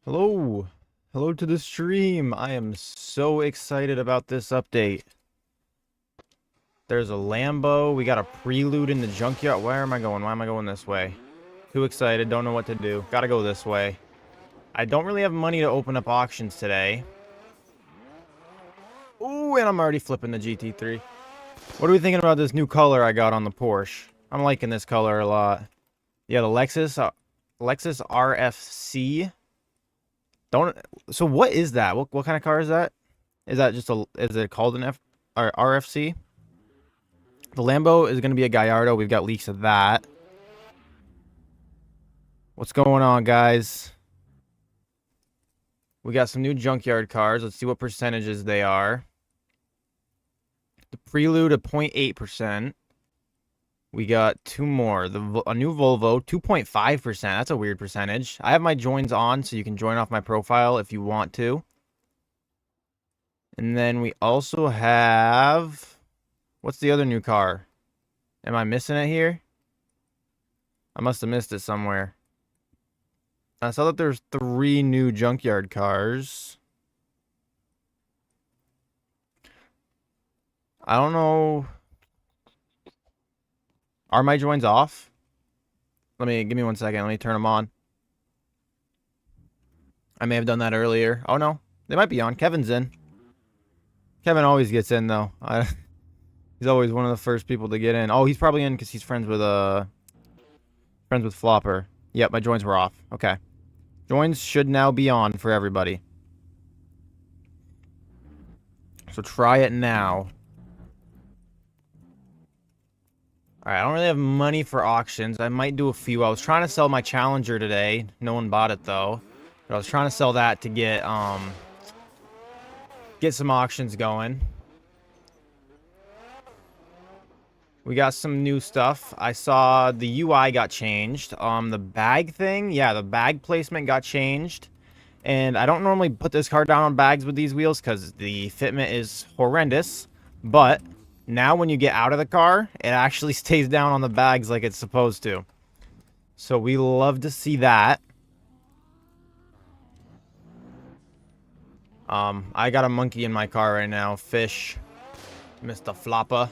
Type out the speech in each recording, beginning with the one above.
Hello. Hello to the stream. I am so excited about this update. There's a Lambo. We got a prelude in the junkyard. Where am I going? Why am I going this way? Too excited. Don't know what to do. Gotta go this way. I don't really have money to open up auctions today. Ooh, and I'm already flipping the GT3. What are we thinking about this new color I got on the Porsche? I'm liking this color a lot. Yeah, the Lexus RFC. Don't. So what is that? What kind of car is that? Is that just a? Is it called an F or RFC? The Lambo is going to be a Gallardo. We've got leaks of that. What's going on, guys? We got some new junkyard cars. Let's see what percentages they are. The Prelude at 0.8%. We got two more. A new Volvo, 2.5%. That's a weird percentage. I have my joins on, so you can join off my profile if you want to. And then we also have... What's the other new car? Am I missing it here? I must have missed it somewhere. I saw that there's 3 new junkyard cars. I don't know... Are my joins off? Give me 1 second. Let me turn them on. I may have done that earlier. Oh, no. They might be on. Kevin's in. Kevin always gets in, though. He's always one of the first people to get in. Oh, he's probably in because he's friends with Flopper. Yep, my joins were off. Okay. Joins should now be on for everybody. So try it now. Alright, I don't really have money for auctions. I might do a few. I was trying to sell my Challenger today. No one bought it, though. But I was trying to sell that to get some auctions going. We got some new stuff. I saw the UI got changed. The bag thing, yeah, the bag placement got changed. And I don't normally put this car down on bags with these wheels because the fitment is horrendous. But now when you get out of the car, it actually stays down on the bags like it's supposed to. So we love to see that. I got a monkey in my car right now. Fish. Mr. Flopper.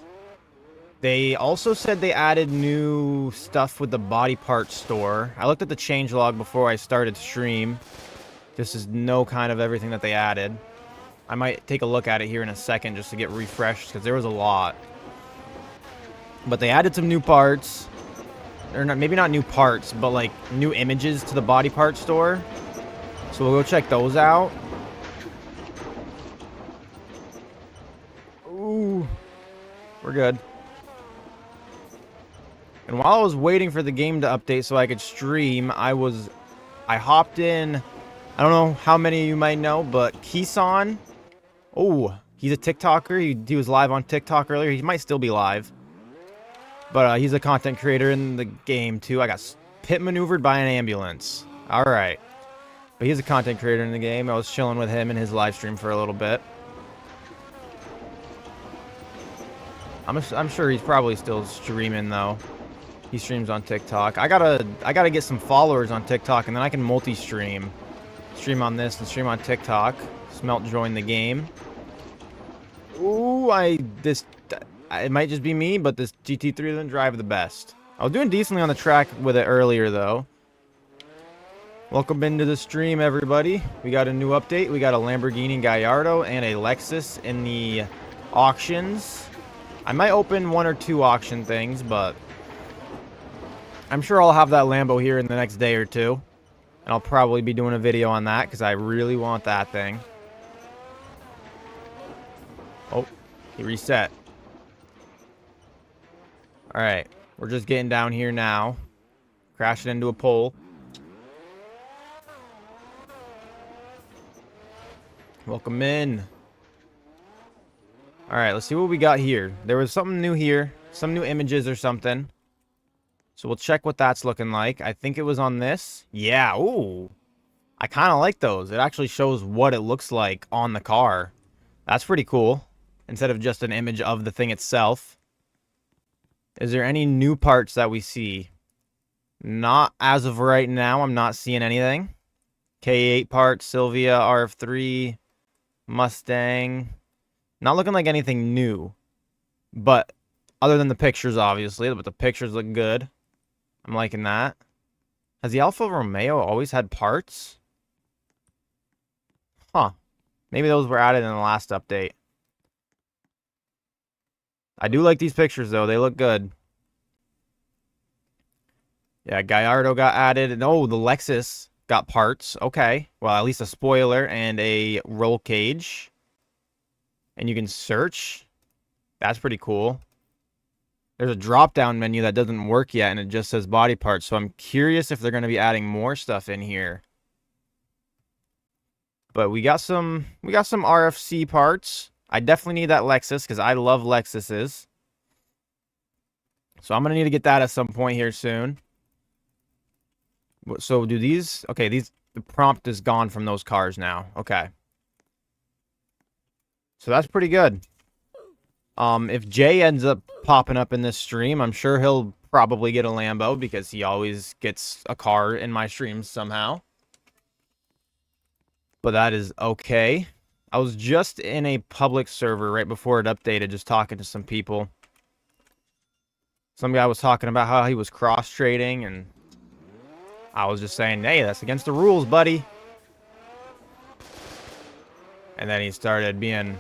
They also said they added new stuff with the body parts store. I looked at the changelog before I started stream. This is no kind of everything that they added. I might take a look at it here in a second just to get refreshed because there was a lot. But they added some new parts. Or not, maybe not new parts, but like new images to the body parts store. So we'll go check those out. Ooh. We're good. And while I was waiting for the game to update so I could stream, I hopped in. I don't know how many of you might know, but Kisan. Oh, he's a TikToker. He was live on TikTok earlier. He might still be live. But he's a content creator in the game, too. I got pit maneuvered by an ambulance. All right. But he's a content creator in the game. I was chilling with him in his live stream for a little bit. I'm sure he's probably still streaming, though. He streams on TikTok. I gotta get some followers on TikTok, and then I can multi-stream. Stream on this and stream on TikTok. Smelt joined the game. Ooh, it might just be me, but this GT3 doesn't drive the best. I was doing decently on the track with it earlier, though. Welcome into the stream, everybody. We got a new update. We got a Lamborghini Gallardo and a Lexus in the auctions. I might open 1 or 2 auction things, but I'm sure I'll have that Lambo here in the next day or 2. And I'll probably be doing a video on that because I really want that thing. Oh, he reset. Alright, we're just getting down here now. Crashing into a pole. Welcome in. Alright, let's see what we got here. There was something new here. Some new images or something. So we'll check what that's looking like. I think it was on this. Yeah, ooh. I kind of like those. It actually shows what it looks like on the car. That's pretty cool. Instead of just an image of the thing itself. Is there any new parts that we see? Not as of right now. I'm not seeing anything. K8 parts, Sylvia, RF3, Mustang. Not looking like anything new. But other than the pictures, obviously. But the pictures look good. I'm liking that. Has the Alfa Romeo always had parts? Huh. Maybe those were added in the last update. I do like these pictures, though. They look good. Yeah, Gallardo got added. And oh, the Lexus got parts. Okay. Well, at least a spoiler and a roll cage. And you can search. That's pretty cool. There's a drop-down menu that doesn't work yet, and it just says body parts. So I'm curious if they're going to be adding more stuff in here. But we got some RFC parts. I definitely need that Lexus because I love Lexuses. So I'm going to need to get that at some point here soon. So do these... Okay, the prompt is gone from those cars now. Okay. So that's pretty good. If Jay ends up popping up in this stream, I'm sure he'll probably get a Lambo because he always gets a car in my streams somehow. But that is okay. I was just in a public server right before it updated, just talking to some people. Some guy was talking about how he was cross-trading, and I was just saying, hey, that's against the rules, buddy. And then he started being...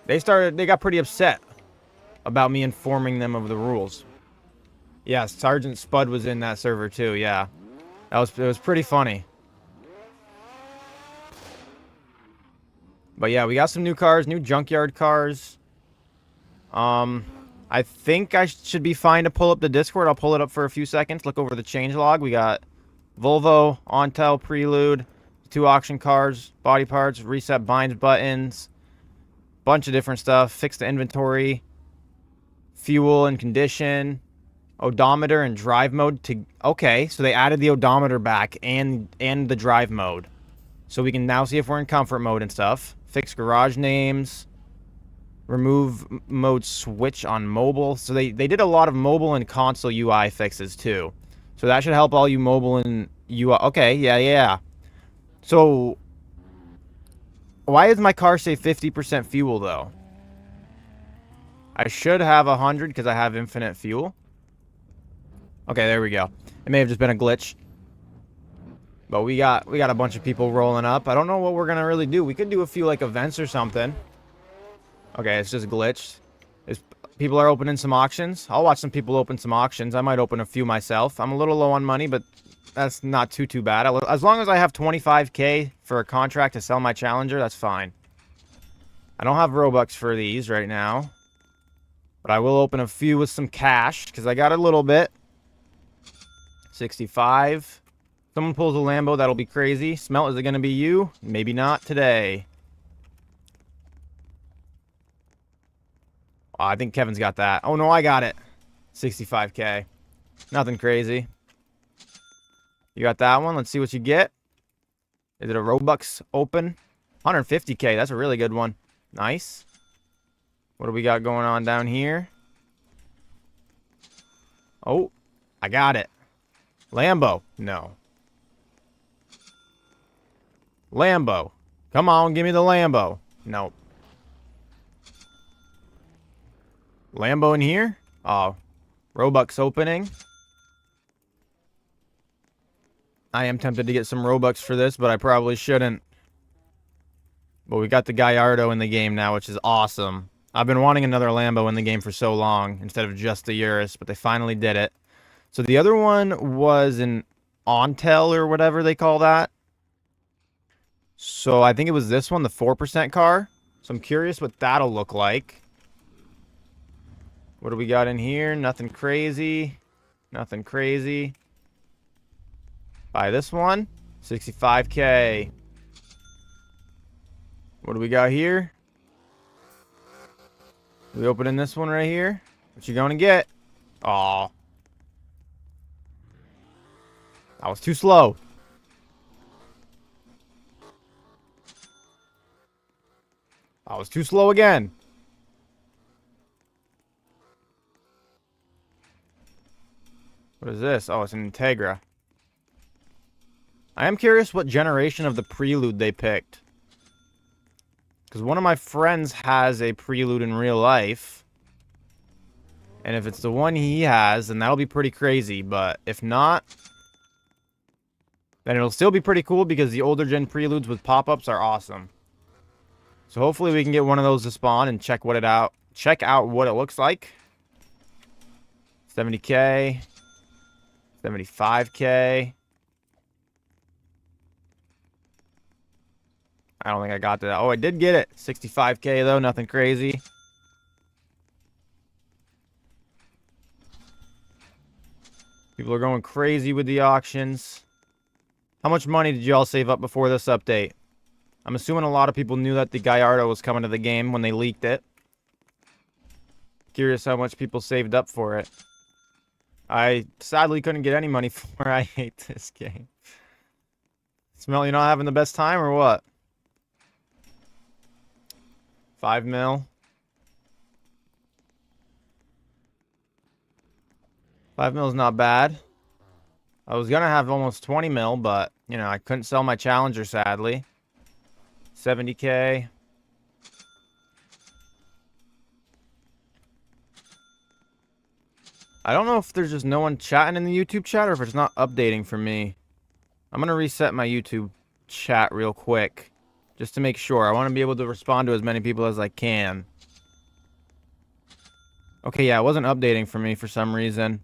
They got pretty upset about me informing them of the rules. Yeah, Sergeant Spud was in that server too, yeah. It was pretty funny. But yeah, we got some new cars, new Junkyard cars. I think I should be fine to pull up the Discord. I'll pull it up for a few seconds, look over the changelog. We got Volvo, Ontel, Prelude, 2 auction cars, body parts, reset binds buttons, bunch of different stuff, fix the inventory, fuel and condition, odometer and drive mode to... Okay, so they added the odometer back and the drive mode. So we can now see if we're in comfort mode and stuff. Fix garage names. Remove mode switch on mobile. So they did a lot of mobile and console UI fixes too. So that should help all you mobile and UI. Okay, yeah. So why does my car say 50% fuel though? I should have 100 because I have infinite fuel. Okay, there we go. It may have just been a glitch. But we got a bunch of people rolling up. I don't know what we're gonna really do. We could do a few like events or something. Okay, it's just glitched. People are opening some auctions. I'll watch some people open some auctions. I might open a few myself. I'm a little low on money, but that's not too bad. As long as I have 25k for a contract to sell my Challenger, that's fine. I don't have Robux for these right now. But I will open a few with some cash, because I got a little bit. 65. Someone pulls a Lambo, that'll be crazy. Smelt, is it going to be you? Maybe not today. Oh, I think Kevin's got that. Oh, no, I got it. 65k. Nothing crazy. You got that one. Let's see what you get. Is it a Robux open? 150k. That's a really good one. Nice. What do we got going on down here? Oh, I got it. Lambo. No. Lambo. Come on, give me the Lambo. Nope. Lambo in here? Oh. Robux opening. I am tempted to get some Robux for this, but I probably shouldn't. But we got the Gallardo in the game now, which is awesome. I've been wanting another Lambo in the game for so long, instead of just the Urus, but they finally did it. So the other one was an Ontel, or whatever they call that. So I think it was this one, the 4% car. So I'm curious what that'll look like. What do we got in here? Nothing crazy. Nothing crazy. Buy this one. 65k. What do we got here? We opening this one right here? What you gonna get? Aw. I was too slow. I was too slow again. What is this? Oh, it's an Integra. I am curious what generation of the Prelude they picked. Because one of my friends has a Prelude in real life. And if it's the one he has, then that'll be pretty crazy. But if not, then it'll still be pretty cool because the older gen Preludes with pop-ups are awesome. So hopefully we can get one of those to spawn and check out what it looks like. 70K. 75K. I don't think I got that. Oh, I did get it. 65K though, nothing crazy. People are going crazy with the auctions. How much money did you all save up before this update? I'm assuming a lot of people knew that the Gallardo was coming to the game when they leaked it. Curious how much people saved up for it. I sadly couldn't get any money for it. I hate this game. Smell, you not having the best time or what? 5 mil. 5 mil is not bad. I was gonna have almost 20 mil, but you know I couldn't sell my Challenger sadly. 70K. I don't know if there's just no one chatting in the YouTube chat or if it's not updating for me. I'm gonna reset my YouTube chat real quick. Just to make sure. I want to be able to respond to as many people as I can. Okay, yeah, it wasn't updating for me for some reason.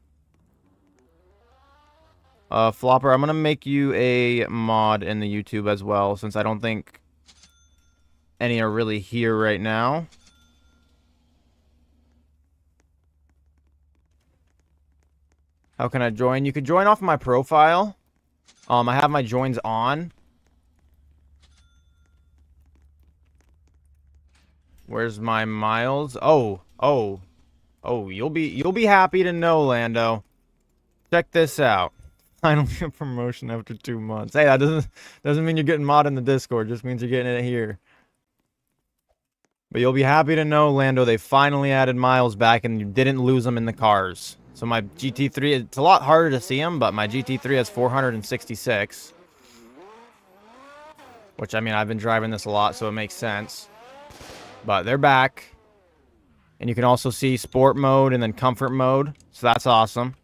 Flopper, I'm going to make you a mod in the YouTube as well, since I don't think any are really here right now. How can I join? You could join off my profile. I have my joins on. Where's my miles? Oh, you'll be happy to know, Lando. Check this out. I don't get promotion after 2 months. Hey, that doesn't mean you're getting mod in the Discord. It just means you're getting it here. But you'll be happy to know, Lando, they finally added miles back and you didn't lose them in the cars. So my GT3, it's a lot harder to see them, but my GT3 has 466. Which, I mean, I've been driving this a lot, so it makes sense. But they're back. And you can also see sport mode and then comfort mode. So that's awesome.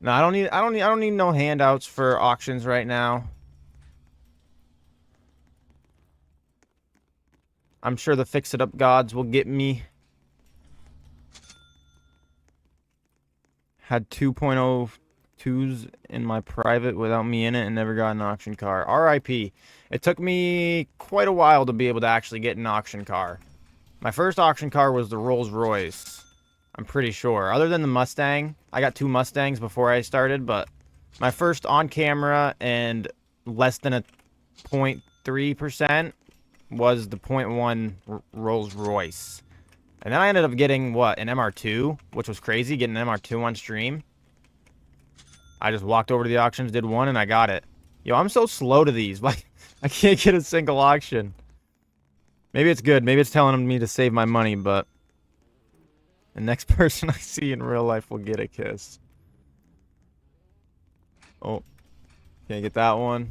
No, I don't need no handouts for auctions right now. I'm sure the fix-it-up gods will get me. Had 2.02s in my private without me in it and never got an auction car. RIP. It took me quite a while to be able to actually get an auction car. My first auction car was the Rolls Royce. I'm pretty sure. Other than the Mustang. I got 2 Mustangs before I started, but my first on camera and less than a 0.3% was the 0.1 Rolls Royce. And then I ended up getting, what, an MR2, which was crazy, getting an MR2 on stream. I just walked over to the auctions, did one, and I got it. Yo, I'm so slow to these. Like, I can't get a single auction. Maybe it's good. Maybe it's telling me to save my money, but the next person I see in real life will get a kiss. Oh, can't get that one.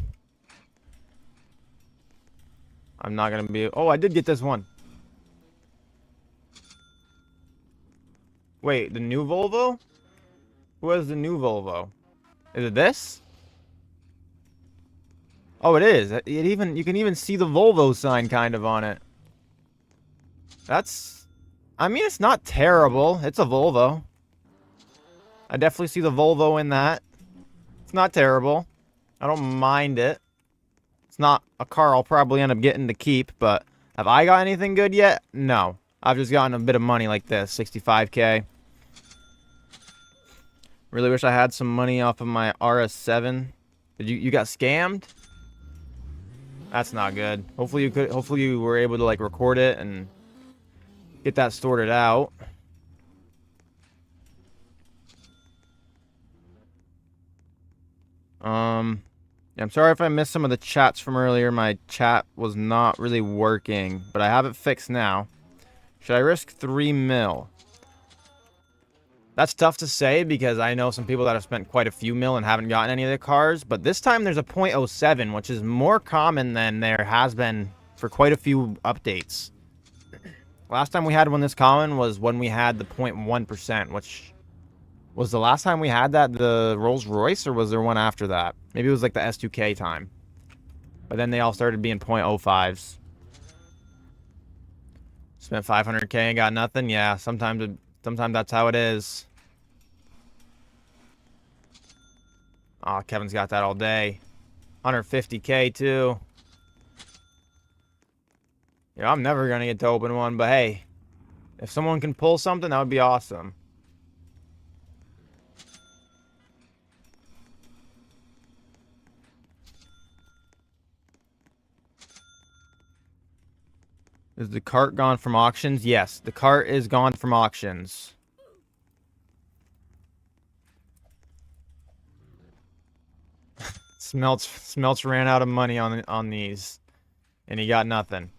I'm not going to be... Oh, I did get this one. Wait, the new Volvo? Who has the new Volvo? Is it this? Oh, it is. You can even see the Volvo sign kind of on it. That's... I mean, it's not terrible. It's a Volvo. I definitely see the Volvo in that. It's not terrible. I don't mind it. It's not a car I'll probably end up getting to keep, but have I got anything good yet? No. I've just gotten a bit of money like this, 65K. Really wish I had some money off of my RS7. Did you got scammed? That's not good. Hopefully you were able to like record it and get that sorted out. I'm sorry if I missed some of the chats from earlier. My chat was not really working, but I have it fixed now. Should I risk 3 mil? That's tough to say because I know some people that have spent quite a few mil and haven't gotten any of their cars. But this time there's a .07, which is more common than there has been for quite a few updates. Last time we had one this common was when we had the 0.1%, which was the last time we had that the Rolls Royce, or was there one after that? Maybe it was like the S2K time. But then they all started being .05s. Spent 500K and got nothing. Yeah, sometimes that's how it is. Oh, Kevin's got that all day. 150K too. Yeah, I'm never gonna get to open one, but hey, if someone can pull something, that would be awesome. Is the cart gone from auctions? Yes, the cart is gone from auctions. Smelts ran out of money on these, and he got nothing.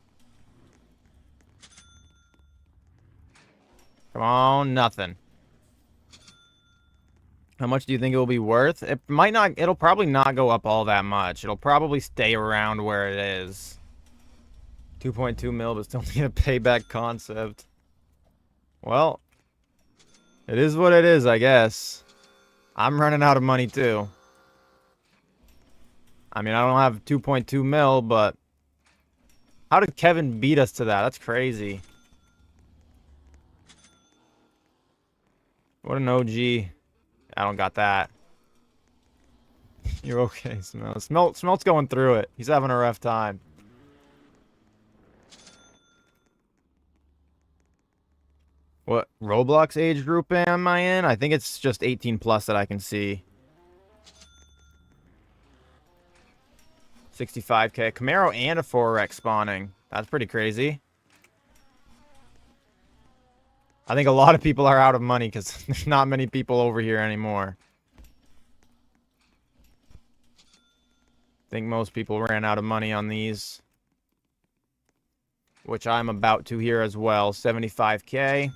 Come on, nothing. How much do you think it will be worth? It might not. It'll probably not go up all that much. It'll probably stay around where it is. 2.2 mil, but still need a payback concept. Well, it is what it is, I guess. I'm running out of money too. I mean, I don't have 2.2 mil, but how did Kevin beat us to that? That's crazy. What an OG. I don't got that. You're okay, Smelt's going through it. He's having a rough time. What Roblox age group am I in? I think it's just 18 plus that I can see. 65K. Camaro and a 4Rex spawning. That's pretty crazy. I think a lot of people are out of money because there's not many people over here anymore. I think most people ran out of money on these. Which I'm about to here as well. 75K.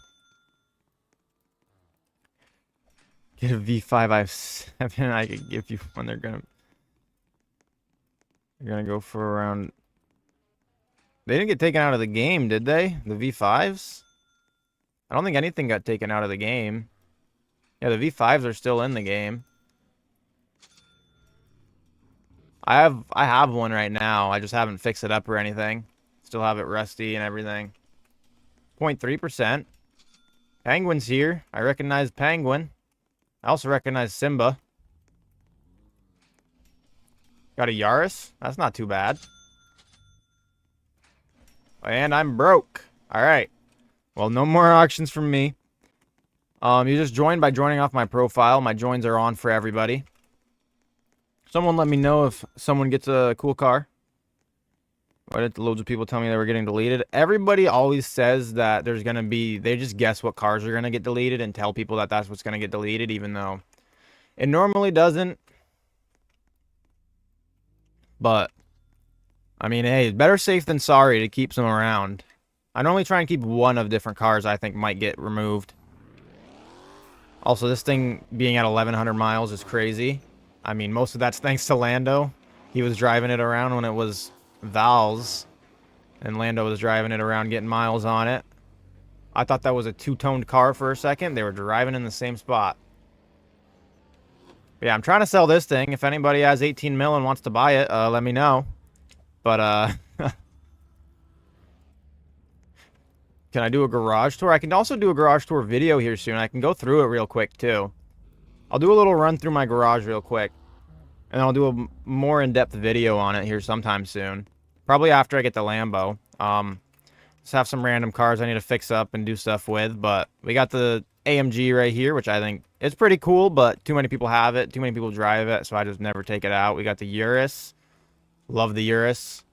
Get a V5 i7 I could give you when they're gonna go for around. They didn't get taken out of the game, did they? The V5s? I don't think anything got taken out of the game. Yeah, the V5s are still in the game. I have one right now. I just haven't fixed it up or anything. Still have it rusty and everything. 0.3%. Penguin's here. I recognize Penguin. I also recognize Simba. Got a Yaris? That's not too bad. And I'm broke. Alright. Well, no more auctions from me. You just joined by joining off my profile. My joins are on for everybody. Someone let me know if someone gets a cool car. Why did loads of people tell me they were getting deleted? Everybody always says that there's going to be... They just guess what cars are going to get deleted and tell people that that's what's going to get deleted, even though it normally doesn't. But, I mean, hey, better safe than sorry to keep some around. I normally try and keep one of different cars I think might get removed. Also, this thing being at 1,100 miles is crazy. I mean, most of that's thanks to Lando. He was driving it around when it was Val's, and Lando was driving it around getting miles on it. I thought that was a two-toned car for a second. They were driving in the same spot. But yeah, I'm trying to sell this thing. If anybody has 18 mil and wants to buy it, let me know. But, can I do a garage tour? I can also do a garage tour video here soon. I can go through it real quick, too. I'll do a little run through my garage real quick. And I'll do a more in-depth video on it here sometime soon. Probably after I get the Lambo. Just have some random cars I need to fix up and do stuff with. But we got the AMG right here, which I think is pretty cool. But too many people have it. Too many people drive it. So I just never take it out. We got the Urus. Love the Urus.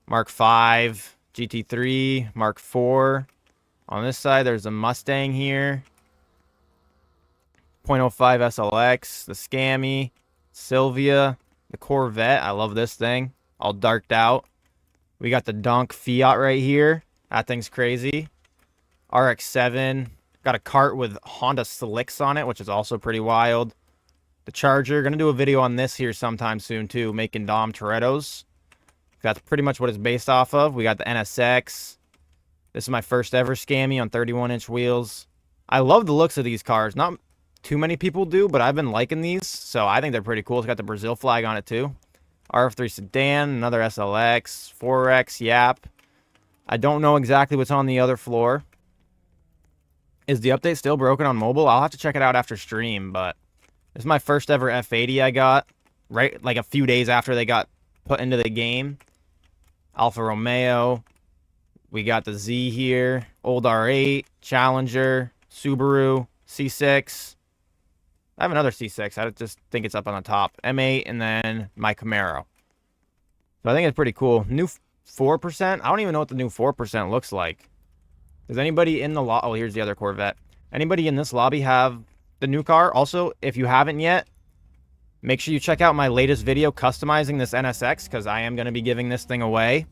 Mark 5. GT3. Mark 4. On this side, there's a Mustang here. 0.05 SLX. The Scammy. Sylvia. The Corvette. I love this thing. All darked out. We got the Donk Fiat right here. That thing's crazy. RX-7. Got a cart with Honda Slicks on it, which is also pretty wild. The Charger. Gonna do a video on this here sometime soon, too. Making Dom Torettos. That's pretty much what it's based off of. We got the NSX. This is my first ever Scammy on 31-inch wheels. I love the looks of these cars. Not too many people do, but I've been liking these, so I think they're pretty cool. It's got the Brazil flag on it, too. RF3 sedan, another SLX, 4X, Yap. I don't know exactly what's on the other floor. Is the update still broken on mobile? I'll have to check it out after stream, but this is my first ever F80 I got, right, like a few days after they got put into the game. Alfa Romeo. We got the Z here. Old R8. Challenger. Subaru. C6. I have another C6. I just think it's up on the top. M8 and then my Camaro. So I think it's pretty cool. New 4%. I don't even know what the new 4% looks like. Does anybody in the lobby... Oh, here's the other Corvette. Anybody in this lobby have the new car? Also, if you haven't yet, make sure you check out my latest video customizing this NSX, because I am going to be giving this thing away.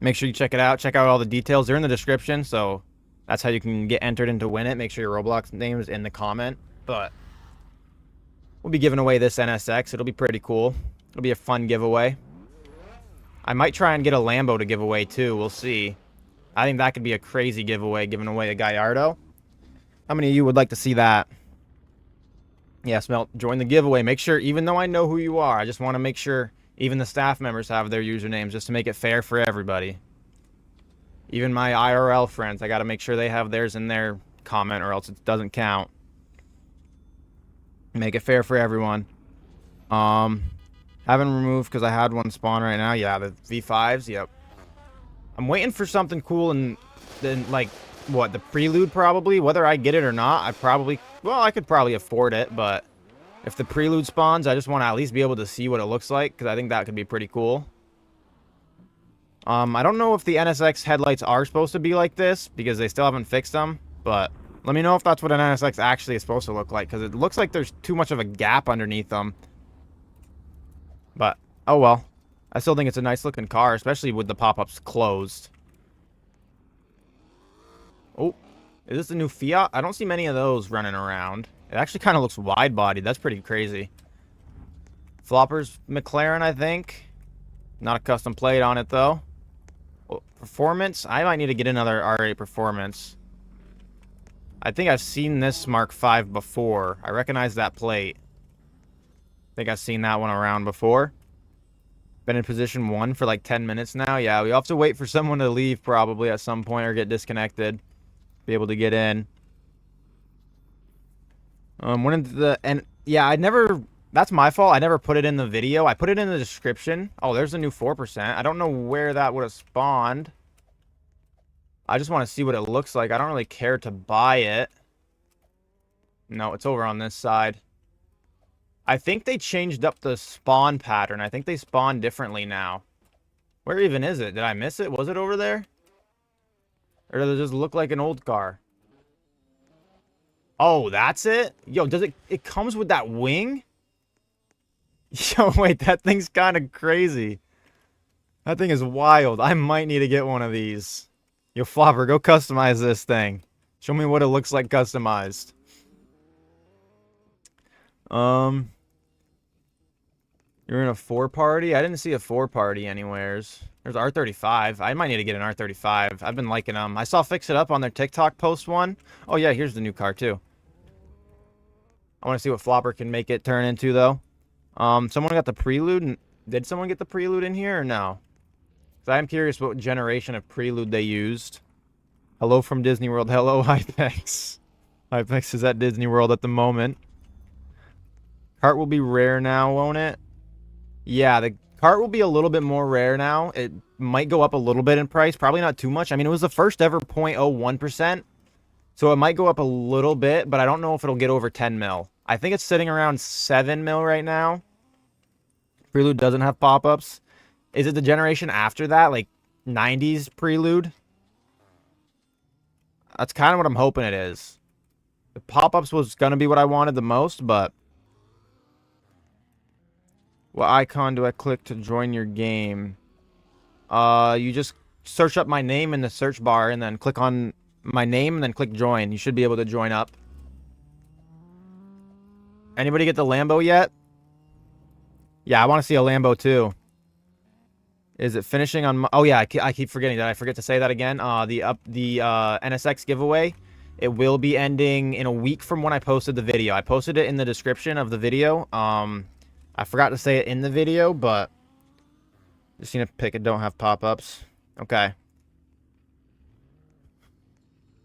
Make sure you check it out. Check out all the details. They're in the description, so that's how you can get entered in to win it. Make sure your Roblox name is in the comment. But we'll be giving away this NSX. It'll be pretty cool. It'll be a fun giveaway. I might try and get a Lambo to give away, too. We'll see. I think that could be a crazy giveaway, giving away a Gallardo. How many of you would like to see that? Yeah, Smelt, join the giveaway. Make sure, even though I know who you are, I just want to make sure even the staff members have their usernames just to make it fair for everybody. Even my IRL friends, I got to make sure they have theirs in their comment or else it doesn't count. Make it fair for everyone. Haven't removed because I had one spawn right now. Yeah, the V5s, yep. I'm waiting for something cool and then, like, what, the Prelude probably? Whether I get it or not, I could probably afford it, but if the Prelude spawns, I just want to at least be able to see what it looks like, because I think that could be pretty cool. I don't know if the NSX headlights are supposed to be like this, because they still haven't fixed them, but let me know if that's what an NSX actually is supposed to look like, because it looks like there's too much of a gap underneath them. But, oh well. I still think it's a nice looking car, especially with the pop-ups closed. Oh, is this the new Fiat? I don't see many of those running around. It actually kind of looks wide-bodied. That's pretty crazy. Floppers McLaren, I think. Not a custom plate on it, though. Oh, performance? I might need to get another R8 Performance. I think I've seen this Mark V before. I recognize that plate. I think I've seen that one around before. Been in position 1 for like 10 minutes now. Yeah, we have to wait for someone to leave probably at some point or get disconnected. Be able to get in. Yeah, that's my fault. I never put it in the video. I put it in the description. Oh, there's a new 4%. I don't know where that would have spawned. I just want to see what it looks like. I don't really care to buy it. No, it's over on this side. I think they changed up the spawn pattern. I think they spawn differently now. Where even is it? Did I miss it? Was it over there? Or does it just look like an old car? Oh, that's it? Yo, does it comes with that wing? Yo, wait, that thing's kind of crazy. That thing is wild. I might need to get one of these. Yo, Flopper, go customize this thing. Show me what it looks like customized. You're in a 4-party? I didn't see a 4-party anywheres. There's R35. I might need to get an R35. I've been liking them. I saw Fix It Up on their TikTok post one. Oh, yeah, here's the new car, too. I want to see what Flopper can make it turn into, though. Someone got the Prelude. Did someone get the Prelude in here or no? So I'm curious what generation of Prelude they used. Hello from Disney World. Hello, Hypex. Hypex is at Disney World at the moment. Cart will be rare now, won't it? Yeah, the cart will be a little bit more rare now. It might go up a little bit in price. Probably not too much. I mean, it was the first ever 0.01%. So it might go up a little bit, but I don't know if it'll get over 10 mil. I think it's sitting around 7 mil right now. Prelude doesn't have pop-ups. Is it the generation after that? Like 90s Prelude? That's kind of what I'm hoping it is. The pop-ups was going to be what I wanted the most, but... What icon do I click to join your game? You just search up my name in the search bar and then click on my name and then click join. You should be able to join up. Anybody get the Lambo yet? Yeah, I want to see a Lambo too. Is it finishing on... Oh, yeah, I keep forgetting that. I forget to say that again. The NSX giveaway, it will be ending in a week from when I posted the video. I posted it in the description of the video. I forgot to say it in the video, but... Just need to pick it. Don't have pop-ups. Okay.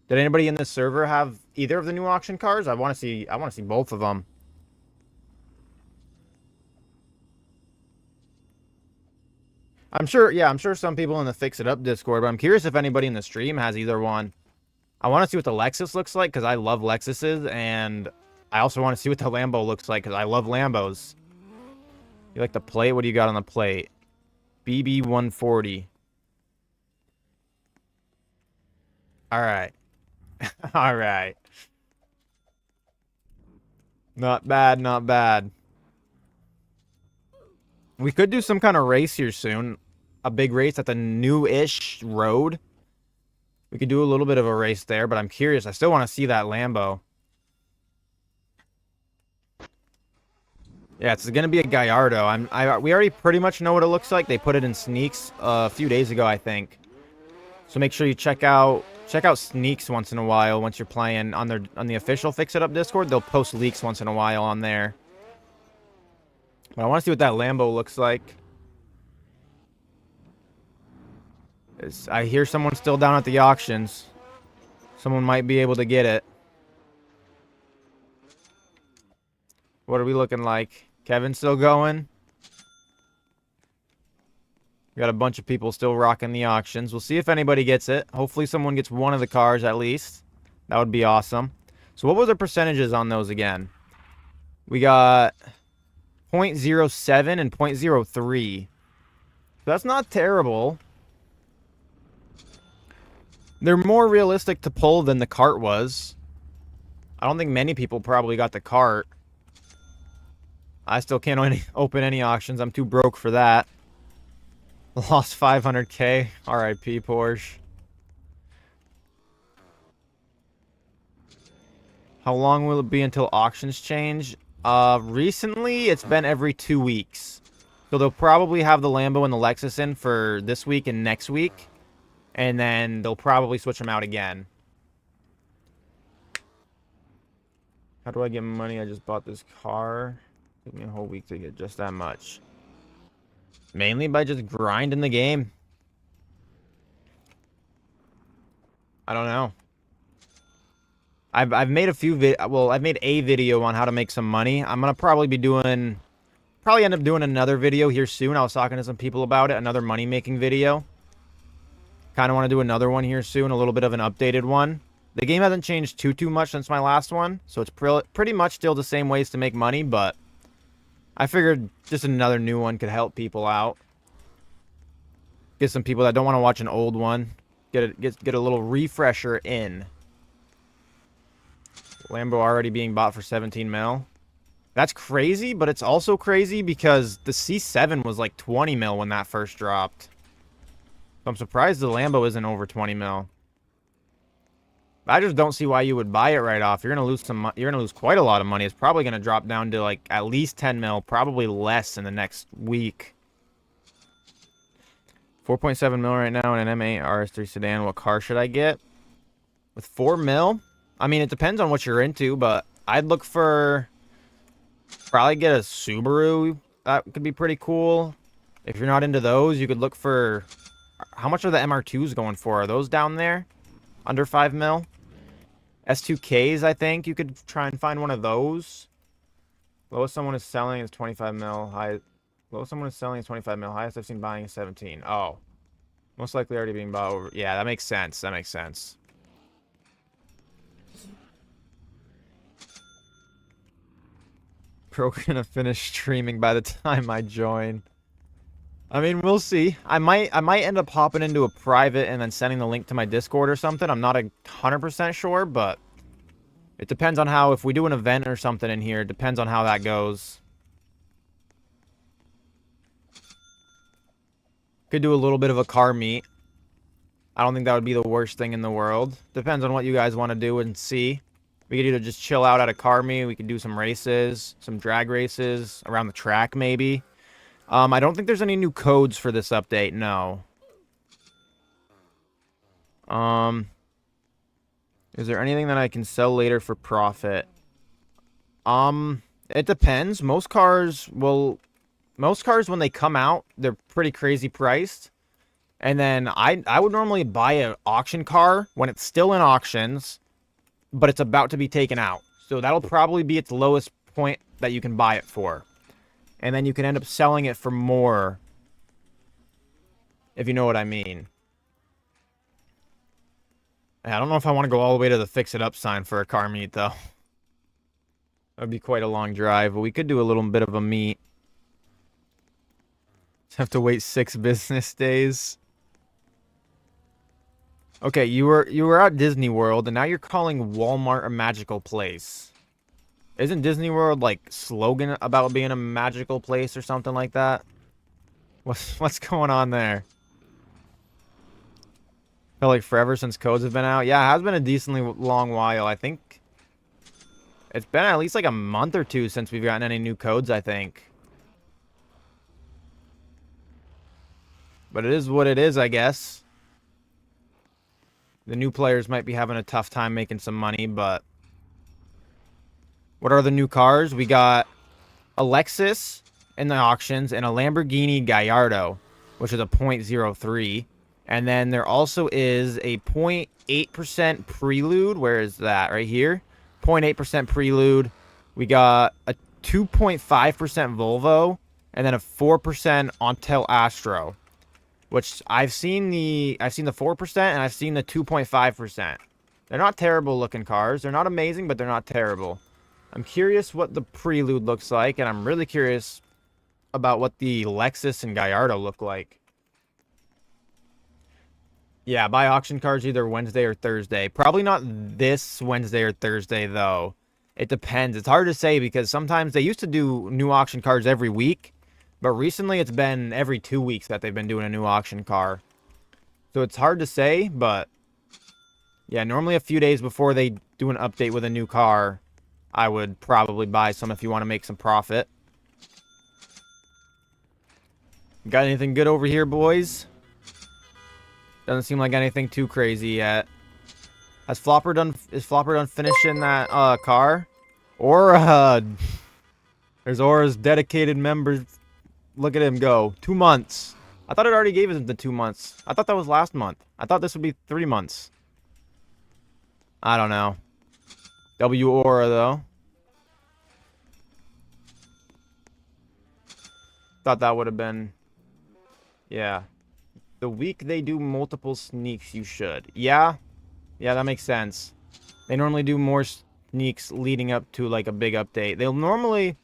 Did anybody in this server have either of the new auction cars? I want to see both of them. I'm sure some people in the Fix It Up Discord, but I'm curious if anybody in the stream has either one. I want to see what the Lexus looks like because I love Lexuses, and I also want to see what the Lambo looks like because I love Lambos. You like the plate? What do you got on the plate? BB140. All right. All right. Not bad, not bad. We could do some kind of race here soon. A big race at the new-ish road. We could do a little bit of a race there, but I'm curious. I still want to see that Lambo. Yeah, it's going to be a Gallardo. We already pretty much know what it looks like. They put it in sneaks a few days ago, I think. So make sure you check out sneaks once in a while once you're playing on the official Fix It Up Discord. They'll post leaks once in a while on there. But I want to see what that Lambo looks like. I hear someone's still down at the auctions. Someone might be able to get it. What are we looking like? Kevin still going? We got a bunch of people still rocking the auctions. We'll see if anybody gets it. Hopefully someone gets one of the cars at least. That would be awesome. So what were the percentages on those again? We got 0.07 and 0.03. That's not terrible. They're more realistic to pull than the cart was. I don't think many people probably got the cart. I still can't open any auctions. I'm too broke for that. Lost 500k. R.I.P. Porsche. How long will it be until auctions change? Recently, it's been every 2 weeks. So they'll probably have the Lambo and the Lexus in for this week and next week. And then they'll probably switch them out again. How do I get money? I just bought this car. Took me a whole week to get just that much. Mainly by just grinding the game. I don't know. I've made a few I've made a video on how to make some money. I'm gonna probably end up doing another video here soon. I was talking to some people about it, another money making video. Kind of want to do another one here soon, a little bit of an updated one. The game hasn't changed too much since my last one, so it's pretty much still the same ways to make money, but I figured just another new one could help people out. Get some people that don't want to watch an old one. Get a little refresher in. Lambo already being bought for 17 mil. That's crazy, but it's also crazy because the C7 was like 20 mil when that first dropped. I'm surprised the Lambo isn't over 20 mil. I just don't see why you would buy it right off. You're gonna lose quite a lot of money. It's probably gonna drop down to like at least 10 mil, probably less in the next week. 4.7 mil right now in an M8 RS3 sedan. What car should I get? With 4 mil? I mean, it depends on what you're into, but I'd look for probably get a Subaru. That could be pretty cool. If you're not into those, you could look for... How much are the MR2s going for? Are those down there? Under 5 mil? S2Ks, I think. You could try and find one of those. Lowest someone is selling is 25 mil. Lowest someone is selling is 25 mil. Highest I've seen buying is 17. Oh. Most likely already being bought over. Yeah, that makes sense. That makes sense. Bro, we're gonna finish streaming by the time I join. I mean, we'll see. I might end up hopping into a private and then sending the link to my Discord or something. I'm not 100% sure, but it depends on how, if we do an event or something in here, it depends on how that goes. Could do a little bit of a car meet. I don't think that would be the worst thing in the world. Depends on what you guys want to do and see. We could either just chill out at a car meet. We could do some races, some drag races around the track maybe. I don't think there's any new codes for this update, no. Is there anything that I can sell later for profit? It depends. Most cars when they come out, they're pretty crazy priced. And then I would normally buy an auction car when it's still in auctions, but it's about to be taken out. So that'll probably be its lowest point that you can buy it for. And then you can end up selling it for more, if you know what I mean. I don't know if I want to go all the way to the Fix It Up sign for a car meet, though. That would be quite a long drive, but we could do a little bit of a meet. Just have to wait 6 business days. Okay, you were at Disney World, and now you're calling Walmart a magical place. Isn't Disney World, like, slogan about being a magical place or something like that? What's going on there? Felt like forever since codes have been out. Yeah, it has been a decently long while. I think it's been at least like a month or two since we've gotten any new codes, I think. But it is what it is, I guess. The new players might be having a tough time making some money, but... What are the new cars? We got a Lexus in the auctions and a Lamborghini Gallardo, which is a .03. And then there also is a 0.8% Prelude. Where is that? Right here. 0.8% Prelude. We got a 2.5% Volvo. And then a 4% Ontel Astro. Which I've seen the 4% and I've seen the 2.5%. They're not terrible looking cars. They're not amazing, but they're not terrible. I'm curious what the Prelude looks like. And I'm really curious about what the Lexus and Gallardo look like. Yeah, buy auction cars either Wednesday or Thursday. Probably not this Wednesday or Thursday, though. It depends. It's hard to say because sometimes they used to do new auction cars every week. But recently it's been every 2 weeks that they've been doing a new auction car. So it's hard to say, but... Yeah, normally a few days before they do an update with a new car, I would probably buy some if you want to make some profit. Got anything good over here, boys? Doesn't seem like anything too crazy yet. Is Flopper done finishing that car? Aura. There's Aura's dedicated members. Look at him go. 2 months. I thought it already gave him the 2 months. I thought that was last month. I thought this would be 3 months. I don't know. W Aura though. Thought that would have been... Yeah. The week they do multiple sneaks, you should. Yeah? Yeah, that makes sense. They normally do more sneaks leading up to, like, a big update. They'll normally...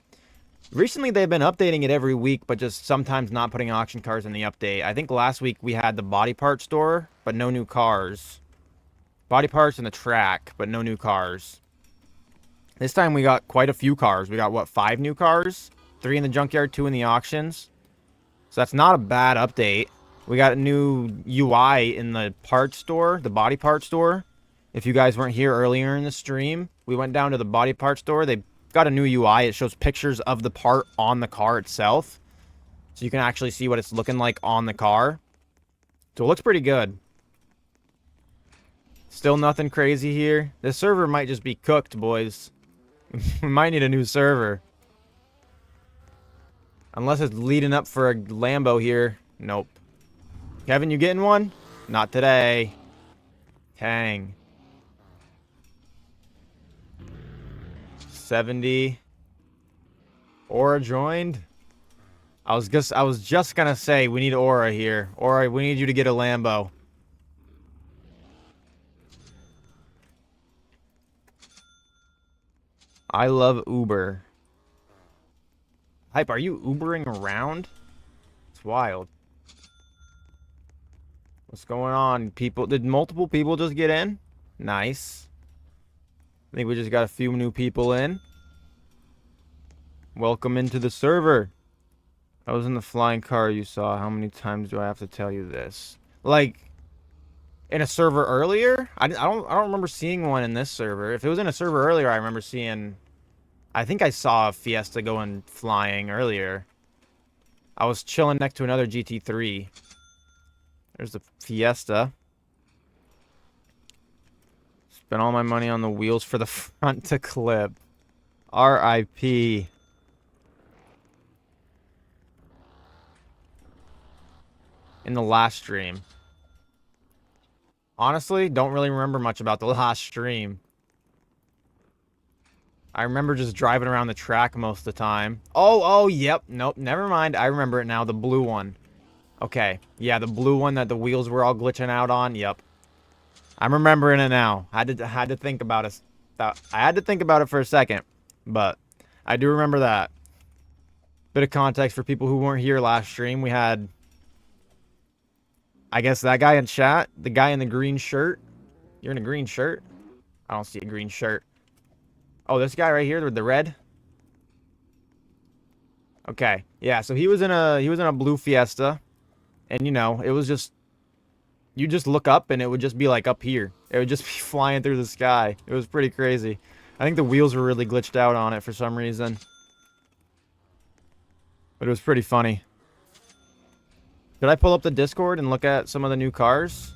Recently, they've been updating it every week, but just sometimes not putting auction cars in the update. I think last week we had the body part store, but no new cars. Body parts and the track, but no new cars. This time we got quite a few cars. We got, what, 5 new cars? 3 in the junkyard, 2 in the auctions. So that's not a bad update. We got a new UI in the parts store, the body part store. If you guys weren't here earlier in the stream, we went down to the body part store. They got a new UI. It shows pictures of the part on the car itself. So you can actually see what it's looking like on the car. So it looks pretty good. Still nothing crazy here. This server might just be cooked, boys. We might need a new server. Unless it's leading up for a Lambo here. Nope. Kevin, you getting one? Not today. Dang. 70. Aura joined. I was just gonna say we need Aura here. Aura, we need you to get a Lambo. I love Uber. Hype, are you Ubering around? It's wild. What's going on, people? Did multiple people just get in? Nice. I think we just got a few new people in. Welcome into the server. I was in the flying car you saw. How many times do I have to tell you this? Like, In a server earlier? I don't remember seeing one in this server. If it was in a server earlier, I remember seeing... I think I saw a Fiesta going flying earlier. I was chilling next to another GT3. There's the Fiesta. Spent all my money on the wheels for the front to clip. R.I.P. In the last stream. Honestly, don't really remember much about the last stream. I remember just driving around the track most of the time. Oh, yep. Nope, never mind. I remember it now. The blue one. Okay. Yeah, the blue one that the wheels were all glitching out on. Yep. I'm remembering it now. I had to think about it. I had to think about it for a second. But I do remember that. Bit of context for people who weren't here last stream. We had... I guess that guy in chat. The guy in the green shirt. You're in a green shirt? I don't see a green shirt. Oh, this guy right here with the red. Okay, yeah. So he was in a blue Fiesta, and you know it was just you just look up and it would just be like up here. It would just be flying through the sky. It was pretty crazy. I think the wheels were really glitched out on it for some reason, but it was pretty funny. Did I pull up the Discord and look at some of the new cars?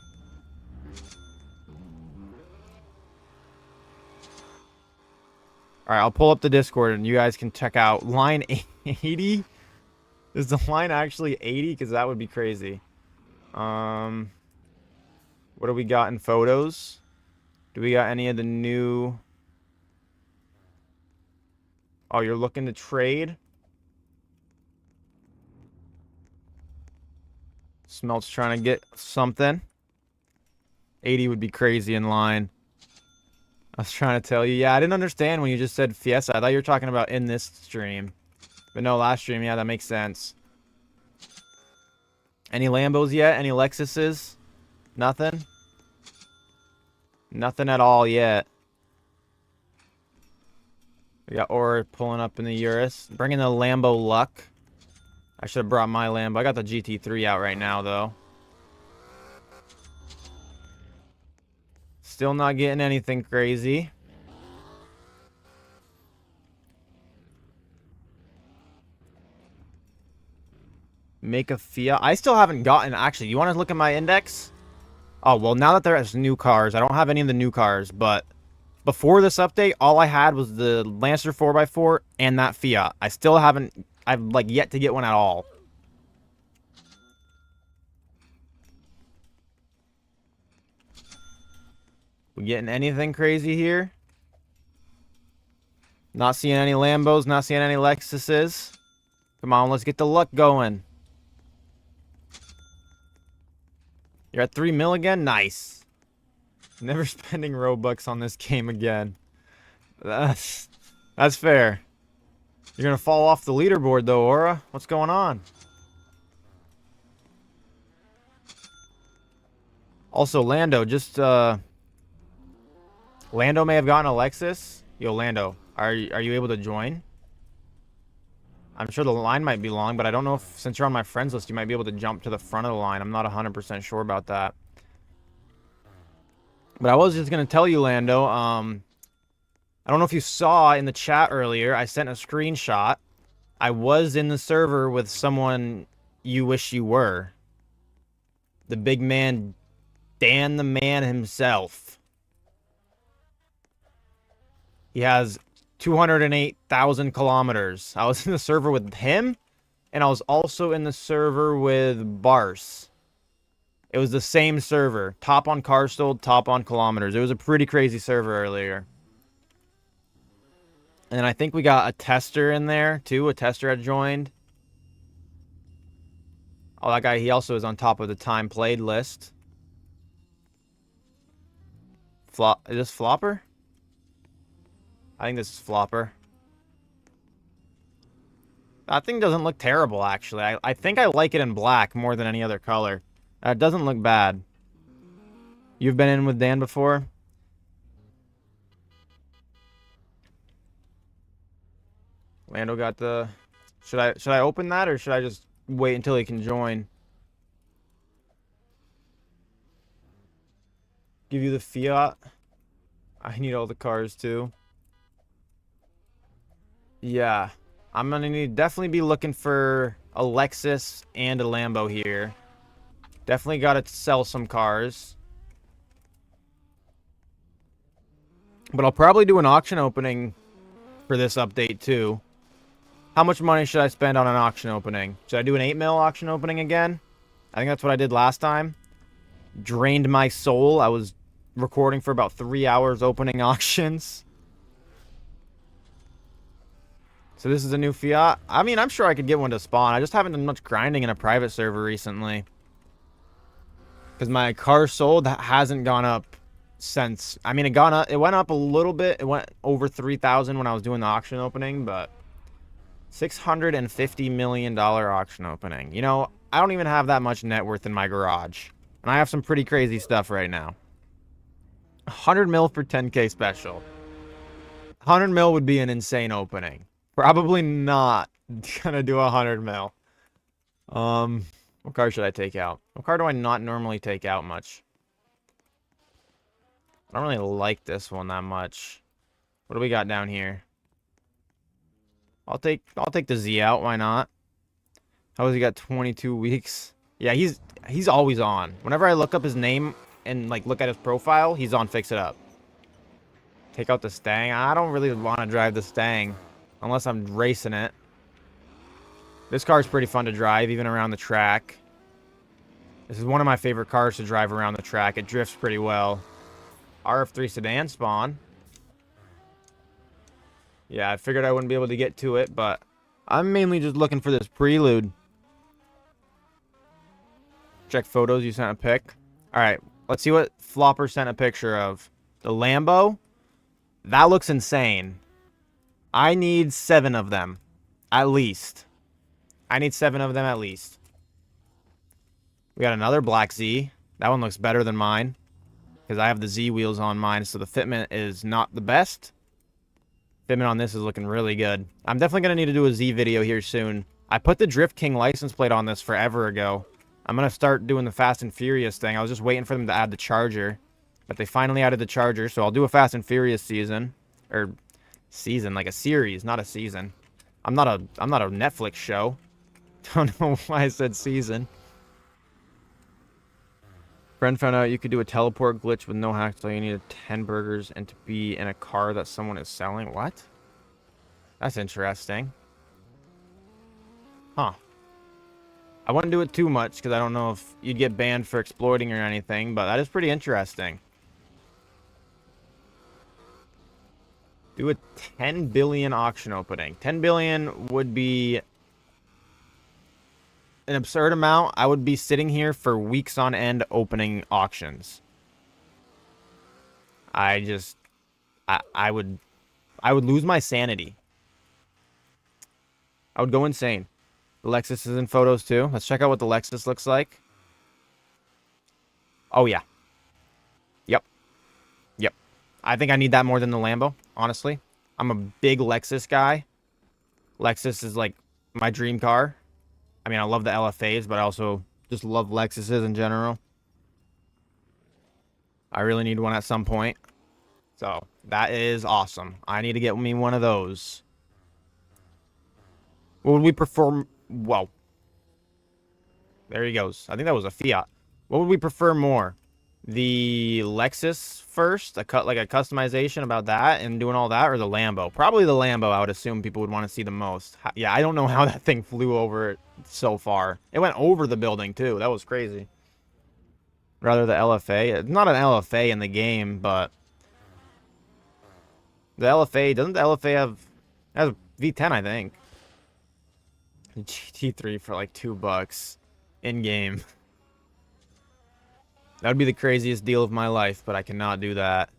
Alright, I'll pull up the Discord and you guys can check out line 80. Is the line actually 80? Because that would be crazy. What do we got in photos? Do we got any of the new... Oh, you're looking to trade? Smelt's trying to get something. 80 would be crazy in line. I was trying to tell you. Yeah, I didn't understand when you just said Fiesta. I thought you were talking about in this stream. But no, last stream. Yeah, that makes sense. Any Lambos yet? Any Lexuses? Nothing? Nothing at all yet. We got Aura pulling up in the Urus. Bringing the Lambo luck. I should have brought my Lambo. I got the GT3 out right now, though. Still not getting anything crazy. Make a Fiat. I still haven't gotten... Actually, you want to look at my index? Oh, well, now that there's new cars, I don't have any of the new cars, but before this update, all I had was the Lancer 4x4 and that Fiat. I still haven't... I've, like, yet to get one at all. We getting anything crazy here? Not seeing any Lambos, not seeing any Lexuses. Come on, let's get the luck going. You're at 3 mil again? Nice. Never spending Robux on this game again. That's fair. You're gonna fall off the leaderboard though, Aura. What's going on? Also, Lando, just Lando may have gotten a Lexus. Yo, Lando, are you able to join? I'm sure the line might be long, but I don't know if, since you're on my friends list, you might be able to jump to the front of the line. I'm not 100% sure about that. But I was just going to tell you, Lando, I don't know if you saw in the chat earlier, I sent a screenshot. I was in the server with someone you wish you were. The big man, Dan the man himself. He has 208,000 kilometers. I was in the server with him, and I was also in the server with Bars. It was the same server. Top on cars sold, top on kilometers. It was a pretty crazy server earlier. And then I think we got a tester in there, too. A tester had joined. Oh, that guy, he also is on top of the time played list. Is this Flopper? I think this is Flopper. That thing doesn't look terrible, actually. I think I like it in black more than any other color. It doesn't look bad. You've been in with Dan before? Lando got the... Should I open that, or should I just wait until he can join? Give you the Fiat. I need all the cars too. Yeah. I'm gonna need definitely be looking for a Lexus and a Lambo here. Definitely gotta sell some cars. But I'll probably do an auction opening for this update too. How much money should I spend on an auction opening? Should I do an 8 mil auction opening again? I think that's what I did last time. Drained my soul. I was recording for about 3 hours opening auctions. So this is a new Fiat. I mean, I'm sure I could get one to spawn. I just haven't done much grinding in a private server recently. Because my car sold hasn't gone up since. I mean, it went up a little bit. It went over 3,000 when I was doing the auction opening, but $650 million auction opening. You know, I don't even have that much net worth in my garage. And I have some pretty crazy stuff right now. 100 mil for 10K special. 100 mil would be an insane opening. Probably not gonna do 100 mil. What car should I take out? What car do I not normally take out much? I don't really like this one that much. What do we got down here? I'll take the Z out, why not? How has he got 22 weeks? Yeah, he's always on. Whenever I look up his name and like look at his profile, he's on Fix It Up. Take out the Stang. I don't really want to drive the Stang unless I'm racing it. This car is pretty fun to drive, even around the track. This is one of my favorite cars to drive around the track. It drifts pretty well. RF3 sedan spawn. Yeah, I figured I wouldn't be able to get to it, but I'm mainly just looking for this prelude. Check photos. You sent a pic. All right, let's see what Flopper sent a picture of. The Lambo. That looks insane. I need 7 of them. At least. I need 7 of them at least. We got another black Z. That one looks better than mine. Because I have the Z wheels on mine, so the fitment is not the best. Fitment on this is looking really good. I'm definitely going to need to do a Z video here soon. I put the Drift King license plate on this forever ago. I'm going to start doing the Fast and Furious thing. I was just waiting for them to add the charger. But they finally added the charger, so I'll do a Fast and Furious season. Or season, like a series, not a season. I'm not a Netflix show. Don't know why I said season. Friend found out you could do a teleport glitch with no hacks, so you needed 10 burgers and to be in a car that someone is selling. What? That's interesting. Huh. I wouldn't do it too much because I don't know if you'd get banned for exploiting or anything, but that is pretty interesting. Do a 10 billion auction opening. 10 billion would be an absurd amount. I would be sitting here for weeks on end opening auctions. I would lose my sanity. I would go insane. The Lexus is in photos too. Let's check out what the Lexus looks like. Oh yeah. Yep. Yep. I think I need that more than the Lambo, honestly. I'm a big Lexus guy. Lexus is like my dream car. I mean, I love the LFAs, but I also just love Lexuses in general. I really need one at some point. So, that is awesome. I need to get me one of those. What would we prefer? Whoa. There he goes. I think that was a Fiat. What would we prefer more? The Lexus first, like a customization about that and doing all that, or the Lambo? Probably the Lambo, I would assume people would want to see the most. Yeah, I don't know how that thing flew over it so far. It went over the building, too. That was crazy. Rather the LFA. It's not an LFA in the game, but the LFA, doesn't the LFA has a V10, I think. GT3 for like $2 in-game. That would be the craziest deal of my life, but I cannot do that.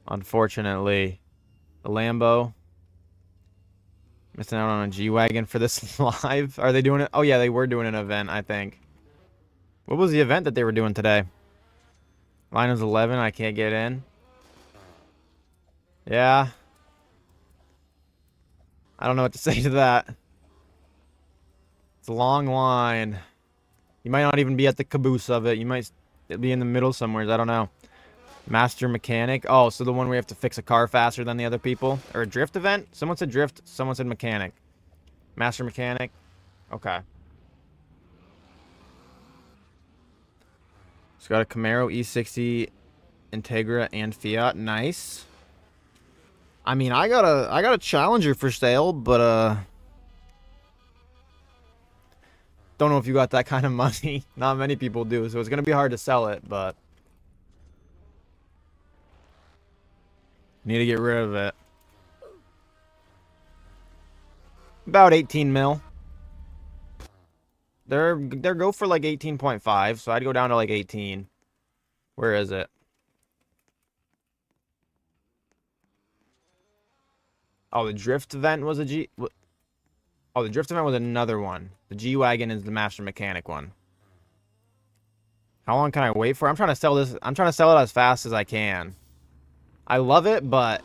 Unfortunately. The Lambo. Missing out on a G-Wagon for this live. Are they doing it? Oh, yeah, they were doing an event, I think. What was the event that they were doing today? Line is 11. I can't get in. Yeah. I don't know what to say to that. It's a long line. You might not even be at the caboose of it. You might be in the middle somewhere. I don't know. Master mechanic. Oh, so the one where you have to fix a car faster than the other people? Or a drift event? Someone said drift. Someone said mechanic. Master mechanic. Okay. It's got a Camaro E60, Integra, and Fiat. Nice. I mean, I got a Challenger for sale, but don't know if you got that kind of money. Not many people do, so it's gonna be hard to sell it, but need to get rid of it. About 18 mil. They're go for like 18.5, so I'd go down to like 18. Where is it? Oh, the drift event was a G. Oh, the drift event was another one. The G-Wagon is the Master Mechanic one. How long can I wait for? I'm trying to sell this. I'm trying to sell it as fast as I can. I love it, but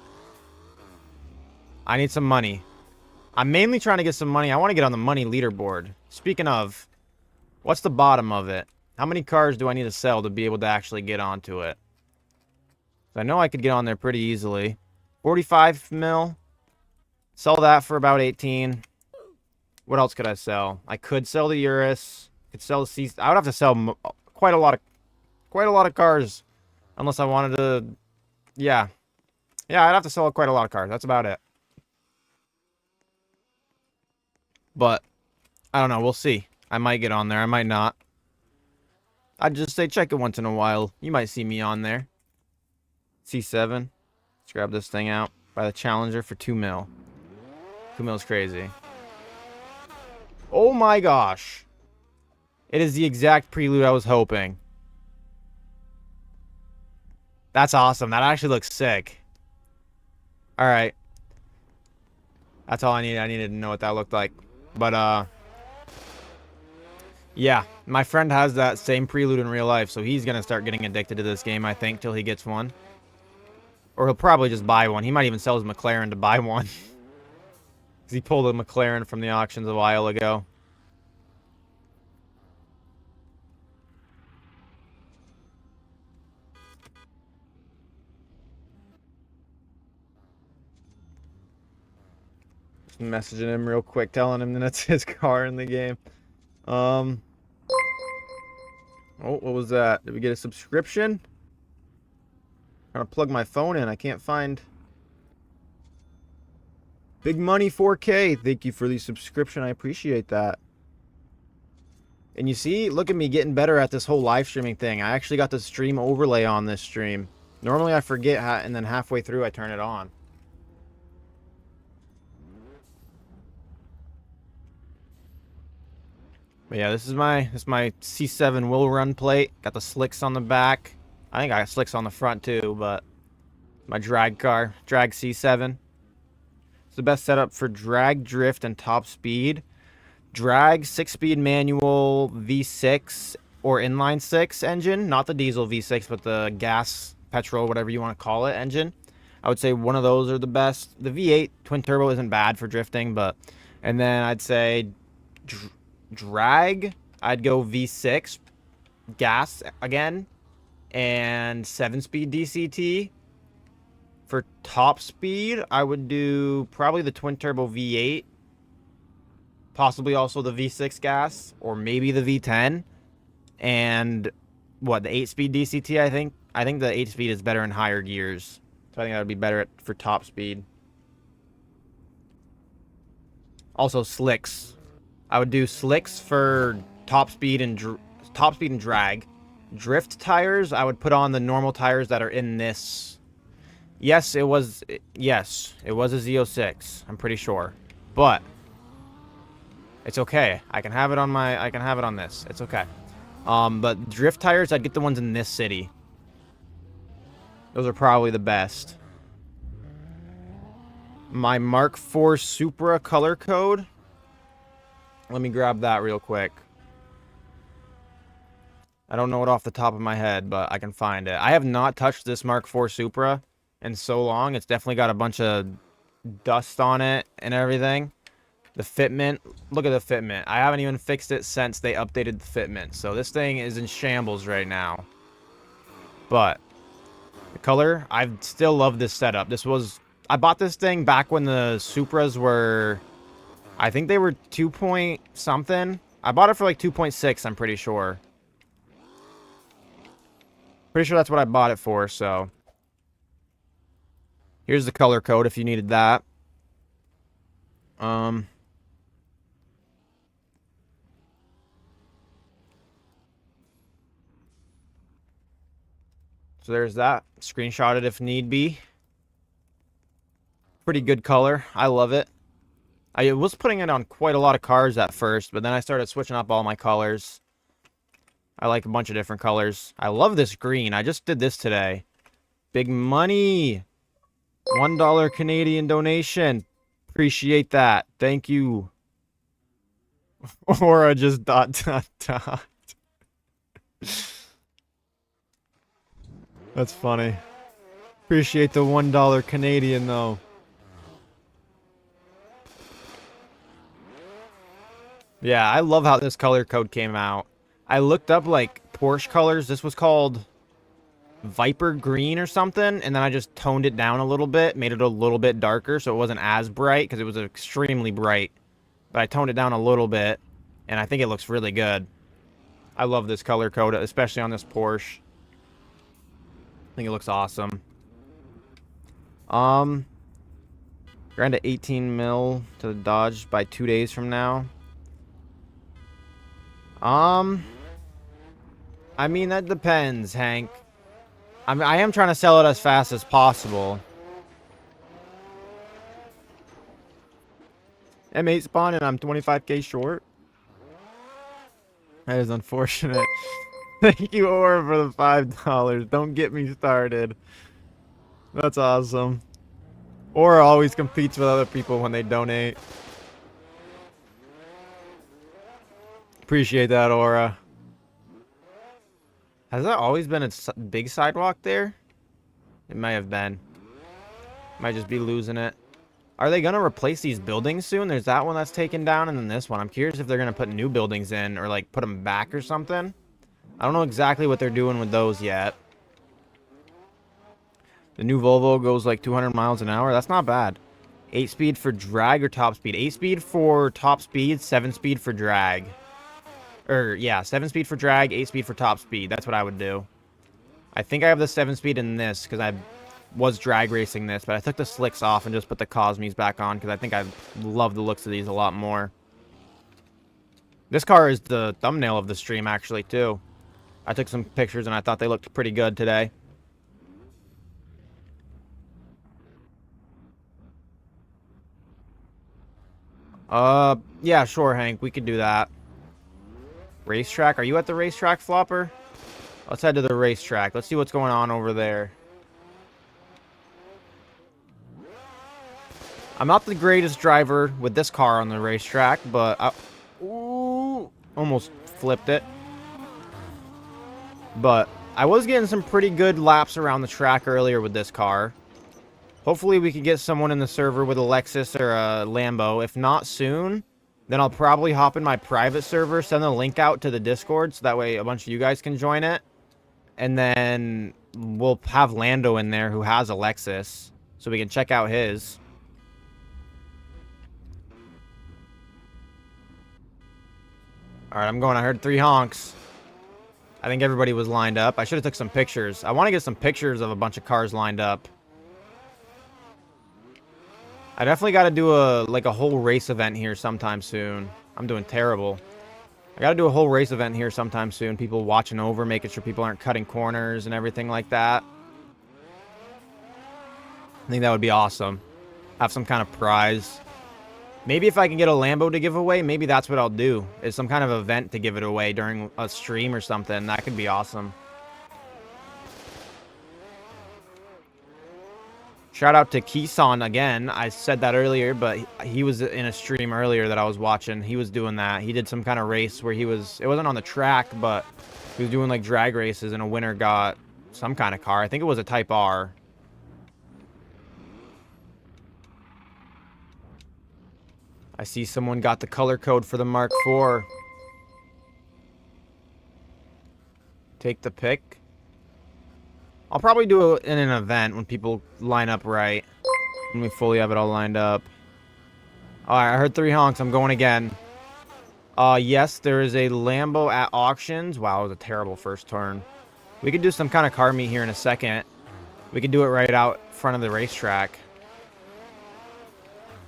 I need some money. I'm mainly trying to get some money. I want to get on the money leaderboard. Speaking of, what's the bottom of it? How many cars do I need to sell to be able to actually get onto it? I know I could get on there pretty easily. 45 mil. Sell that for about 18. What else could I sell? I could sell the Urus. Could sell the C. I would have to sell quite a lot of cars, unless I wanted to. Yeah, I'd have to sell quite a lot of cars. That's about it. But I don't know. We'll see. I might get on there. I might not. I'd just say check it once in a while. You might see me on there. C7. Let's grab this thing out. Buy the Challenger for 2 mil. 2 mil's crazy. Oh my gosh. It is the exact prelude I was hoping. That's awesome. That actually looks sick. Alright. That's all I needed. I needed to know what that looked like. But, yeah. My friend has that same prelude in real life, so he's going to start getting addicted to this game, I think, till he gets one. Or he'll probably just buy one. He might even sell his McLaren to buy one. Because he pulled a McLaren from the auctions a while ago. Just messaging him real quick, telling him that it's his car in the game. Oh, what was that? Did we get a subscription? Trying to plug my phone in. I can't find... Big Money 4K. Thank you for the subscription. I appreciate that. And you see, look at me getting better at this whole live streaming thing. I actually got the stream overlay on this stream. Normally I forget and then halfway through I turn it on. But yeah, this is my C7 will run plate. Got the slicks on the back. I think I got slicks on the front too, but my drag car, drag C7. It's the best setup for drag, drift, and top speed. Drag, 6-speed manual V6 or inline 6 engine. Not the diesel V6, but the gas, petrol, whatever you want to call it, engine. I would say one of those are the best. The V8 twin turbo isn't bad for drifting, but... And then I'd say drag, I'd go V6, gas again, and 7-speed DCT. For top speed, I would do probably the twin turbo V8, possibly also the V6 gas, or maybe the V10, and what, the 8-speed DCT. I think the 8-speed is better in higher gears, so I think that would be better for top speed. Also slicks, I would do slicks for top speed and drag. Drift tires, I would put on the normal tires that are in this. Yes, it was a Z06. I'm pretty sure, but it's okay. I can have it on this. It's okay. But drift tires, I'd get the ones in this city. Those are probably the best. My Mark IV Supra color code. Let me grab that real quick. I don't know it off the top of my head, but I can find it. I have not touched this Mark IV Supra in so long. It's definitely got a bunch of dust on it and everything. The fitment, look at the fitment. I haven't even fixed it since they updated the fitment. So this thing is in shambles right now. But the color, I still love this setup. I bought this thing back when the Supras were, I think they were 2 point something. I bought it for like 2.6, I'm pretty sure. Pretty sure that's what I bought it for, so. Here's the color code if you needed that. So there's that. Screenshot it if need be. Pretty good color. I love it. I was putting it on quite a lot of cars at first, but then I started switching up all my colors. I like a bunch of different colors. I love this green. I just did this today. Big money. $1 Canadian donation. Appreciate that. Thank you. Or just ... That's funny. Appreciate the $1 Canadian, though. Yeah, I love how this color code came out. I looked up, like, Porsche colors. This was called Viper Green or something, and then I just toned it down a little bit, made it a little bit darker so it wasn't as bright, because it was extremely bright. But I toned it down a little bit, and I think it looks really good. I love this color code, especially on this Porsche. I think it looks awesome. Grind to 18 mil to the Dodge by 2 days from now. I mean, that depends, Hank. I am trying to sell it as fast as possible. M8 spawn and I'm 25k short. That is unfortunate. Thank you, Aura, for the $5. Don't get me started. That's awesome. Aura always competes with other people when they donate. Appreciate that, Aura. Has that always been a big sidewalk there? It might have been. Might just be losing it. Are they going to replace these buildings soon? There's that one that's taken down, and then this one. I'm curious if they're going to put new buildings in, or like put them back or something. I don't know exactly what they're doing with those yet. The new Volvo goes like 200 miles an hour. That's not bad. 8-speed for drag or top speed? 8-speed for top speed, 7-speed for drag. Yeah, 7-speed for drag, 8-speed for top speed. That's what I would do. I think I have the 7-speed in this because I was drag racing this, but I took the slicks off and just put the Cosmes back on because I think I love the looks of these a lot more. This car is the thumbnail of the stream, actually, too. I took some pictures and I thought they looked pretty good today. Yeah, sure, Hank. We could do that. Racetrack? Are you at the racetrack, Flopper? Let's head to the racetrack. Let's see what's going on over there. I'm not the greatest driver with this car on the racetrack, but ooh, almost flipped it. But I was getting some pretty good laps around the track earlier with this car. Hopefully we can get someone in the server with a Lexus or a Lambo. If not soon, then I'll probably hop in my private server, send the link out to the Discord, so that way a bunch of you guys can join it. And then we'll have Lando in there who has a Lexus, so we can check out his. Alright, I'm going. I heard 3 honks. I think everybody was lined up. I should have took some pictures. I want to get some pictures of a bunch of cars lined up. I definitely got to do a whole race event here sometime soon. I'm doing terrible. I got to do a whole race event here sometime soon. People watching over, making sure people aren't cutting corners and everything like that. I think that would be awesome. Have some kind of prize. Maybe if I can get a Lambo to give away, maybe that's what I'll do. Is some kind of event to give it away during a stream or something. That could be awesome. Shout out to Kisan again. I said that earlier, but he was in a stream earlier that I was watching. He was doing that. He did some kind of race where he was... It wasn't on the track, but he was doing like drag races, and a winner got some kind of car. I think it was a Type R. I see someone got the color code for the Mark IV. Take the pick. I'll probably do it in an event when people line up right. When we fully have it all lined up. Alright, I heard 3 honks. I'm going again. Yes, there is a Lambo at auctions. Wow, it was a terrible first turn. We could do some kind of car meet here in a second. We could do it right out front of the racetrack.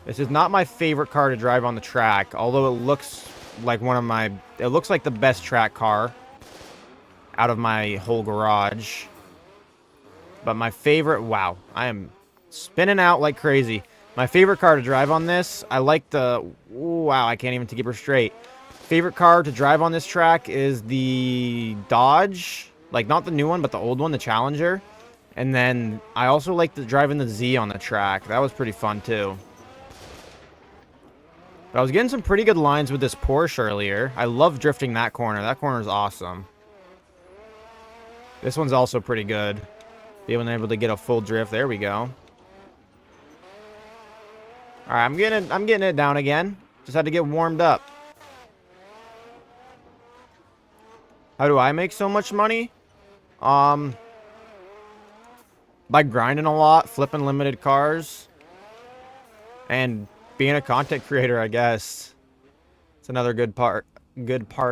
This is not my favorite car to drive on the track, although it looks like one of my... It looks like the best track car out of my whole garage. But my favorite... Wow, I am spinning out like crazy. My favorite car to drive on this, I like the... Wow, I can't even keep her straight. Favorite car to drive on this track is the Dodge. Like, not the new one, but the old one, the Challenger. And then I also like driving the Z on the track. That was pretty fun, too. But I was getting some pretty good lines with this Porsche earlier. I love drifting that corner. That corner is awesome. This one's also pretty good. Being able to get a full drift. There we go. Alright, I'm getting it down again. Just had to get warmed up. How do I make so much money? By grinding a lot, flipping limited cars, and being a content creator, I guess. It's another good part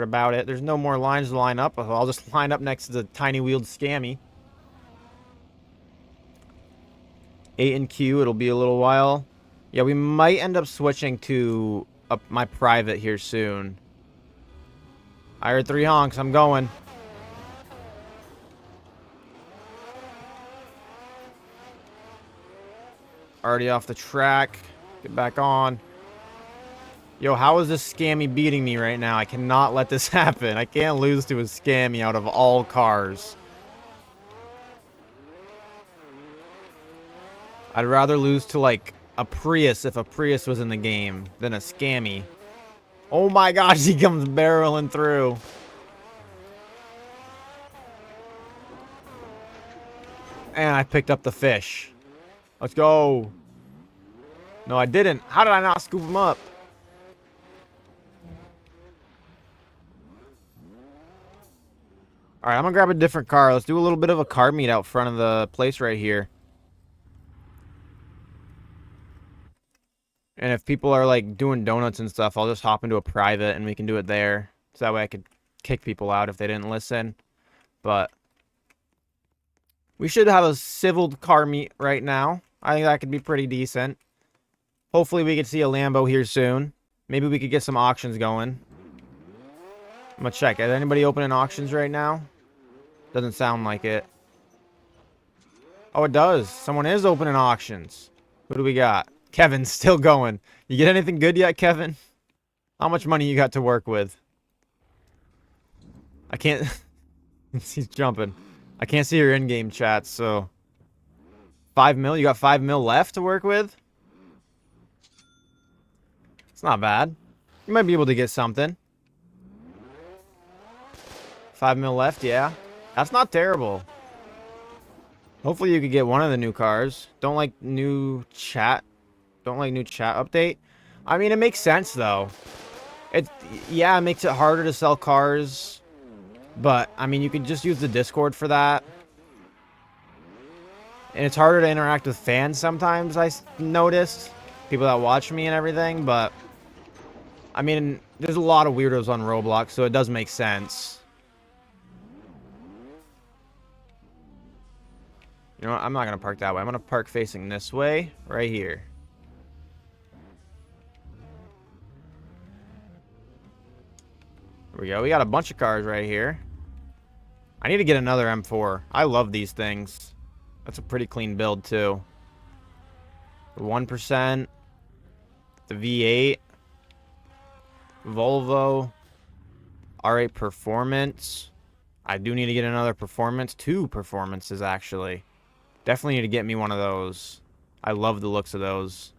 about it. There's no more lines to line up. I'll just line up next to the tiny wheeled Scammy. 8 and Q, it'll be a little while. Yeah, we might end up switching to my private here soon. I heard 3 honks. I'm going. Already off the track. Get back on. Yo, how is this Scammy beating me right now? I cannot let this happen. I can't lose to a Scammy out of all cars. I'd rather lose to, like, a Prius if a Prius was in the game than a Scammy. Oh my gosh, he comes barreling through. And I picked up the fish. Let's go. No, I didn't. How did I not scoop him up? Alright, I'm gonna grab a different car. Let's do a little bit of a car meet out front of the place right here. And if people are, like, doing donuts and stuff, I'll just hop into a private and we can do it there. So that way I could kick people out if they didn't listen. But we should have a civil car meet right now. I think that could be pretty decent. Hopefully we could see a Lambo here soon. Maybe we could get some auctions going. I'm gonna check. Is anybody opening auctions right now? Doesn't sound like it. Oh, it does. Someone is opening auctions. Who do we got? Kevin's still going. You get anything good yet, Kevin? How much money you got to work with? I can't... He's jumping. I can't see your in-game chats, so... 5 mil? You got 5 mil left to work with? It's not bad. You might be able to get something. 5 mil left, yeah. That's not terrible. Hopefully you could get one of the new cars. Don't like new chat. Don't like new chat update. I mean, it makes sense, though. Yeah, it makes it harder to sell cars. But, I mean, you could just use the Discord for that. And it's harder to interact with fans sometimes, I noticed. People that watch me and everything, but... I mean, there's a lot of weirdos on Roblox, so it does make sense. You know what? I'm not going to park that way. I'm going to park facing this way, right here. There we go. We got a bunch of cars right here. I need to get another M4. I love these things. That's a pretty clean build, too. The 1%. The V8. Volvo. R8 Performance. I do need to get another Performance. 2 Performances, actually. Definitely need to get me one of those. I love the looks of those.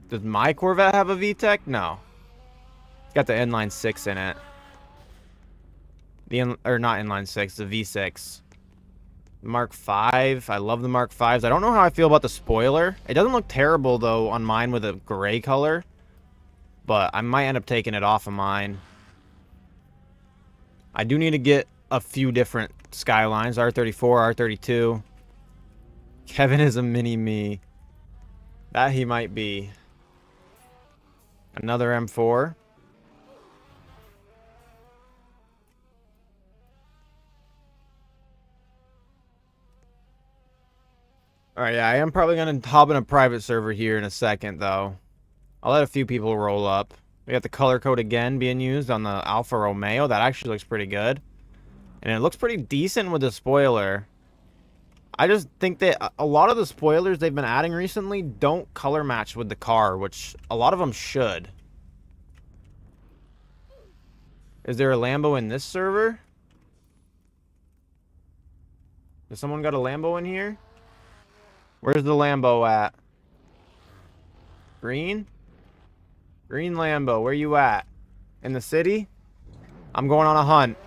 Does my Corvette have a VTEC? No. It's got the inline 6 in it. Or not inline 6, the V6. Mark 5. I love the Mark 5s. I don't know how I feel about the spoiler. It doesn't look terrible, though, on mine with a gray color. But I might end up taking it off of mine. I do need to get a few different Skylines. R34, R32. Kevin is a mini-me. That he might be. Another M4. Alright, yeah, I am probably going to hop in a private server here in a second, though. I'll let a few people roll up. We got the color code again being used on the Alfa Romeo. That actually looks pretty good. And it looks pretty decent with the spoiler. I just think that a lot of the spoilers they've been adding recently don't color match with the car, which a lot of them should. Is there a Lambo in this server? Has someone got a Lambo in here? Where's the Lambo at? Green? Green Lambo, where you at? In the city? I'm going on a hunt.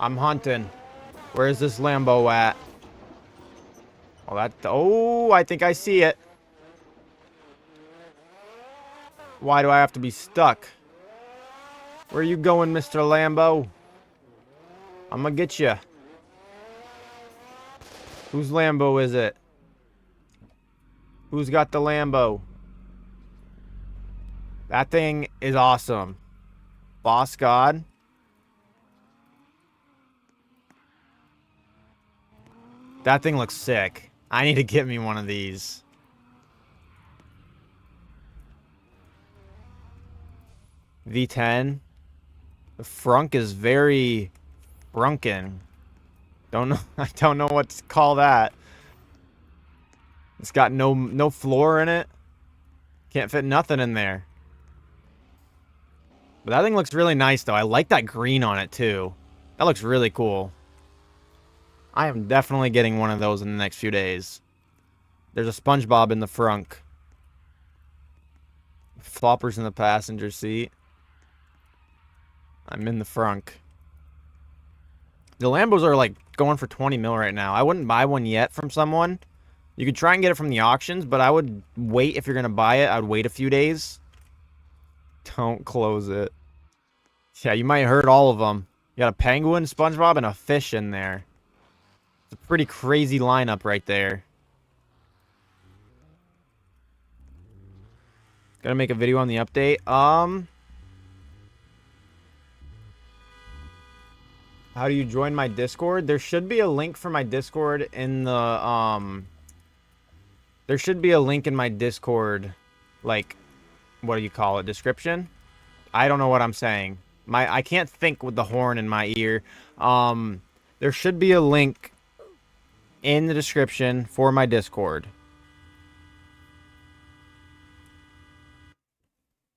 I'm hunting. Where's this Lambo at? Oh, I think I see it. Why do I have to be stuck? Where are you going, Mr. Lambo? I'm gonna get you. Whose Lambo is it? Who's got the Lambo? That thing is awesome. Boss God. That thing looks sick. I need to get me one of these. V10. The frunk is very frunkin'. Don't know. I don't know what to call that. It's got no floor in it. Can't fit nothing in there. But that thing looks really nice, though. I like that green on it, too. That looks really cool. I am definitely getting one of those in the next few days. There's a SpongeBob in the frunk. Floppers in the passenger seat. I'm in the frunk. The Lambos are like going for 20 mil right now. I wouldn't buy one yet from someone. You could try and get it from the auctions, but I would wait if you're going to buy it. I'd wait a few days. Don't close it. Yeah, you might hurt all of them. You got a penguin, SpongeBob, and a fish in there. It's a pretty crazy lineup right there. Gonna make a video on the update. How do you join my Discord? There should be a link for my Discord in the, there should be a link in my Discord, like, what do you call it, description? I don't know what I'm saying. I can't think with the horn in my ear. There should be a link in the description for my Discord.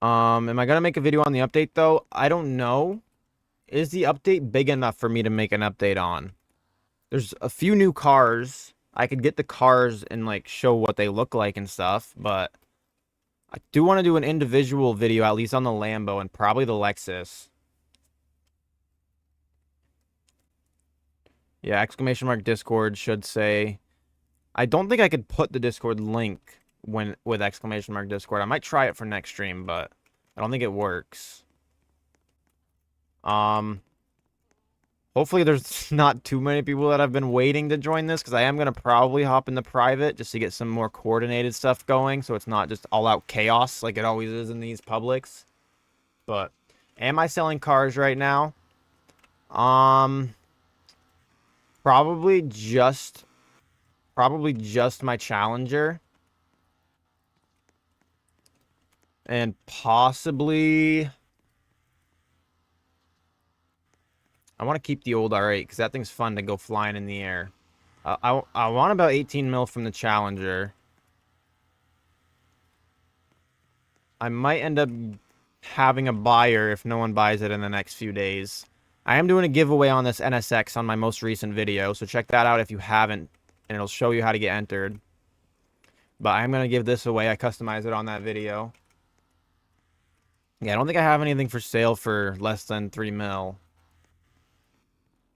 Am I gonna make a video on the update, though? I don't know. Is the update big enough for me to make an update on? There's a few new cars. I could get the cars and, like, show what they look like and stuff, but I do want to do an individual video, at least on the Lambo and probably the Lexus. Yeah, exclamation mark Discord should say. I don't think I could put the Discord link with exclamation mark Discord. I might try it for next stream, but I don't think it works. Hopefully there's not too many people that have been waiting to join this, because I am going to probably hop in the private just to get some more coordinated stuff going, so it's not just all-out chaos like it always is in these publics. But, am I selling cars right now? Probably just my Challenger. And possibly... I want to keep the old R8 because that thing's fun to go flying in the air. I want about 18 mil from the Challenger. I might end up having a buyer if no one buys it in the next few days. I am doing a giveaway on this NSX on my most recent video, so check that out if you haven't, and it'll show you how to get entered. But I'm going to give this away. I customized it on that video. Yeah, I don't think I have anything for sale for less than 3 mil.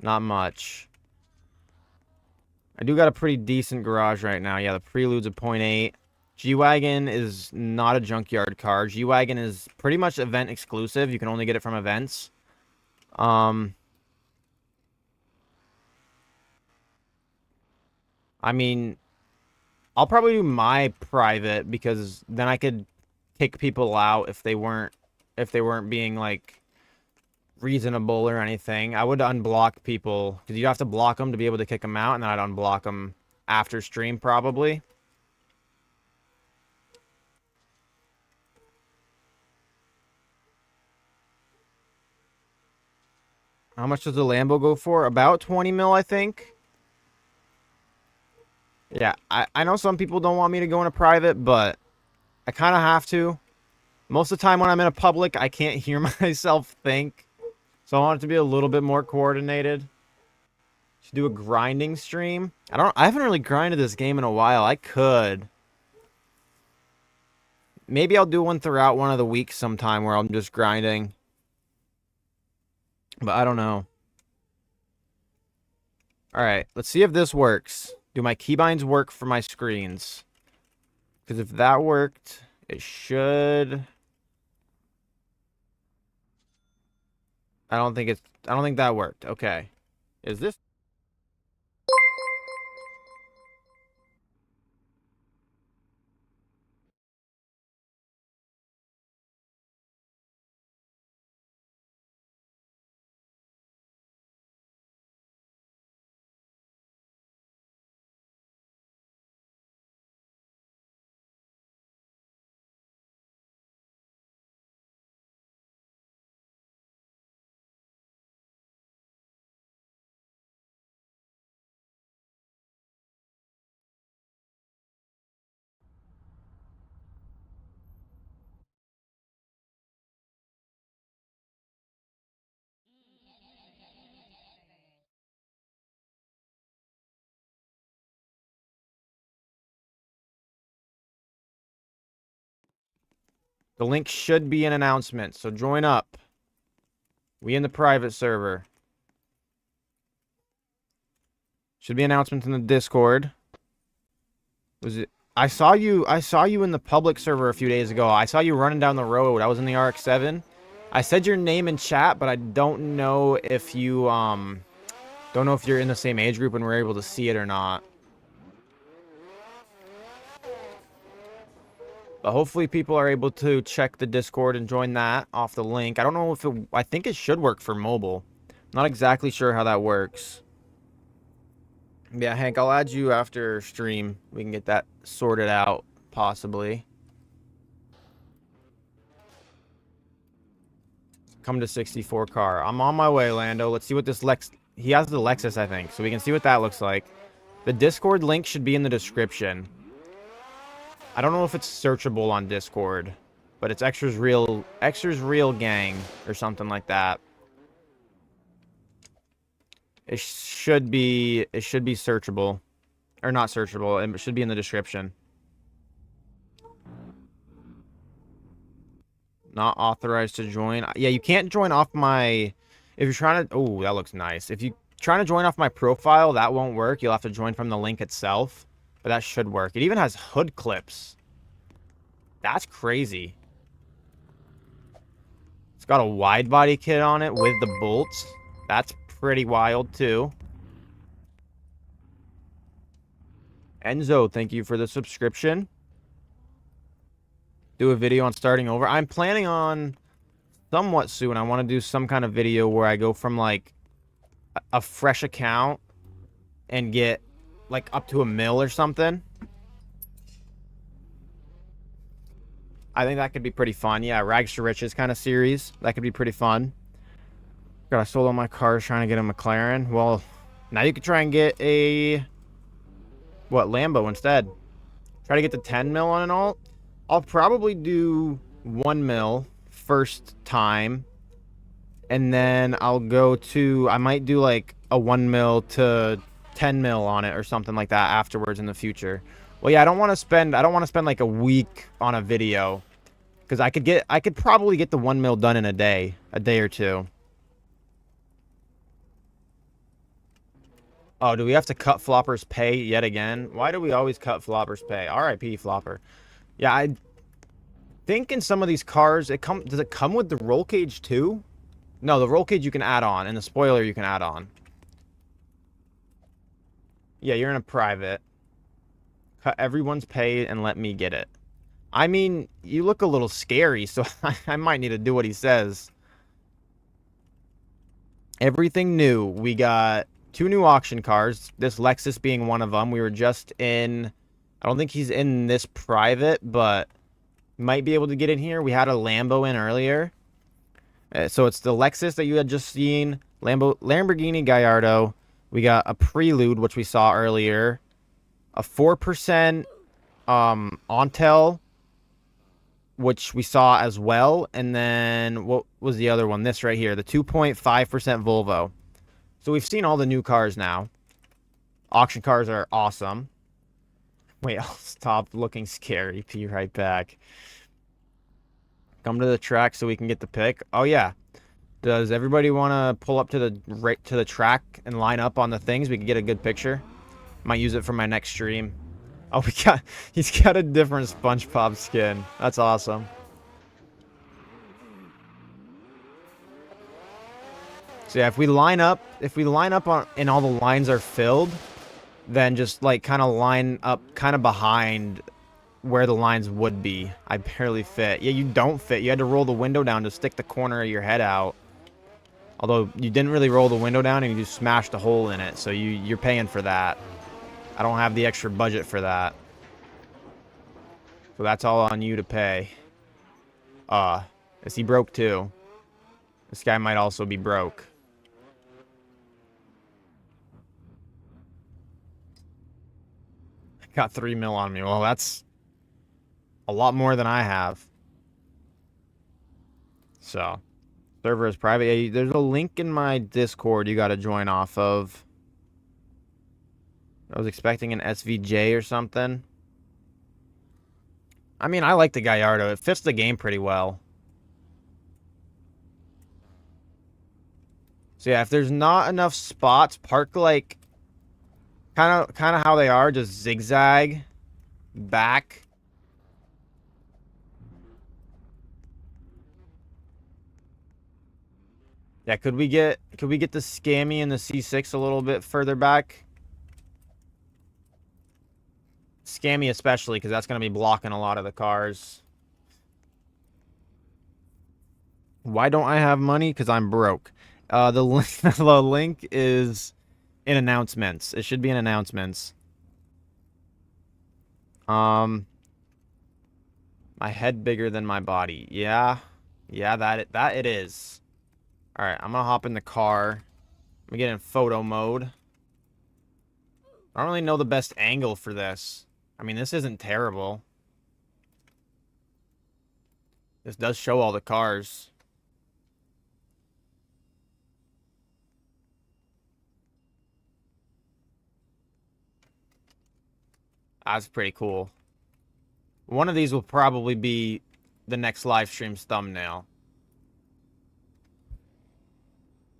Not much. I do got a pretty decent garage right now. Yeah, the Prelude's a .8. G-Wagon is not a junkyard car. G-Wagon is pretty much event exclusive. You can only get it from events. I mean, I'll probably do my private because then I could kick people out if they weren't being like reasonable or anything. I would unblock people because you'd have to block them to be able to kick them out, and then I'd unblock them after stream probably. How much does the Lambo go for? About 20 mil, I think. Yeah, I know some people don't want me to go into private, but I kind of have to. Most of the time when I'm in a public, I can't hear myself think. So I want it to be a little bit more coordinated. Should do a grinding stream. I haven't really grinded this game in a while. I could. Maybe I'll do one throughout one of the weeks sometime where I'm just grinding. But I don't know. Alright, let's see if this works. Do my keybinds work for my screens? Because if that worked, it should... I don't think that worked. Okay. Is this... The link should be an announcement, so join up. We in the private server. Should be announcements in the Discord. Was it? I saw you in the public server a few days ago. I saw you running down the road. I was in the RX-7. I said your name in chat, but I don't know if you don't know if you're in the same age group and we're able to see it or not. But hopefully people are able to check the Discord and join that off the link. I don't know if it... I think it should work for mobile. Not exactly sure how that works. Yeah, Hank, I'll add you after stream. We can get that sorted out, possibly. Come to 64 car. I'm on my way, Lando. Let's see what this Lex... He has the Lexus, I think, so we can see what that looks like. The Discord link should be in the description. I don't know if it's searchable on Discord, but it's Extras Real Gang or something like that. It should be searchable, or not searchable. It should be in the description. Not authorized to join. Yeah, you can't join off my... If you're trying to... Oh, that looks nice. If you're trying to join off my profile, that won't work. You'll have to join from the link itself. But that should work. It even has hood clips. That's crazy. It's got a wide body kit on it with the bolts. That's pretty wild, too. Enzo, thank you for the subscription. Do a video on starting over. I'm planning on somewhat soon. I want to do some kind of video where I go from like a fresh account and get like up to 1 mil or something. I think that could be pretty fun. Yeah, Rags to Riches kind of series. That could be pretty fun. God, I sold all my cars trying to get a McLaren. Well, now you could try and get a... What, Lambo instead. Try to get to 10 mil on an alt. I'll probably do 1 mil first time. And then I'll go to... I might do like a 1 mil to 10 mil on it or something like that afterwards in the future. Well, yeah, I don't want to spend like a week on a video. Because I could probably get the 1 mil done in a day or two. Oh, do we have to cut Flopper's pay yet again? Why do we always cut Flopper's pay? R.I.P. Flopper. Yeah, I think in some of these cars, does it come with the roll cage too? No, the roll cage you can add on, and the spoiler you can add on. Yeah, you're in a private. Cut everyone's pay and let me get it. I mean, you look a little scary, so I might need to do what he says. Everything new. We got 2 new auction cars, this Lexus being one of them. We were just in... I don't think he's in this private, but might be able to get in here. We had a Lambo in earlier. So it's the Lexus that you had just seen. Lamborghini Gallardo. We got a Prelude, which we saw earlier. A 4% Ontel, which we saw as well. And then, what was the other one? This right here, the 2.5% Volvo. So we've seen all the new cars now. Auction cars are awesome. Wait, I'll stop looking scary. Be right back. Come to the track so we can get the pick. Oh, yeah. Does everybody want to pull up to the track and line up on the things? We can get a good picture. Might use it for my next stream. Oh, he's got a different SpongeBob skin. That's awesome. So yeah, if we line up and all the lines are filled, then just like kind of line up kind of behind where the lines would be. I barely fit. Yeah, you don't fit. You had to roll the window down to stick the corner of your head out. Although you didn't really roll the window down and you just smashed a hole in it, so you're paying for that. I don't have the extra budget for that. So that's all on you to pay. Is he broke too? This guy might also be broke. Got 3 mil on me. Well, that's a lot more than I have. So, server is private. Yeah, there's a link in my Discord you got to join off of. I was expecting an SVJ or something. I mean, I like the Gallardo. It fits the game pretty well. So yeah, if there's not enough spots, park like kind of how they are, just zigzag back. Yeah, could we get the Scammy and the C6 a little bit further back? Scammy especially, because that's going to be blocking a lot of the cars. Why don't I have money? Because I'm broke. The link is in announcements. It should be in announcements. My head bigger than my body. Yeah, that it is. All right, I'm gonna hop in the car. Let me get in photo mode. I don't really know the best angle for this. I mean, this isn't terrible. This does show all the cars. That's pretty cool. One of these will probably be the next live stream's thumbnail.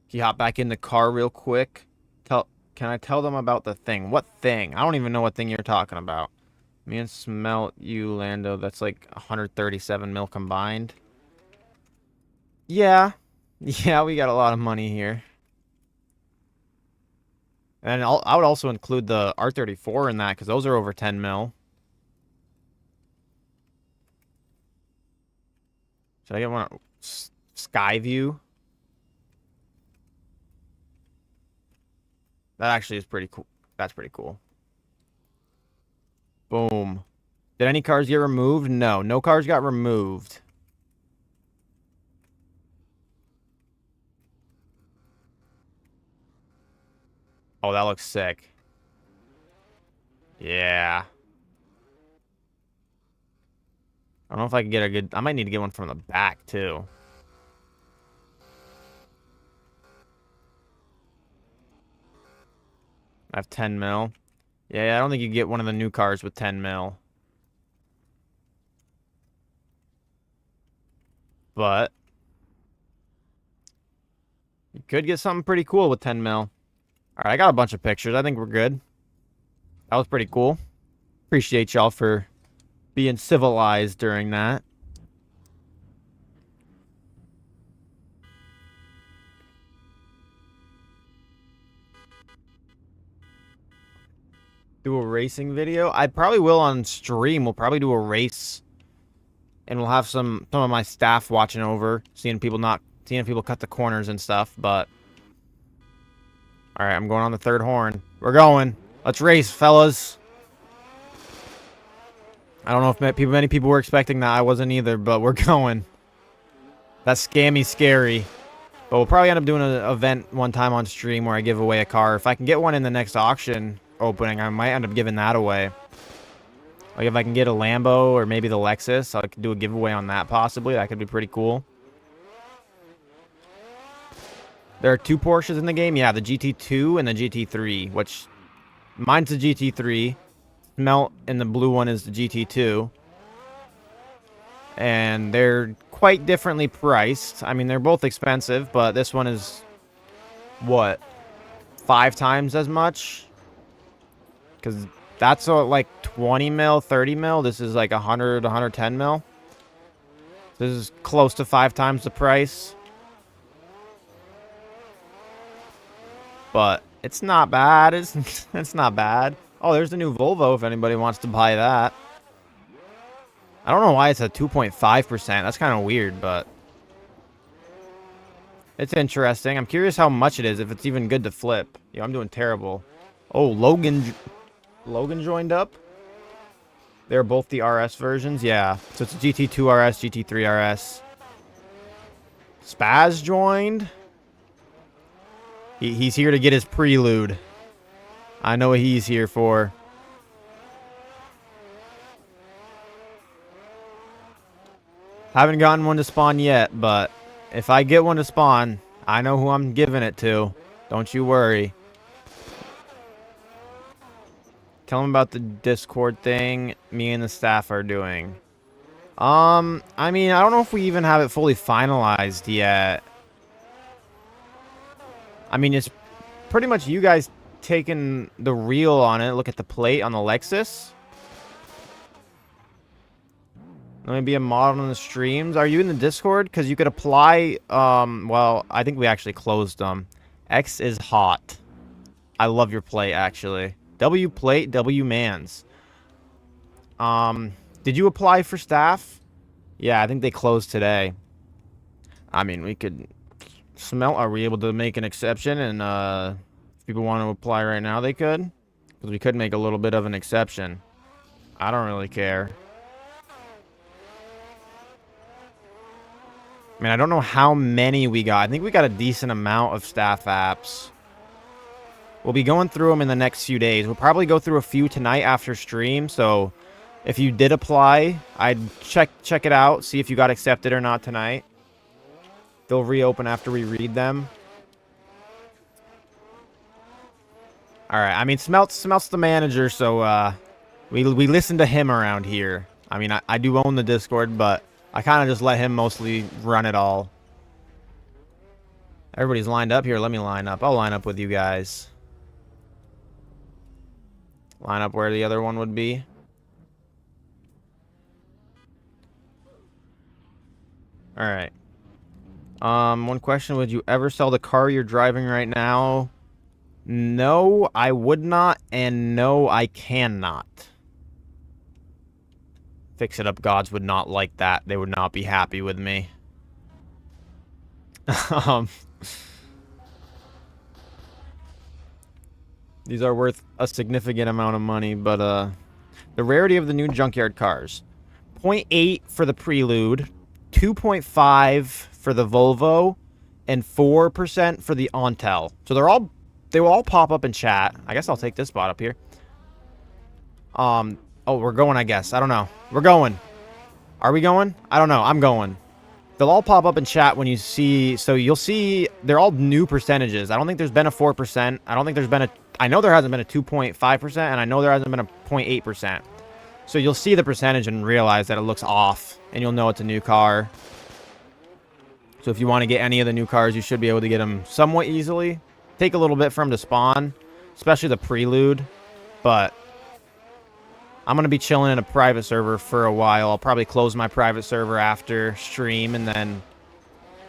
Can you hop back in the car real quick? Can I tell them about the thing? What thing? I don't even know what thing you're talking about. Me and Smelt you, Lando. That's like 137 mil combined. Yeah. Yeah, we got a lot of money here. And I would also include the R34 in that, because those are over 10 mil. Should I get one? Skyview? That actually is pretty cool. That's pretty cool. Boom. Did any cars get removed? No. No cars got removed. Oh, that looks sick. Yeah. I don't know if I can get a good... I might need to get one from the back, too. I have 10 mil. Yeah, I don't think you get one of the new cars with 10 mil. But you could get something pretty cool with 10 mil. All right, I got a bunch of pictures. I think we're good. That was pretty cool. Appreciate y'all for being civilized during that. Do a racing video? I probably will on stream. We'll probably do a race. And we'll have some of my staff watching over, seeing people cut the corners and stuff, but all right, I'm going on the third horn. We're going. Let's race, fellas. I don't know if many people were expecting that. I wasn't either, but we're going. That's scammy scary. But we'll probably end up doing an event one time on stream where I give away a car. If I can get one in the next auction opening, I might end up giving that away. Like if I can get a Lambo or maybe the Lexus, I could do a giveaway on that possibly. That could be pretty cool. There are 2 Porsches in the game. Yeah, the GT2 and the GT3, which mine's the GT3. Melt and the blue one is the GT2. And they're quite differently priced. I mean, they're both expensive, but this one is, what, 5 times as much? Because that's like 20 mil, 30 mil. This is like 100, 110 mil. This is close to 5 times the price. But it's not bad. It's not bad. Oh, there's the new Volvo if anybody wants to buy that. I don't know why it's at 2.5%. That's kind of weird, but it's interesting. I'm curious how much it is, if it's even good to flip. Yo, I'm doing terrible. Oh, Logan joined up. They're both the RS versions. Yeah. So it's a GT2 RS, GT3 RS. Spaz joined. He's here to get his prelude. I know what he's here for. Haven't gotten one to spawn yet, but if I get one to spawn, I know who I'm giving it to. Don't you worry. Tell them about the Discord thing me and the staff are doing. I mean, I don't know if we even have it fully finalized yet. I mean, it's pretty much you guys taking the reel on it. Look at the plate on the Lexus. Let me be a model in the streams. Are you in the Discord? Because you could apply, well, I think we actually closed them. X is hot. I love your plate, actually. W plate, W mans. Did you apply for staff? Yeah, I think they closed today. I mean, we could smelt. Are we able to make an exception? And if people want to apply right now, they could. Because we could make a little bit of an exception. I don't really care. I mean, I don't know how many we got. I think we got a decent amount of staff apps. We'll be going through them in the next few days. We'll probably go through a few tonight after stream. So if you did apply, I'd check it out. See if you got accepted or not tonight. They'll reopen after we read them. All right. I mean, Smelt's the manager, so we listen to him around here. I mean, I do own the Discord, but I kind of just let him mostly run it all. Everybody's lined up here. Let me line up. I'll line up with you guys. Line up where the other one would be. All right. One question. Would you ever sell the car you're driving right now? No, I would not. And no, I cannot. Fix It Up gods would not like that. They would not be happy with me. These are worth a significant amount of money, but the rarity of the new Junkyard cars. 0.8 for the Prelude, 2.5 for the Volvo, and 4% for the Ontel. So they will all pop up in chat. I guess I'll take this spot up here. Oh, we're going, I guess. I don't know. We're going. Are we going? I don't know. I'm going. They'll all pop up in chat when you see... So you'll see they're all new percentages. I don't think there's been a 4%. I don't think there's been a... I know there hasn't been a 2.5%, and I know there hasn't been a 0.8%. So you'll see the percentage and realize that it looks off, and you'll know it's a new car. So if you want to get any of the new cars, you should be able to get them somewhat easily. take a little bit for him to spawn, especially the prelude. But I'm going to be chilling in a private server for a while. I'll probably close my private server after stream and then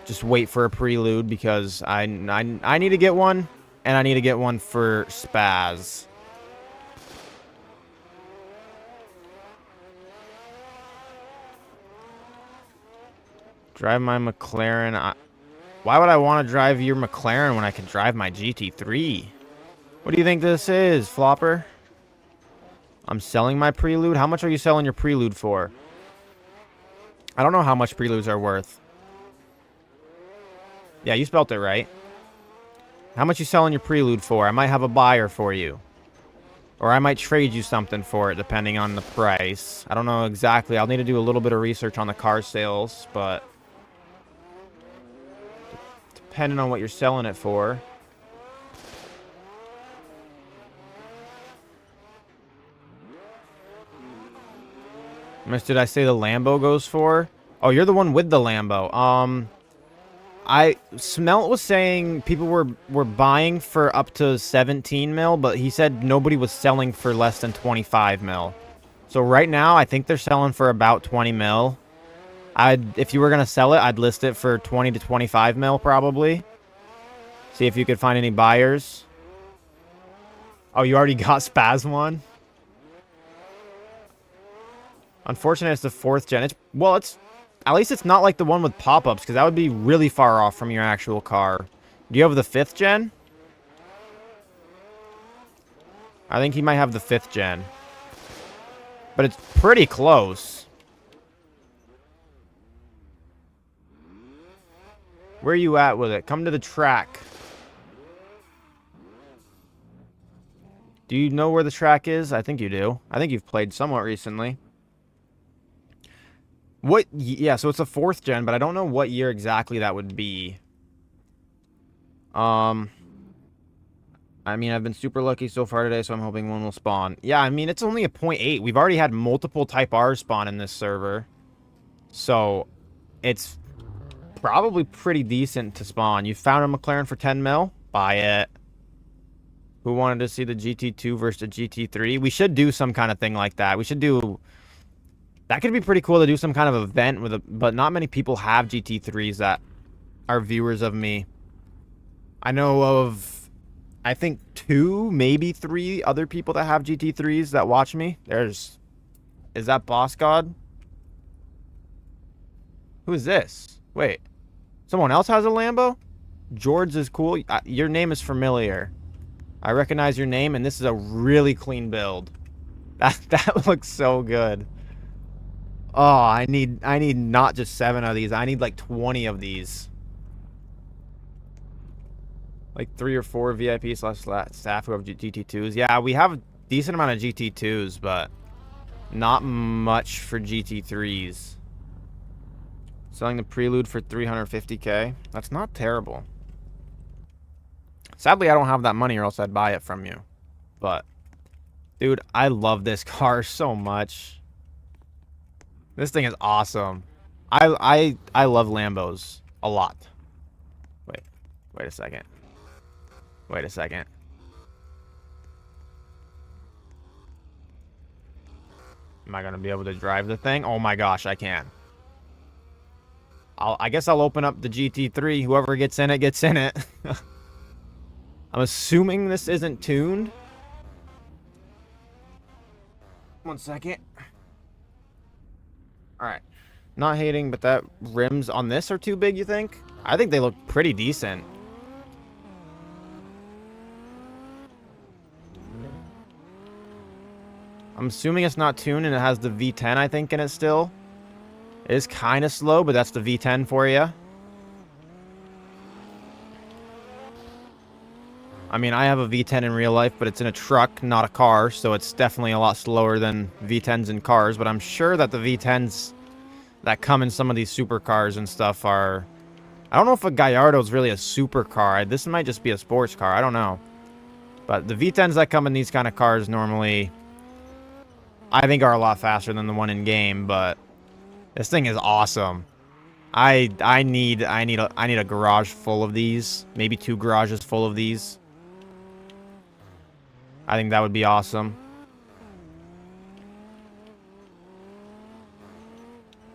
just wait for a prelude because I need to get one, and I need to get one for Spaz. Drive my McLaren. Why would I want to drive your McLaren when I can drive my GT3? What do you think this is, Flopper? I'm selling my Prelude? How much are you selling your Prelude for? I don't know how much Preludes are worth. Yeah, you spelt it right. How much you selling your Prelude for? I might have a buyer for you. Or I might trade you something for it, depending on the price. I don't know exactly. I'll need to do a little bit of research on the car sales, but depending on what you're selling it for. How much did I say the Lambo goes for? Oh, you're the one with the Lambo. Smelt was saying people were buying for up to 17 mil, but he said nobody was selling for less than 25 mil. So right now, I think they're selling for about 20 mil. If you were going to sell it, I'd list it for 20 to 25 mil probably. See if you could find any buyers. Oh, you already got Spaz one? Unfortunately, it's the 4th gen. It's at least it's not like the one with pop-ups, because that would be really far off from your actual car. Do you have the 5th gen? I think he might have the 5th gen. But it's pretty close. Where are you at with it? Come to the track. Do you know where the track is? I think you do. I think you've played somewhat recently. Yeah, so it's a 4th gen, but I don't know what year exactly that would be. I mean, I've been super lucky so far today, so I'm hoping one will spawn. Yeah, I mean, it's only a 0.8. We've already had multiple Type R's spawn in this server. So, it's probably pretty decent to spawn. You found a McLaren for 10 mil? Buy it. Who wanted to see the GT2 versus the GT3? We should do some kind of thing like that. We should do... That could be pretty cool to do some kind of event with but not many people have GT3s that are viewers of me. I know of, I think 2, maybe 3 other people that have GT3s that watch me. Is that Boss God? Who is this? Wait, someone else has a Lambo? George is cool. Your name is familiar. I recognize your name, and this is a really clean build. That looks so good. Oh, I need not just 7 of these. I need like 20 of these. Like 3 or 4 VIP slash staff who have GT2s. Yeah, we have a decent amount of GT2s, but not much for GT3s. Selling the Prelude for 350k. That's not terrible. Sadly, I don't have that money or else I'd buy it from you. But, dude, I love this car so much. This thing is awesome. I love Lambos a lot. Wait a second. Wait a second. Am I gonna be able to drive the thing? Oh my gosh, I can. I guess I'll open up the GT3. Whoever gets in it, gets in it. I'm assuming this isn't tuned. 1 second. Alright. Not hating, but that rims on this are too big, you think? I think they look pretty decent. I'm assuming it's not tuned and it has the V10, I think, in it still. It is kind of slow, but that's the V10 for you. I mean, I have a V10 in real life, but it's in a truck, not a car, so it's definitely a lot slower than V10s in cars, but I'm sure that the V10s that come in some of these supercars and stuff are... I don't know if a Gallardo is really a supercar. This might just be a sports car. I don't know. But the V10s that come in these kind of cars normally, I think, are a lot faster than the one in game, but this thing is awesome. I need a garage full of these. Maybe 2 garages full of these. I think that would be awesome.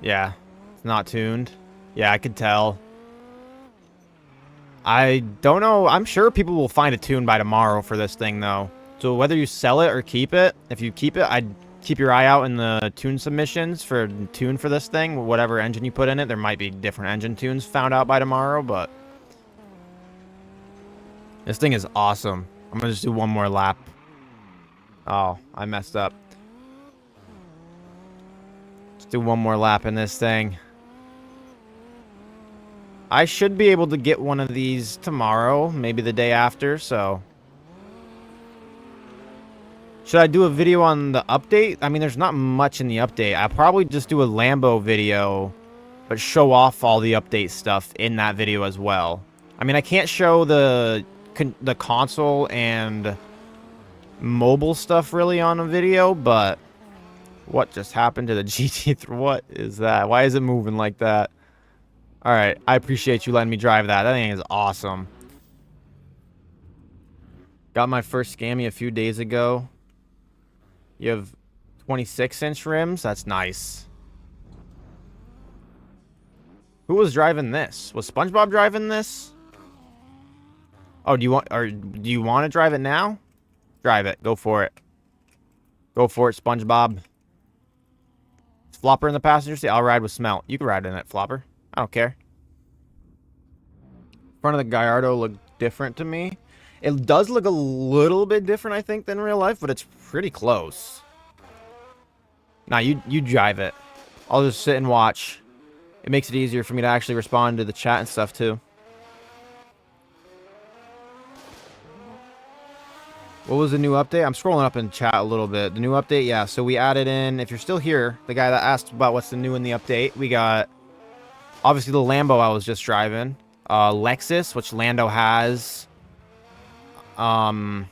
Yeah. It's not tuned. Yeah, I could tell. I don't know. I'm sure people will find a tune by tomorrow for this thing, though. So whether you sell it or keep it, if you keep it, I'd keep your eye out in the tune submissions for tune for this thing. Whatever engine you put in it, there might be different engine tunes found out by tomorrow, but this thing is awesome. I'm going to just do one more lap. Oh, I messed up. Let's do one more lap in this thing. I should be able to get one of these tomorrow, maybe the day after, so. Should I do a video on the update? I mean, there's not much in the update. I'll probably just do a Lambo video, but show off all the update stuff in that video as well. I mean, I can't show the console and mobile stuff really on a video, but what just happened to the GT3? What is that? Why is it moving like that? All right, I appreciate you letting me drive that. That thing is awesome. Got my first scammy a few days ago. You have 26-inch rims? That's nice. Who was driving this? Was SpongeBob driving this? Oh, do you want to drive it now? Drive it. Go for it. Go for it, SpongeBob. Is Flopper in the passenger seat? I'll ride with Smelt. You can ride in it, Flopper. I don't care. Front of the Gallardo looked different to me. It does look a little bit different, I think, than real life, but it's pretty close. Nah, you drive it. I'll just sit and watch. It makes it easier for me to actually respond to the chat and stuff, too. What was the new update? I'm scrolling up in chat a little bit. The new update, yeah. So we added in, if you're still here, the guy that asked about what's the new in the update, we got, obviously, the Lambo I was just driving. Lexus, which Lando has. So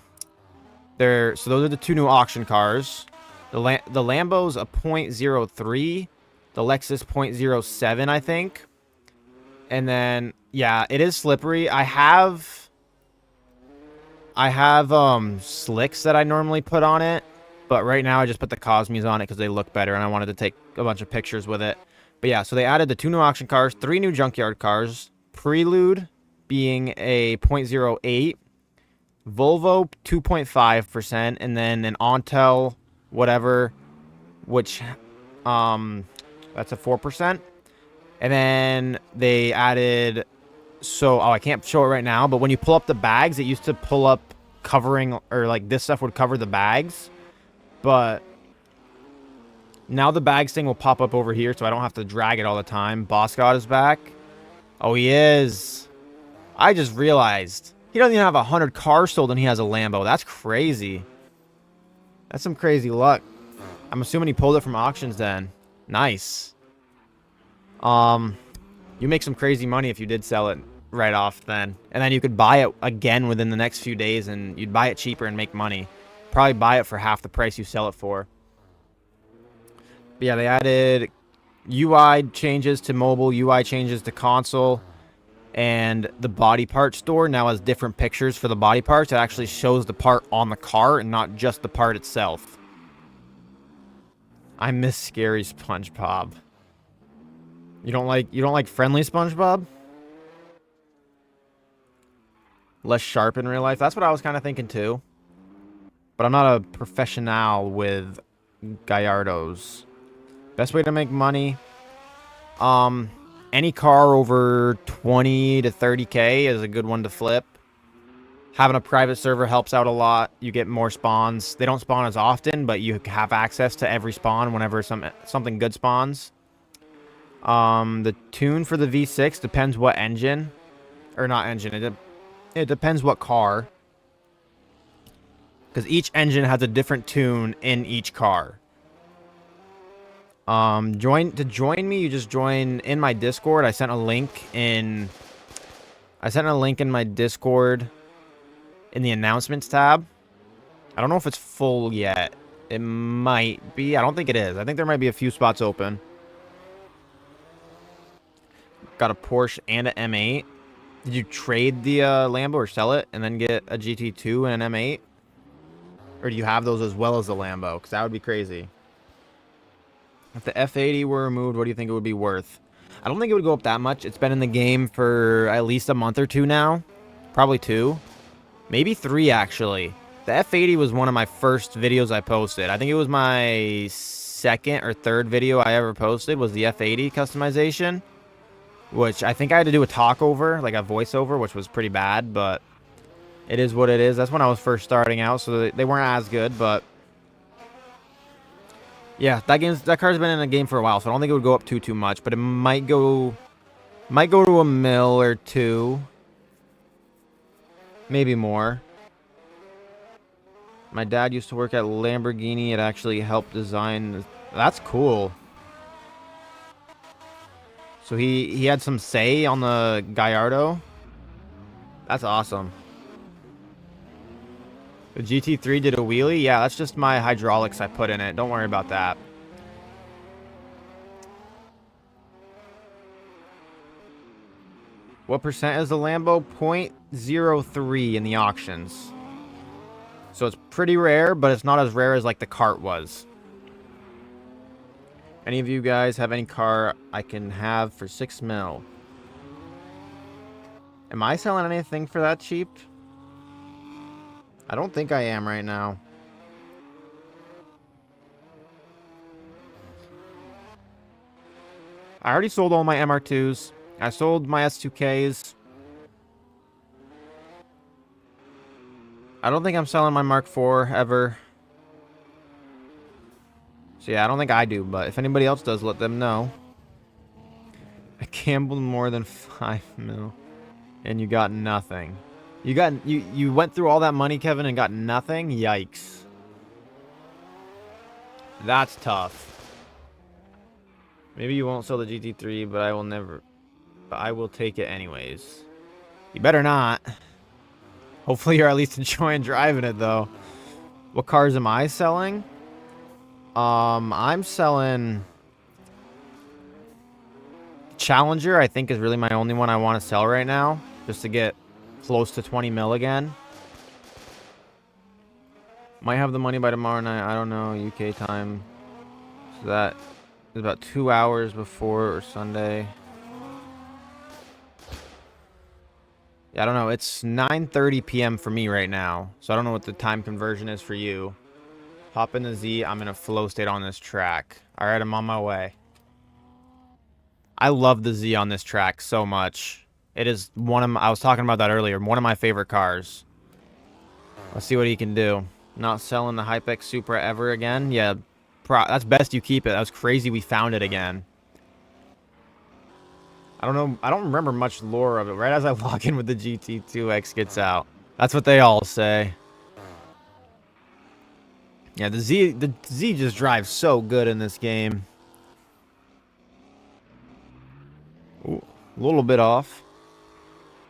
those are the 2 new auction cars. The Lambo's a .03, the Lexus .07, I think. And then yeah, it is slippery. I have slicks that I normally put on it, but right now I just put the Cosmos on it because they look better and I wanted to take a bunch of pictures with it. But yeah, so they added the 2 new auction cars, 3 new junkyard cars, Prelude being a .08, Volvo 2.5%, and then an Ontel whatever, which that's a 4%. And then they added, so I can't show it right now, but when you pull up the bags, it used to pull up covering, or like this stuff would cover the bags, but now the bags thing will pop up over here, so I don't have to drag it all the time. Boss God is back. Oh, he is. I just realized he doesn't even have 100 cars sold and he has a Lambo. That's crazy. That's some crazy luck. I'm assuming he pulled it from auctions then. Nice. You make some crazy money if you did sell it right off then. And then you could buy it again within the next few days and you'd buy it cheaper and make money. Probably buy it for half the price you sell it for. But yeah, they added UI changes to mobile, UI changes to console, and the body part store now has different pictures for the body parts. It actually shows the part on the car and not just the part itself. I miss scary SpongeBob. You don't like friendly SpongeBob? Less sharp in real life? That's what I was kind of thinking too. But I'm not a professional with Gallardos. Best way to make money. Any car over 20 to 30K is a good one to flip. Having a private server helps out a lot. You get more spawns. They don't spawn as often, but you have access to every spawn whenever something good spawns. The tune for the V6 depends what engine. Or not engine. It depends what car. Because each engine has a different tune in each car. To join me, you just join in my Discord. I sent a link in my Discord in the announcements tab. I don't know if it's full yet. It might be. I don't think it is. I think there might be a few spots open. got a Porsche and an M8. Did you trade the Lambo or sell it and then get a GT2 and an M8? Or do you have those as well as the Lambo? Because that would be crazy. If the F80 were removed, what do you think it would be worth? I don't think it would go up that much. It's been in the game for at least a month or two now. Probably 2. Maybe 3, actually. The F80 was one of my first videos I posted. I think it was my second or third video I ever posted was the F80 customization. Which I think I had to do a talkover, like a voiceover, which was pretty bad, but it is what it is. That's when I was first starting out, so they weren't as good, but yeah, that car's been in the game for a while, so I don't think it would go up too much, but it might go to a mil or 2. Maybe more. My dad used to work at Lamborghini. It actually helped design. That's cool. So he had some say on the Gallardo. That's awesome. The GT3 did a wheelie? Yeah, that's just my hydraulics I put in it. Don't worry about that. What percent is the Lambo? 0.03 in the auctions. So it's pretty rare, but it's not as rare as like the cart was. Any of you guys have any car I can have for 6 mil? Am I selling anything for that cheap? I don't think I am right now. I already sold all my MR2s. I sold my S2Ks. I don't think I'm selling my Mark IV ever. So yeah, I don't think I do, but if anybody else does, let them know. I gambled more than 5 mil. And you got nothing. You went through all that money, Kevin, and got nothing? Yikes. That's tough. Maybe you won't sell the GT3, but I will take it anyways. You better not. Hopefully you're at least enjoying driving it, though. What cars am I selling? I'm selling Challenger. I think is really my only one I want to sell right now, just to get close to 20 mil again. Might have the money by tomorrow night. I don't know, UK time. So that is about 2 hours before or Sunday. Yeah, I don't know. It's 9:30 p.m. for me right now, so I don't know what the time conversion is for you. Hop in the Z. I'm in a flow state on this track. All right, I'm on my way. I love the Z on this track so much. It is one of my, I was talking about that earlier. One of my favorite cars. Let's see what he can do. Not selling the Hypex Supra ever again? Yeah, that's best you keep it. That was crazy we found it again. I don't know. I don't remember much lore of it. Right as I log in with the GT2X gets out. That's what they all say. Yeah, the Z just drives so good in this game. Ooh, a little bit off.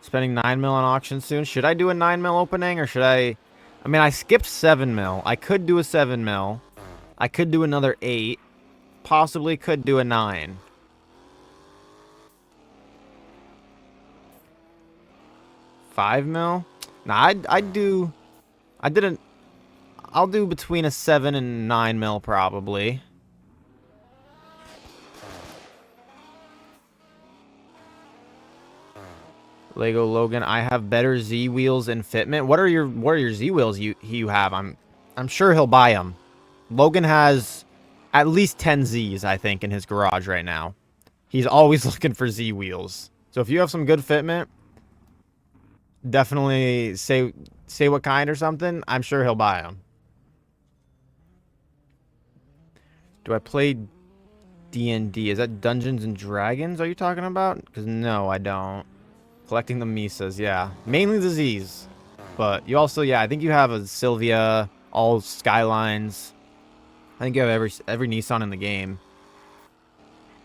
Spending 9 mil on auction soon. Should I do a 9 mil opening or should I mean, I skipped 7 mil. I could do a 7 mil. I could do another 8. Possibly could do a 9. $5 mil? Nah, I'll do between a 7 and 9 mil probably. Lego Logan, I have better Z wheels and fitment. What are your Z wheels you have? I'm sure he'll buy them. Logan has at least 10 Zs, I think, in his garage right now. He's always looking for Z wheels. So if you have some good fitment, definitely say what kind or something. I'm sure he'll buy them. Do I play D&D? Is that Dungeons and Dragons are you talking about? Because no, I don't. Collecting the Misas, yeah. Mainly the Zs. But you also, yeah, I think you have a Sylvia, all Skylines. I think you have every Nissan in the game.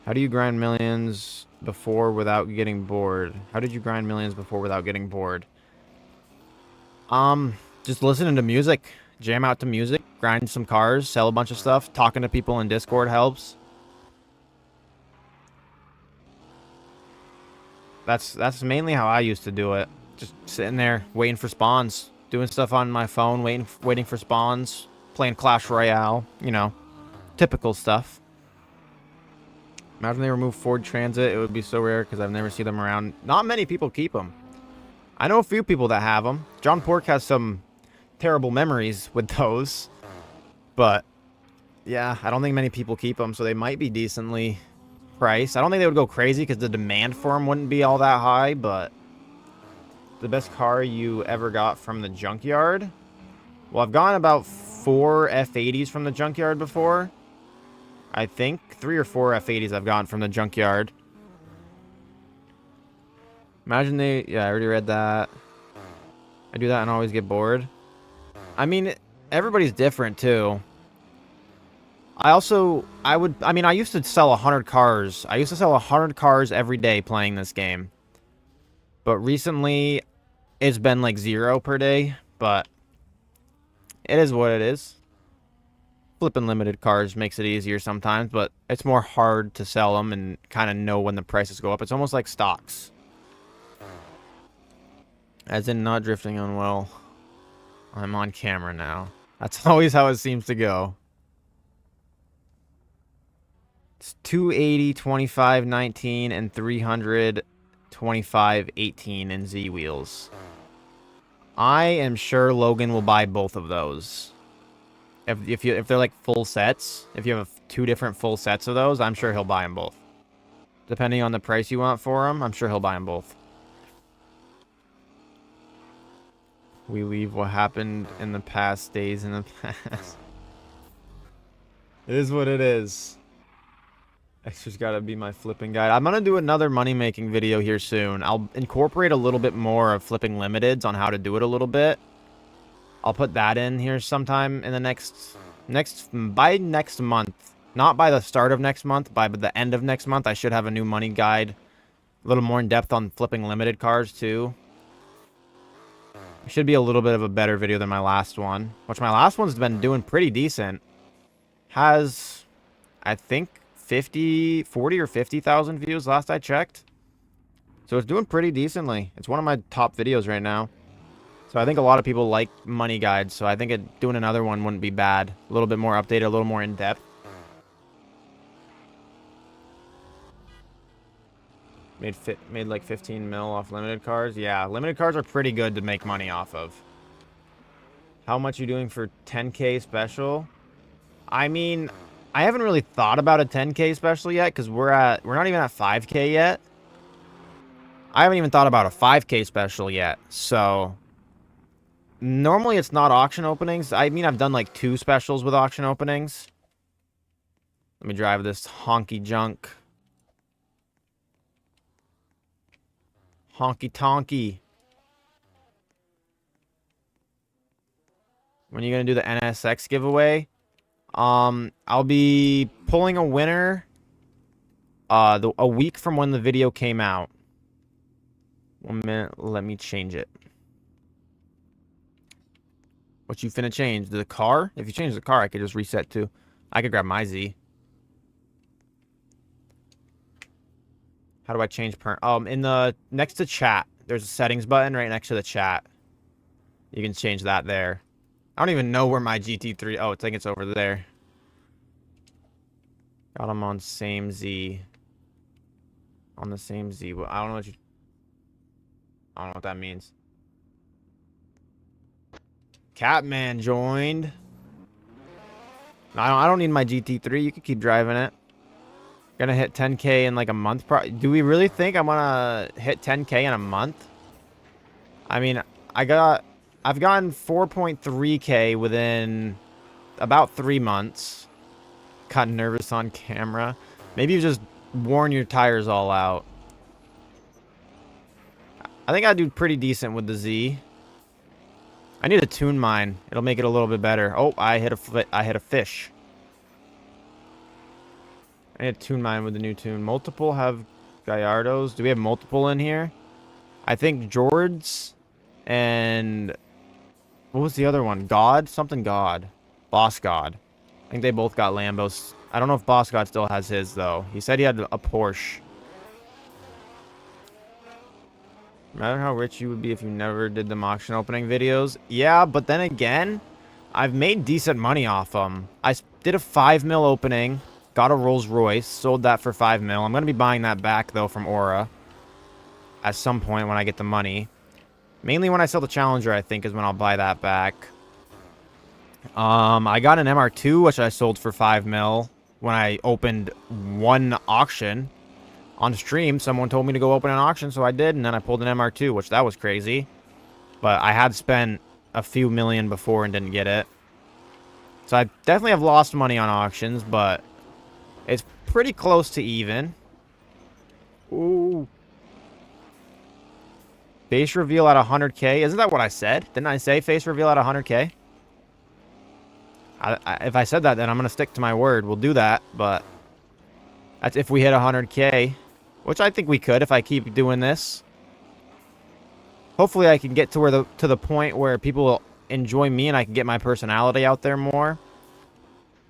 How do you grind millions before without getting bored? How did you grind millions before without getting bored? Just listening to music. Jam out to music. Grind some cars. Sell a bunch of stuff. Talking to people in Discord helps. That's mainly how I used to do it. Just sitting there waiting for spawns, doing stuff on my phone, waiting for spawns, playing Clash Royale, you know, typical stuff. Imagine they remove Ford Transit. It would be so rare because I've never seen them around. Not many people keep them. I know a few people that have them. John Pork has some terrible memories with those. But, yeah, I don't think many people keep them, so they might be decently priced. I don't think they would go crazy because the demand for them wouldn't be all that high, but the best car you ever got from the Junkyard? Well, I've gotten about 4 F80s from the Junkyard before. I think 3 or 4 F80s I've gotten from the Junkyard. Imagine they... Yeah, I already read that. I do that and always get bored. I mean, everybody's different, too. I used to sell 100 cars. I used to sell 100 cars every day playing this game. But recently, it's been like 0 per day. But it is what it is. Flipping limited cars makes it easier sometimes, but it's more hard to sell them and kind of know when the prices go up. It's almost like stocks. As in not drifting on well. I'm on camera now. That's always how it seems to go. It's 280, 25, 19, and 300, 25, 18 in Z wheels. I am sure Logan will buy both of those. If they're like full sets, if you have 2 different full sets of those, I'm sure he'll buy them both. Depending on the price you want for them, I'm sure he'll buy them both. We leave what happened in the past stays in the past. It is what it is. Extra's gotta be my flipping guide. I'm gonna do another money-making video here soon. I'll incorporate a little bit more of flipping limiteds on how to do it a little bit. I'll put that in here sometime in the by next month. Not by the start of next month, by the end of next month. I should have a new money guide. A little more in depth on flipping limited cars too. It should be a little bit of a better video than my last one. Which my last one's been doing pretty decent. Has, I think, 40 or 50,000 views last I checked. So it's doing pretty decently. It's one of my top videos right now. So I think a lot of people like money guides, so I think doing another one wouldn't be bad. A little bit more updated, a little more in-depth. Made like 15 mil off limited cars. Yeah, limited cars are pretty good to make money off of. How much you doing for 10K special? I mean, I haven't really thought about a 10K special yet because we're not even at 5K yet. I haven't even thought about a 5K special yet, so normally it's not auction openings. I mean, I've done like 2 specials with auction openings. Let me drive this honky junk. Honky tonky. When are you gonna do the NSX giveaway? I'll be pulling a winner a week from when the video came out. 1 minute, let me change it. What you finna change? The car? If you change the car, I could just reset too. I could grab my Z. How do I change in the next to chat, there's a settings button right next to the chat. You can change that there. I don't even know where my GT3... Oh, I think it's over there. Got them on same Z. On the same Z. Well, I don't know what that means. Catman joined. I don't need my GT3. You can keep driving it. Gonna hit 10K in like a month. Do we really think I'm gonna hit 10K in a month? I mean, I've gotten 4.3K within about 3 months. Got nervous on camera. Maybe you just worn your tires all out. I think I do pretty decent with the Z. I need to tune mine. It'll make it a little bit better. Oh, I hit a fish. I need to tune mine with the new tune. Multiple have Gallardos. Do we have multiple in here? I think George's and... What was the other one? God? Something God. Boss God. I think they both got Lambos. I don't know if Boss God still has his, though. He said he had a Porsche. Imagine how rich you would be if you never did the auction opening videos. Yeah, but then again, I've made decent money off them. I did a 5 mil opening, got a Rolls Royce, sold that for 5 mil. I'm going to be buying that back, though, from Aura at some point when I get the money. Mainly when I sell the Challenger, I think, is when I'll buy that back. I got an MR2, which I sold for 5 mil when I opened one auction. On stream, someone told me to go open an auction, so I did, and then I pulled an MR2, which that was crazy. But I had spent a few million before and didn't get it. So I definitely have lost money on auctions, but it's pretty close to even. Ooh. Face reveal at 100K. Isn't that what I said? Didn't I say face reveal at 100K? If I said that, then I'm going to stick to my word. We'll do that, but that's if we hit 100K. Which I think we could if I keep doing this. Hopefully I can get to the point where people will enjoy me and I can get my personality out there more.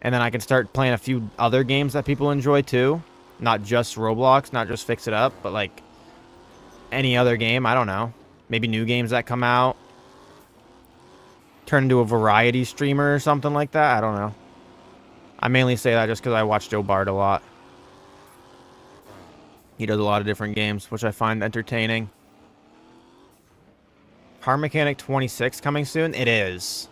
And then I can start playing a few other games that people enjoy too. Not just Roblox, not just Fix It Up, but like any other game, I don't know. Maybe new games that come out. Turn into a variety streamer or something like that, I don't know. I mainly say that just because I watch Joe Bard a lot. He does a lot of different games, which I find entertaining. Car Mechanic 26 coming soon? It is.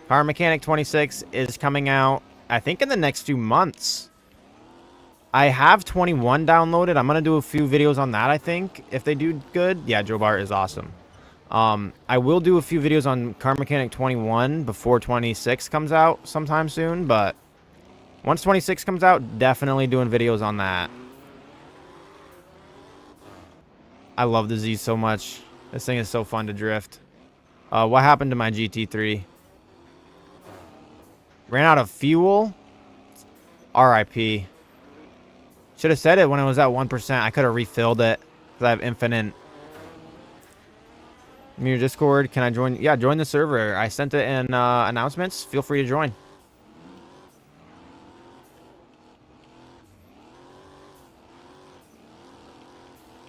Car Mechanic 26 is coming out, I think, in the next few months. I have 21 downloaded. I'm going to do a few videos on that, I think, if they do good. Yeah, Joe Bart is awesome. I will do a few videos on Car Mechanic 21 before 26 comes out sometime soon, but once 26 comes out, definitely doing videos on that. I love the Z so much. This thing is so fun to drift. What happened to my GT3? Ran out of fuel? RIP. Should have said it when it was at 1%. I could have refilled it because I have infinite. Your Discord, can I join? Yeah, join the server. I sent it in announcements. Feel free to join.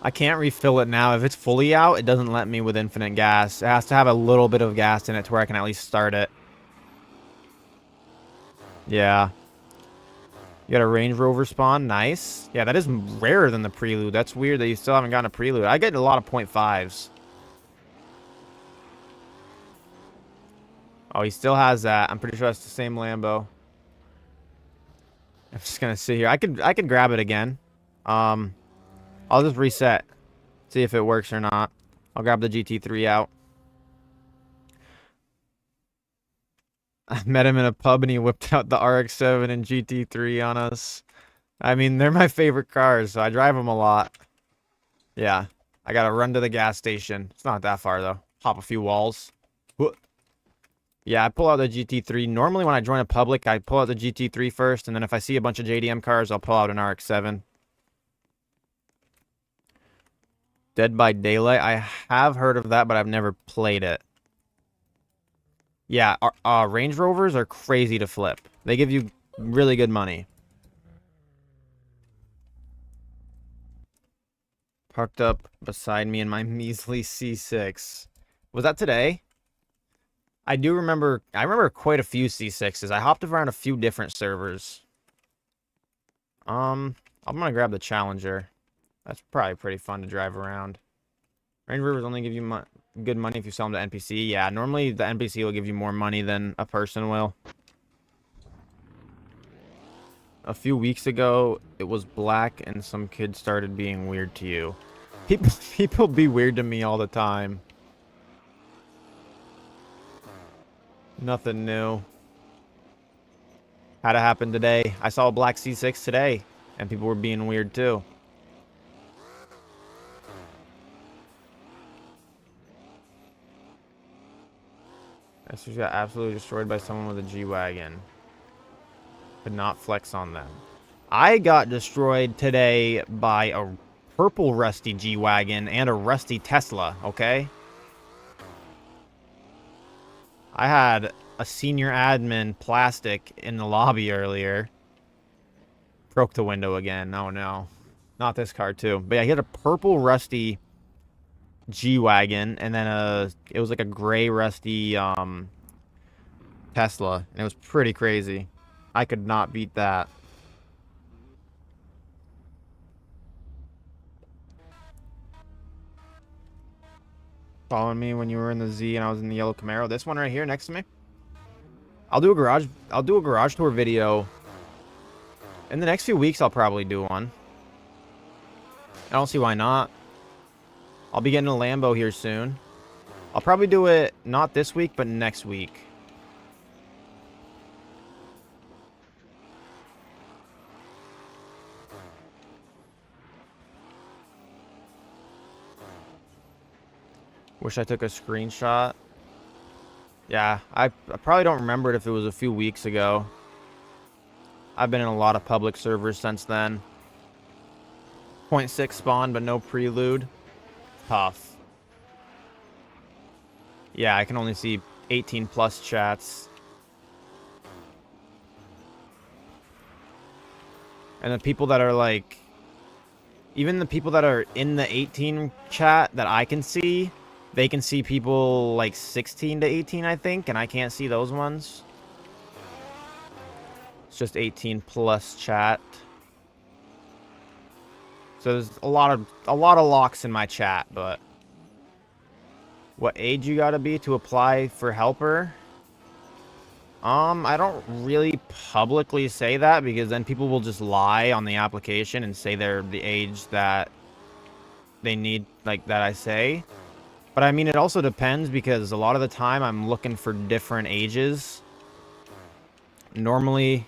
I can't refill it now. If it's fully out, it doesn't let me with infinite gas. It has to have a little bit of gas in it to where I can at least start it. Yeah. You got a Range Rover spawn. Nice. Yeah, that is rarer than the Prelude. That's weird that you still haven't gotten a Prelude. I get a lot of 0.5s. Oh, he still has that. I'm pretty sure that's the same Lambo. I'm just gonna sit here. I could grab it again. I'll just reset. See if it works or not. I'll grab the GT3 out. I met him in a pub and he whipped out the RX-7 and GT3 on us. I mean, they're my favorite cars, so I drive them a lot. Yeah. I gotta run to the gas station. It's not that far, though. Hop a few walls. Yeah, I pull out the GT3. Normally, when I join a public, I pull out the GT3 first, and then if I see a bunch of JDM cars, I'll pull out an RX-7. Dead by Daylight. I have heard of that, but I've never played it. Yeah, Range Rovers are crazy to flip. They give you really good money. Parked up beside me in my measly C6. Was that today? I remember quite a few C6s. I hopped around a few different servers. I'm gonna grab the Challenger. That's probably pretty fun to drive around. Range Rovers only give you good money if you sell them to NPC. Yeah, normally the NPC will give you more money than a person will. A few weeks ago, it was black and some kid started being weird to you. People be weird to me all the time. Nothing new. Had it happen today. I saw a black C6 today, and people were being weird too. This just got absolutely destroyed by someone with a G-Wagon. Could not flex on them. I got destroyed today by a purple rusty G-Wagon and a rusty Tesla, okay? I had a senior admin plastic in the lobby earlier. Broke the window again. Oh no. Not this car too. But yeah, he had a purple rusty G-Wagon, and then it was like a gray rusty Tesla, and it was pretty crazy. I could not beat that. Following me when you were in the Z and I was in the yellow Camaro. This one right here next to me. I'll do a garage tour video. In the next few weeks, I'll probably do one. I don't see why not. I'll be getting a Lambo here soon. I'll probably do it not this week, but next week. Wish I took a screenshot. Yeah, I probably don't remember it if it was a few weeks ago. I've been in a lot of public servers since then. 0.6 spawn, but no prelude. Tough. Yeah, I can only see 18 plus chats. And the people that are like... Even the people that are in the 18 chat that I can see... They can see people like 16 to 18, I think, and I can't see those ones. It's just 18 plus chat. So there's a lot of locks in my chat, but what age you gotta be to apply for helper? I don't really publicly say that because then people will just lie on the application and say they're the age that they need, like that I say. But I mean, it also depends because a lot of the time I'm looking for different ages. Normally,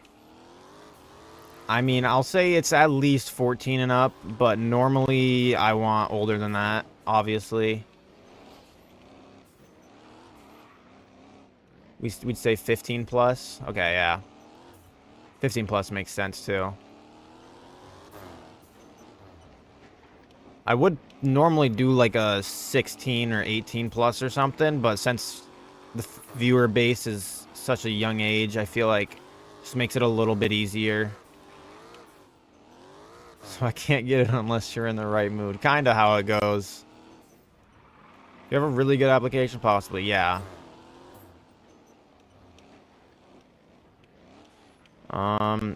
I mean, I'll say it's at least 14 and up, but normally I want older than that, obviously. We'd say 15 plus. Okay, yeah. 15 plus makes sense too. I would normally do like a 16 or 18 plus or something, but since the viewer base is such a young age, I feel like just makes it a little bit easier. So I can't get it unless you're in the right mood. Kind of how it goes. You have a really good application? Possibly, yeah.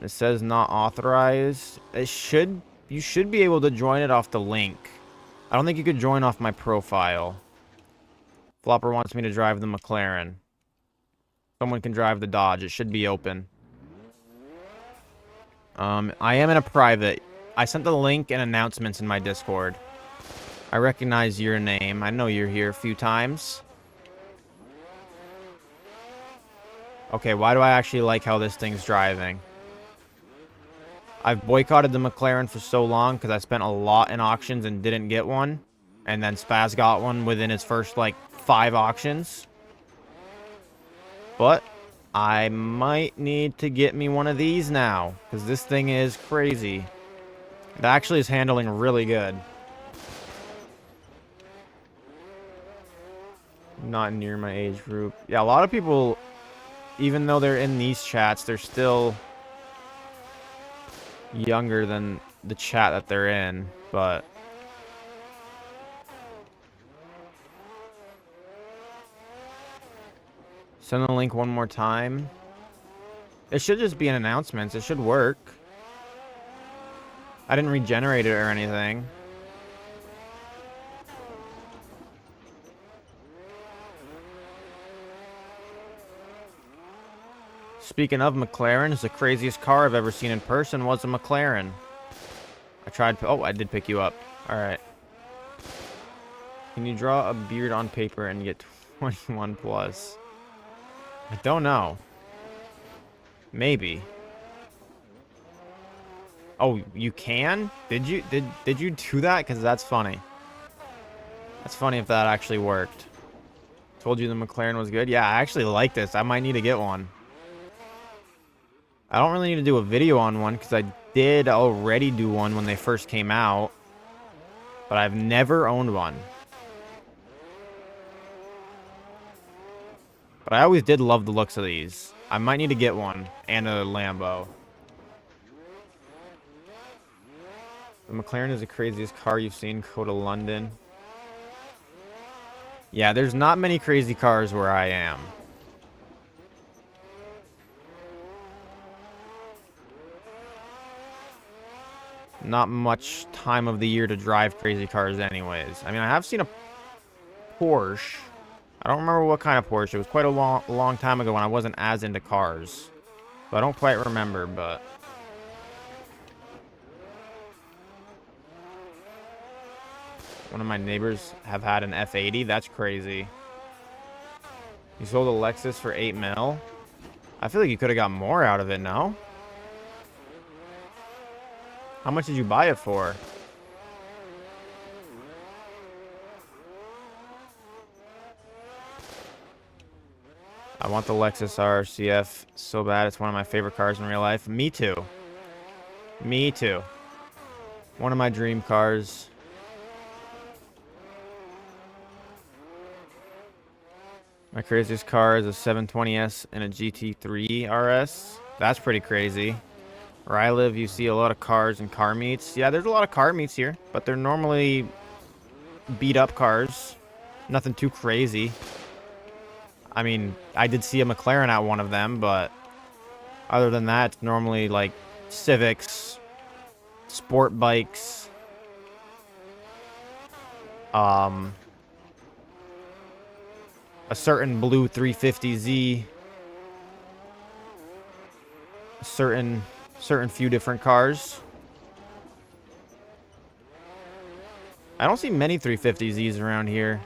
It says not authorized. You should be able to join it off the link. I don't think you could join off my profile. Flopper wants me to drive the McLaren. Someone can drive the Dodge. It should be open. I am in a private. I sent the link and announcements in my Discord. I recognize your name. I know you're here a few times. Okay, why do I actually like how this thing's driving? I've boycotted the McLaren for so long because I spent a lot in auctions and didn't get one. And then Spaz got one within his first, like, 5 auctions. But I might need to get me one of these now because this thing is crazy. It actually is handling really good. Not near my age group. Yeah, a lot of people, even though they're in these chats, they're still younger than the chat that they're in, but send the link one more time. It should just be an announcement. It should work. I didn't regenerate it or anything. Speaking of McLarens, the craziest car I've ever seen in person was a McLaren. I tried... Oh, I did pick you up. Alright. Can you draw a beard on paper and get 21 plus? I don't know. Maybe. Oh, you can? Did you do that? Because that's funny. That's funny if that actually worked. Told you the McLaren was good? Yeah, I actually like this. I might need to get one. I don't really need to do a video on one because I did already do one when they first came out. But I've never owned one. But I always did love the looks of these. I might need to get one and a Lambo. The McLaren is the craziest car you've seen. Go to London. Yeah, there's not many crazy cars where I am. Not much time of the year to drive crazy cars anyways. I mean, I have seen a Porsche. I don't remember what kind of Porsche. It was quite a long time ago when I wasn't as into cars. So I don't quite remember, but... One of my neighbors have had an F80. That's crazy. He sold a Lexus for 8 mil. I feel like you could have got more out of it, no? How much did you buy it for? I want the Lexus RCF so bad. It's one of my favorite cars in real life. Me too. Me too. One of my dream cars. My craziest car is a 720S and a GT3 RS. That's pretty crazy. Where I live, you see a lot of cars and car meets. Yeah, there's a lot of car meets here, but they're normally beat up cars. Nothing too crazy. I mean, I did see a McLaren at one of them, but other than that, it's normally like Civics, sport bikes, a certain blue 350Z, a certain few different cars. I don't see many 350Zs around here.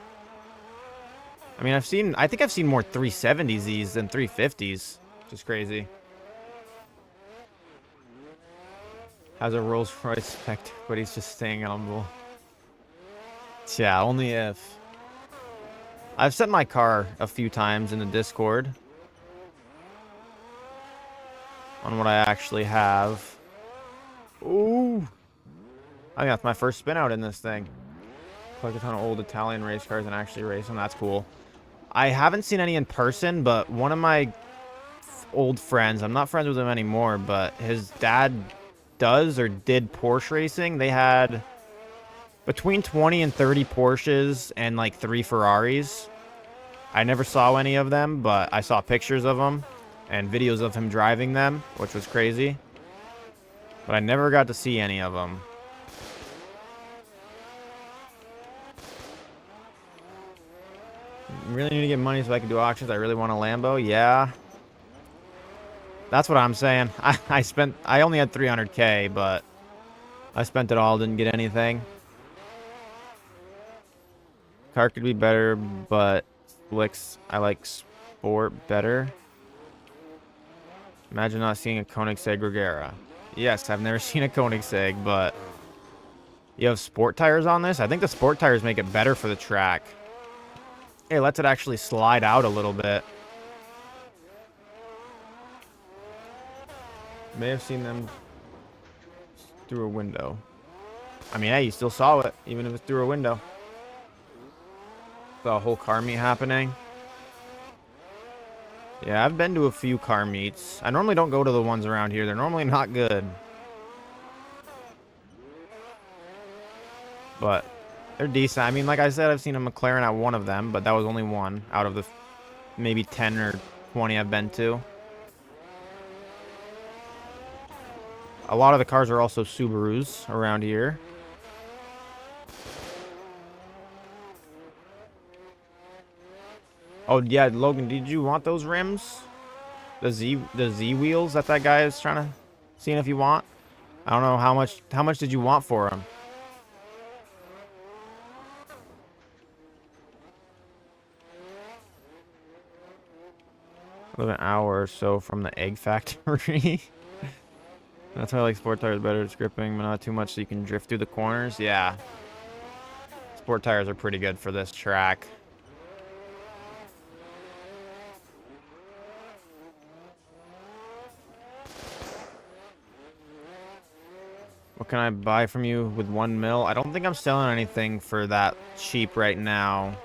I mean, I think I've seen more 370Zs than 350s, which is crazy. Has a Rolls Royce Spectre, but he's just staying humble. Yeah, only if. I've sent my car a few times in the Discord on what I actually have. Ooh. I think that's my first spin out in this thing. Collect a ton of old Italian race cars and actually race them. That's cool. I haven't seen any in person, but one of my old friends, I'm not friends with him anymore, but his dad does or did Porsche racing. They had between 20 and 30 Porsches and like 3 Ferraris. I never saw any of them, but I saw pictures of them and videos of him driving them, which was crazy. But I never got to see any of them. Really need to get money so I can do auctions. I really want a Lambo. Yeah. That's what I'm saying. I only had 300K, but I spent it all, didn't get anything. Car could be better, but I like sport better. Imagine not seeing a Koenigsegg Regera. Yes, I've never seen a Koenigsegg, but you have sport tires on this? I think the sport tires make it better for the track. It lets it actually slide out a little bit. May have seen them through a window. I mean, hey, you still saw it, even if it's through a window. The whole car meet happening. Yeah, I've been to a few car meets. I normally don't go to the ones around here. They're normally not good. But they're decent. I mean, like I said, I've seen a McLaren at one of them, but that was only one out of the maybe 10 or 20 I've been to. A lot of the cars are also Subarus around here. Oh, yeah, Logan, did you want those rims? The Z wheels that guy is trying to see if you want? I don't know how much did you want for them? An hour or so from the egg factory. That's why I like sport tires better. It's gripping, but not too much so you can drift through the corners. Yeah. Sport tires are pretty good for this track. What can I buy from you with 1 mil? I don't think I'm selling anything for that cheap right now.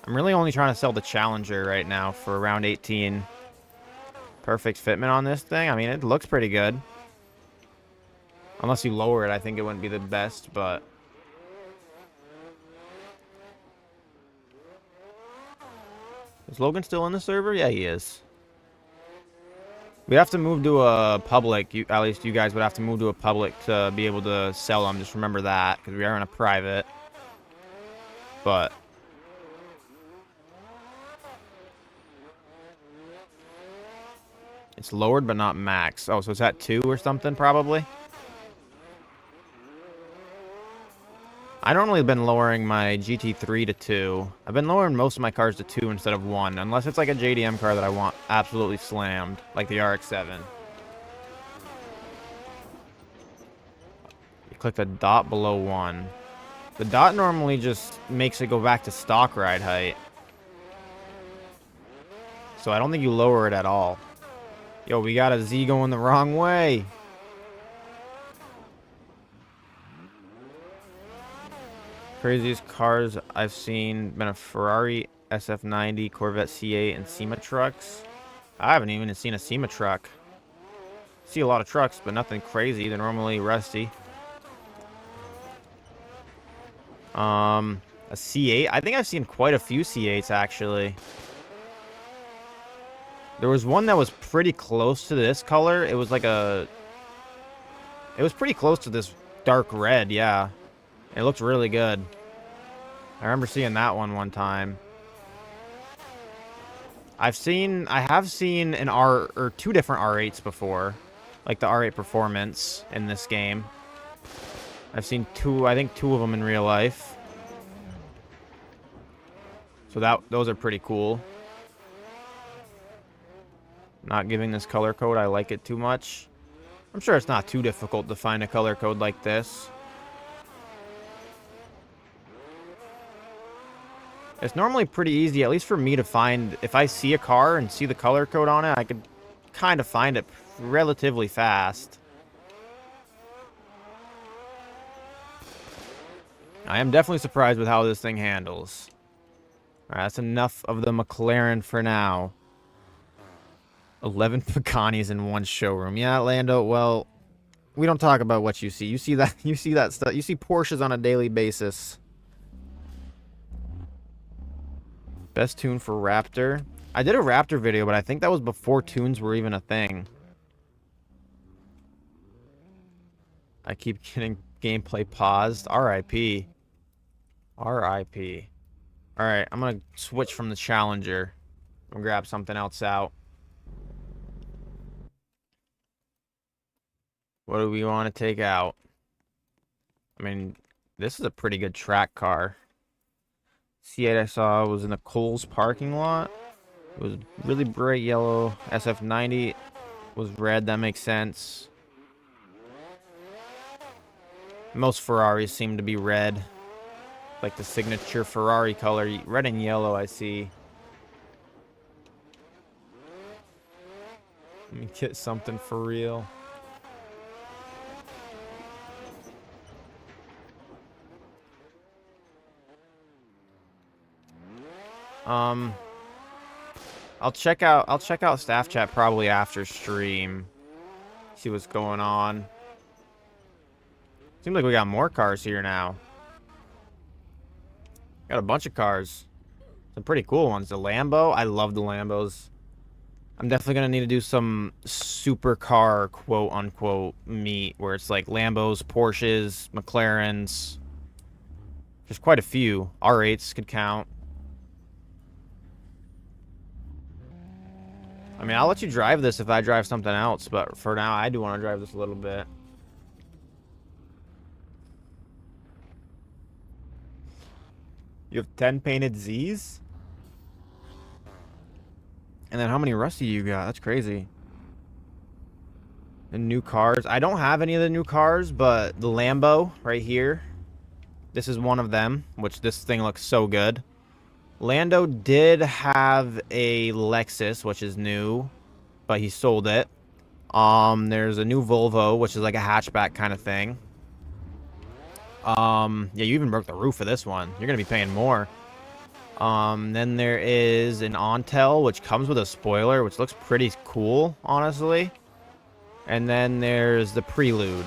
I'm really only trying to sell the Challenger right now for around 18. Perfect fitment on this thing. I mean, it looks pretty good. Unless you lower it, I think it wouldn't be the best, but... Is Logan still in the server? Yeah, he is. We have to move to a public. At least you guys would have to move to a public to be able to sell them. Just remember that, because we are in a private. But it's lowered, but not max. Oh, so it's at 2 or something, probably? I normally have been lowering my GT3 to 2. I've been lowering most of my cars to 2 instead of 1, unless it's like a JDM car that I want absolutely slammed, like the RX-7. You click the dot below 1. The dot normally just makes it go back to stock ride height. So I don't think you lower it at all. Yo, we got a Z going the wrong way. Craziest cars I've seen been a Ferrari SF90, Corvette C8, and SEMA trucks. I haven't even seen a SEMA truck. See a lot of trucks, but nothing crazy. They're normally rusty. A C8. I think I've seen quite a few C8s actually. There was one that was pretty close to this color. It was like a... It was pretty close to this dark red, yeah. It looked really good. I remember seeing that one time. I have seen an or 2 different R8s before. Like the R8 Performance in this game. I've seen 2, I think 2 of them in real life. So those are pretty cool. Not giving this color code, I like it too much. I'm sure it's not too difficult to find a color code like this. It's normally pretty easy, at least for me, to find. If I see a car and see the color code on it, I could kind of find it relatively fast. I am definitely surprised with how this thing handles. Alright, that's enough of the McLaren for now. 11 Pagani's in one showroom. Yeah, Lando, well, we don't talk about what you see. You see that stuff. You see Porsches on a daily basis. Best tune for Raptor. I did a Raptor video, but I think that was before tunes were even a thing. I keep getting gameplay paused. RIP. RIP. Alright, I'm gonna switch from the Challenger. I'm gonna grab something else out. What do we want to take out? I mean, this is a pretty good track car. C8 I saw was in the Kohl's parking lot. It was really bright yellow. SF90 was red. That makes sense. Most Ferraris seem to be red. Like the signature Ferrari color. Red and yellow I see. Let me get something for real. I'll check out staff chat probably after stream. See what's going on. Seems like we got more cars here now. Got a bunch of cars. Some pretty cool ones. The Lambo. I love the Lambos. I'm definitely going to need to do some supercar quote-unquote meet where it's like Lambos, Porsches, McLarens. There's quite a few. R8s could count. I mean, I'll let you drive this if I drive something else, but for now, I do want to drive this a little bit. You have 10 painted Zs? And then how many rusty you got? That's crazy. And new cars. I don't have any of the new cars, but the Lambo right here. This is one of them, which this thing looks so good. Lando did have a Lexus, which is new, but he sold it. There's a new Volvo, which is like a hatchback kind of thing. Yeah, you even broke the roof of this one. You're gonna be paying more. Then there is an Ontel, which comes with a spoiler, which looks pretty cool, honestly. And then there's the Prelude.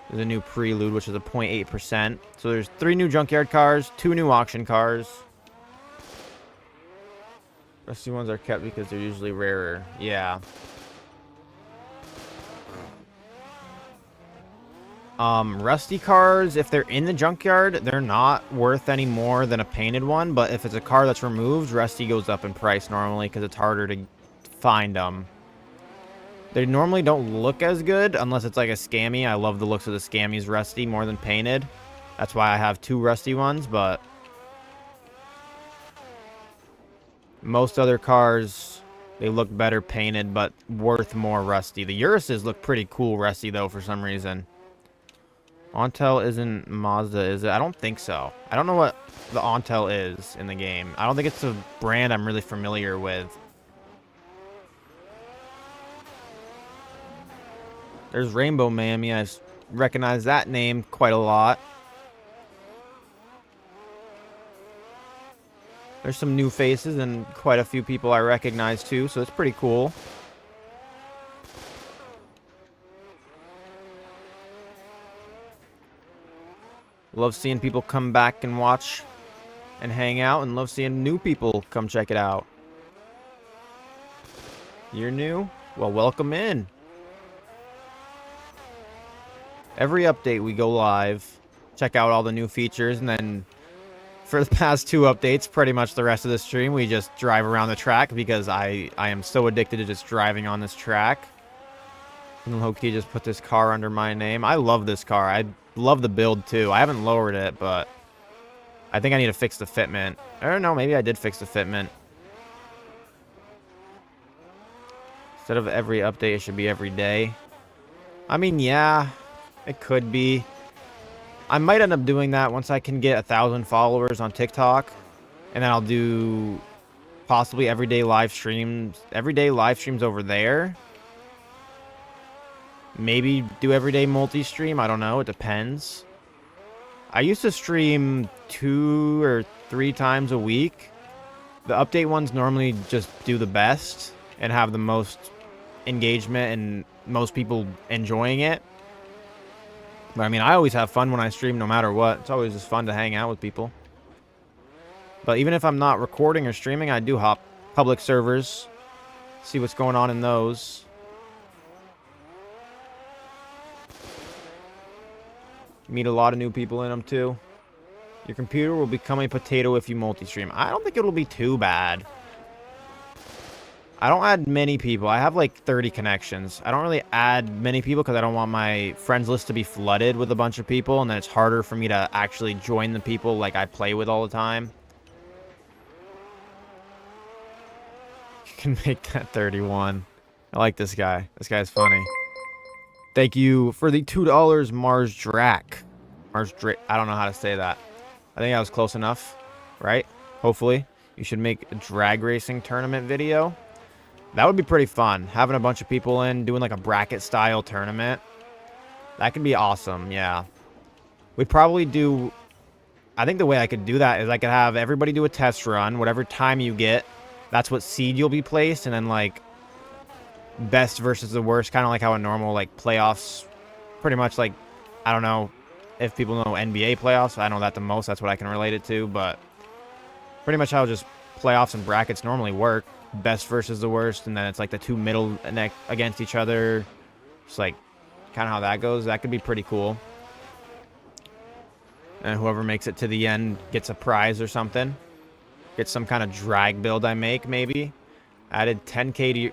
There's a new Prelude, which is a 0.8%. So there's 3 new Junkyard cars, 2 new auction cars. Rusty ones are kept because they're usually rarer. Yeah. Rusty cars, if they're in the junkyard, they're not worth any more than a painted one. But if it's a car that's removed, Rusty goes up in price normally because it's harder to find them. They normally don't look as good unless it's like a scammy. I love the looks of the scammies Rusty more than painted. That's why I have 2 Rusty ones, but most other cars, they look better painted, but worth more Rusty. The Uruses look pretty cool Rusty, though, for some reason. Ontel isn't Mazda, is it? I don't think so. I don't know what the Ontel is in the game. I don't think it's a brand I'm really familiar with. There's Rainbow Mammy. I recognize that name quite a lot. There's some new faces and quite a few people I recognize too, so it's pretty cool. Love seeing people come back and watch and hang out, and love seeing new people come check it out. You're new? Well, welcome in. Every update we go live, check out all the new features, and then for the past 2 updates, pretty much the rest of the stream, we just drive around the track because I am so addicted to just driving on this track. And low-key just put this car under my name. I love this car. I love the build too. I haven't lowered it, but I think I need to fix the fitment. I don't know, maybe I did fix the fitment. Instead of every update, it should be every day. I mean, yeah, it could be. I might end up doing that once I can get 1,000 followers on TikTok, and then I'll do possibly everyday live streams over there. Maybe do everyday multi-stream. I don't know. It depends. I used to stream 2 or 3 times a week. The update ones normally just do the best and have the most engagement and most people enjoying it. But I mean, I always have fun when I stream no matter what. It's always just fun to hang out with people. But even if I'm not recording or streaming, I do hop public servers, see what's going on in those. Meet a lot of new people in them too. Your computer will become a potato if you multi-stream. I don't think it'll be too bad. I don't add many people. I have like 30 connections. I don't really add many people because I don't want my friends list to be flooded with a bunch of people, and then it's harder for me to actually join the people like I play with all the time. You can make that 31. I like this guy. This guy's funny. Thank you for the $2, Mars Drac. I don't know how to say that. I think I was close enough, right? Hopefully. You should make a drag racing tournament video. That would be pretty fun. Having a bunch of people in, doing like a bracket style tournament. That could be awesome, yeah. We'd probably do... I think the way I could do that is I could have everybody do a test run. Whatever time you get, that's what seed you'll be placed. And then like... best versus the worst, kind of like how a normal like playoffs, pretty much like, I don't know if people know NBA playoffs. I know that the most. That's what I can relate it to, but pretty much how just playoffs and brackets normally work. Best versus the worst, and then it's like the 2 middle neck against each other. Just like kind of how that goes. That could be pretty cool. And whoever makes it to the end gets a prize or something. Get some kind of drag build I make, maybe. Added 10K to you.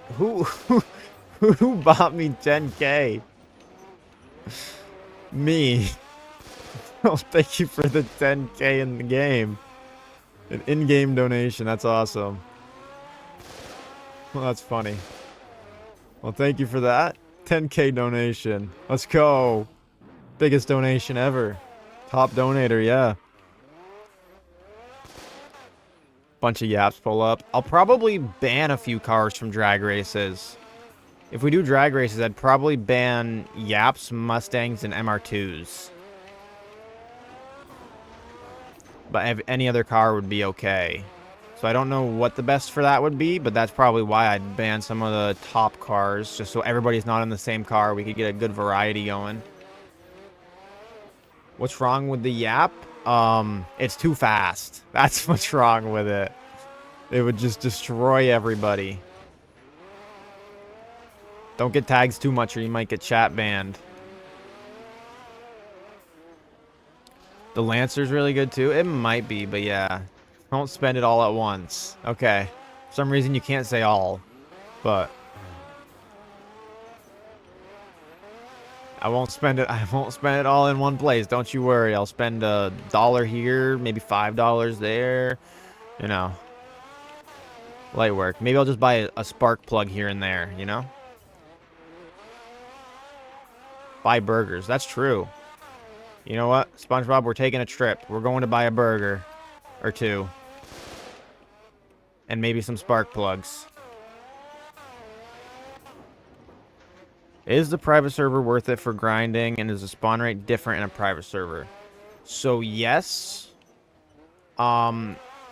Who bought me 10K? Me. Oh, thank you for the 10K in the game. An in-game donation. That's awesome. Well, that's funny. Well, thank you for that. 10K donation. Let's go. Biggest donation ever. Top donator, yeah. Bunch of yaps pull up. I'll probably ban a few cars from drag races. If we do drag races, I'd probably ban yaps, Mustangs, and MR2s. But any other car would be okay. So I don't know what the best for that would be, but that's probably why I'd ban some of the top cars, just so everybody's not in the same car. We could get a good variety going. What's wrong with the Yap? It's too fast. That's what's wrong with it. It would just destroy everybody. Don't get tags too much or you might get chat banned. The Lancer's really good too. It might be, but yeah. Don't spend it all at once. Okay. For some reason you can't say all. But I won't spend it all in one place. Don't you worry. I'll spend $1 here, maybe $5 there. You know. Light work. Maybe I'll just buy a spark plug here and there, you know? Buy burgers. That's true. You know what? SpongeBob, we're taking a trip. We're going to buy a burger. Or two. And maybe some spark plugs. Is the private server worth it for grinding? And is the spawn rate different in a private server? So, yes.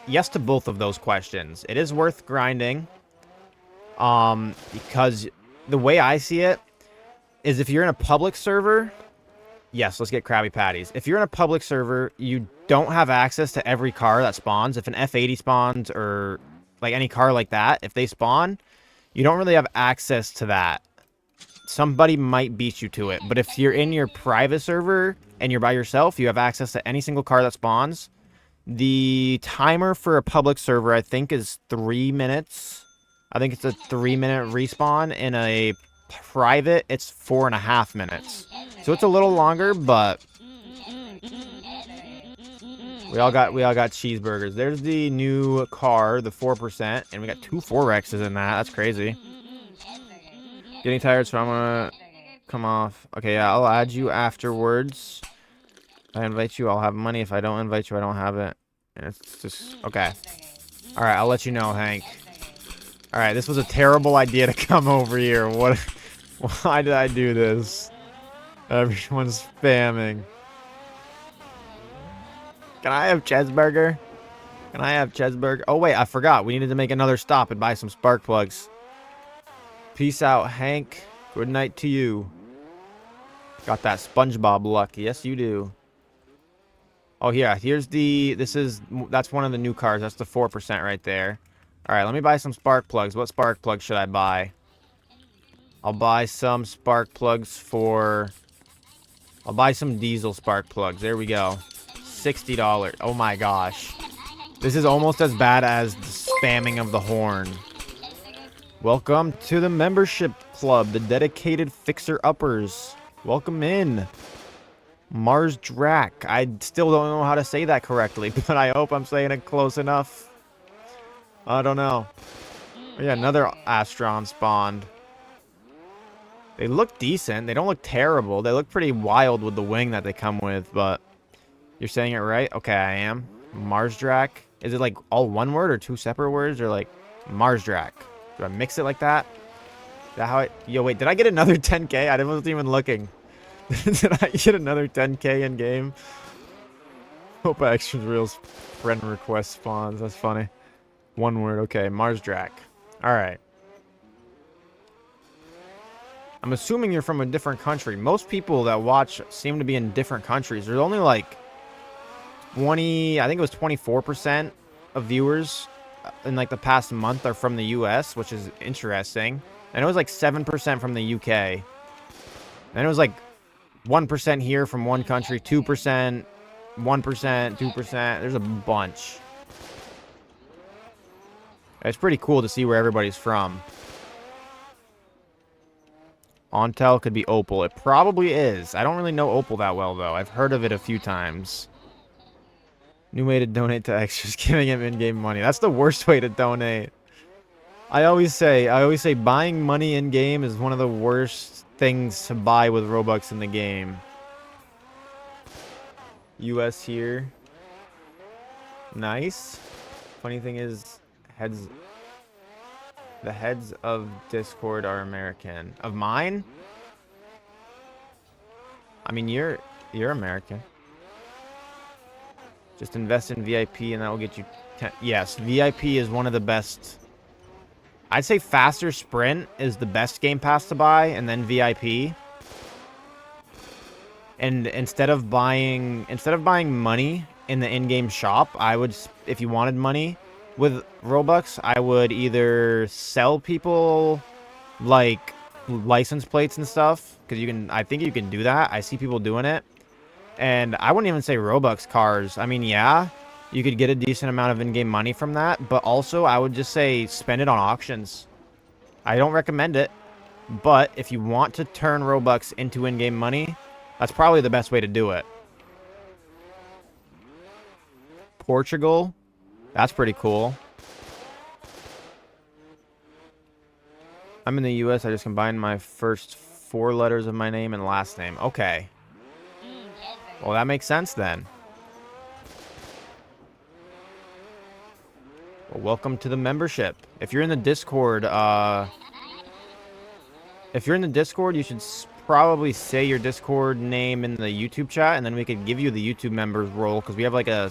Yes to both of those questions. It is worth grinding. Because the way I see it is if you're in a public server, yes, let's get Krabby Patties. If you're in a public server, you don't have access to every car that spawns. If an F80 spawns or like any car like that, if they spawn, you don't really have access to that. Somebody might beat you to it. But if you're in your private server and you're by yourself, you have access to any single car that spawns. The timer for a public server, I think, is 3 minutes. I think it's a 3-minute respawn. In a private, it's 4.5 minutes. So it's a little longer, but we all got cheeseburgers. There's the new car, the 4%, and we got 2 4X's in that. That's crazy. Getting tired, so I'm gonna come off. Okay, yeah, I'll add you afterwards. If I invite you, I'll have money. If I don't invite you, I don't have it. And it's just okay. All right, I'll let you know, Hank. All right, this was a terrible idea to come over here. What? Why did I do this? Everyone's spamming. Can I have cheeseburger? Can I have cheeseburger? Oh wait, I forgot. We needed to make another stop and buy some spark plugs. Peace out, Hank. Good night to you. Got that SpongeBob luck. Yes, you do. Oh, yeah. Here's the... That's one of the new cars. That's the 4% right there. All right, let me buy some spark plugs. What spark plugs should I buy? I'll buy some spark plugs for... I'll buy some diesel spark plugs. There we go. $60. Oh, my gosh. This is almost as bad as the spamming of the horn. Welcome to the membership club, the dedicated fixer-uppers. Welcome in. Mars Drac. I still don't know how to say that correctly, but I hope I'm saying it close enough. I don't know. Oh, yeah, another Astron spawned. They look decent. They don't look terrible. They look pretty wild with the wing that they come with, but you're saying it right? Okay, I am. Mars Drac. Is it like all one word or 2 separate words, or like Mars Drac? Do I mix it like that? Is that how I... Yo, wait, did I get another 10K? I wasn't even looking. Did I get another 10K in game? Hope Extra Real's friend request spawns. That's funny. One word. Okay, Mars Drac. All right. I'm assuming you're from a different country. Most people that watch seem to be in different countries. There's only like 20... I think it was 24% of viewers in like the past month are from the US, which is interesting. And it was like 7% from the UK. And it was like 1% here from one country, 2%, 1%, 2%. There's a bunch. It's pretty cool to see where everybody's from. Ontel could be Opal. It probably is. I don't really know Opal that well, though. I've heard of it a few times. New way to donate to extras, giving him in-game money. That's the worst way to donate. I always say buying money in-game is one of the worst things to buy with Robux in the game. US here. Nice. Funny thing is, the heads of Discord are American. Of mine? I mean, you're American. Just invest in VIP and that will get you 10. Yes, VIP is one of the best. I'd say Faster Sprint is the best game pass to buy, and then VIP. And instead of buying money in the in-game shop, I would, if you wanted money, with Robux, I would either sell people like license plates and stuff, because I think you can do that. I see people doing it. And I wouldn't even say Robux cars. I mean, yeah, you could get a decent amount of in-game money from that, but also I would just say spend it on auctions. I don't recommend it, but if you want to turn Robux into in-game money, that's probably the best way to do it. Portugal, that's pretty cool. I'm in the US. I just combined my first 4 letters of my name and last name. Okay. Well, that makes sense then. Well, welcome to the membership. If you're in the Discord, you should probably say your Discord name in the YouTube chat, and then we could give you the YouTube members role, because we have like a...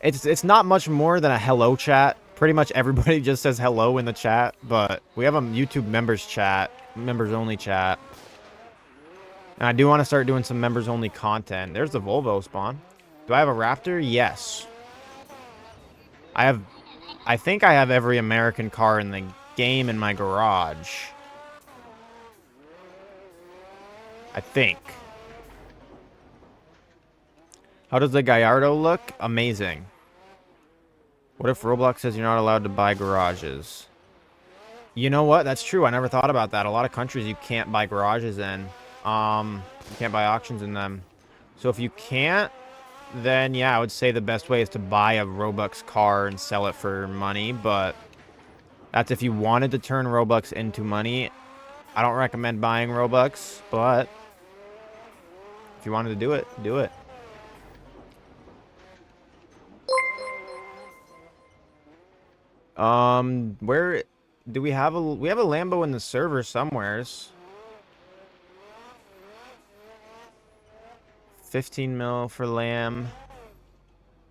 It's not much more than a hello chat. Pretty much everybody just says hello in the chat, but we have a YouTube members chat, members only chat. And I do want to start doing some members only content. There's the Volvo spawn. Do I have a Raptor? Yes. I think I have every American car in the game in my garage. I think. How does the Gallardo look? Amazing. What if Roblox says you're not allowed to buy garages? You know what? That's true. I never thought about that. A lot of countries you can't buy garages in. You can't buy auctions in them. So if you can't, then yeah, I would say the best way is to buy a Robux car and sell it for money. But that's if you wanted to turn Robux into money. I don't recommend buying Robux, but if you wanted to do it, do it. Where do we have a Lambo in the server somewheres? 15 mil for Lamb.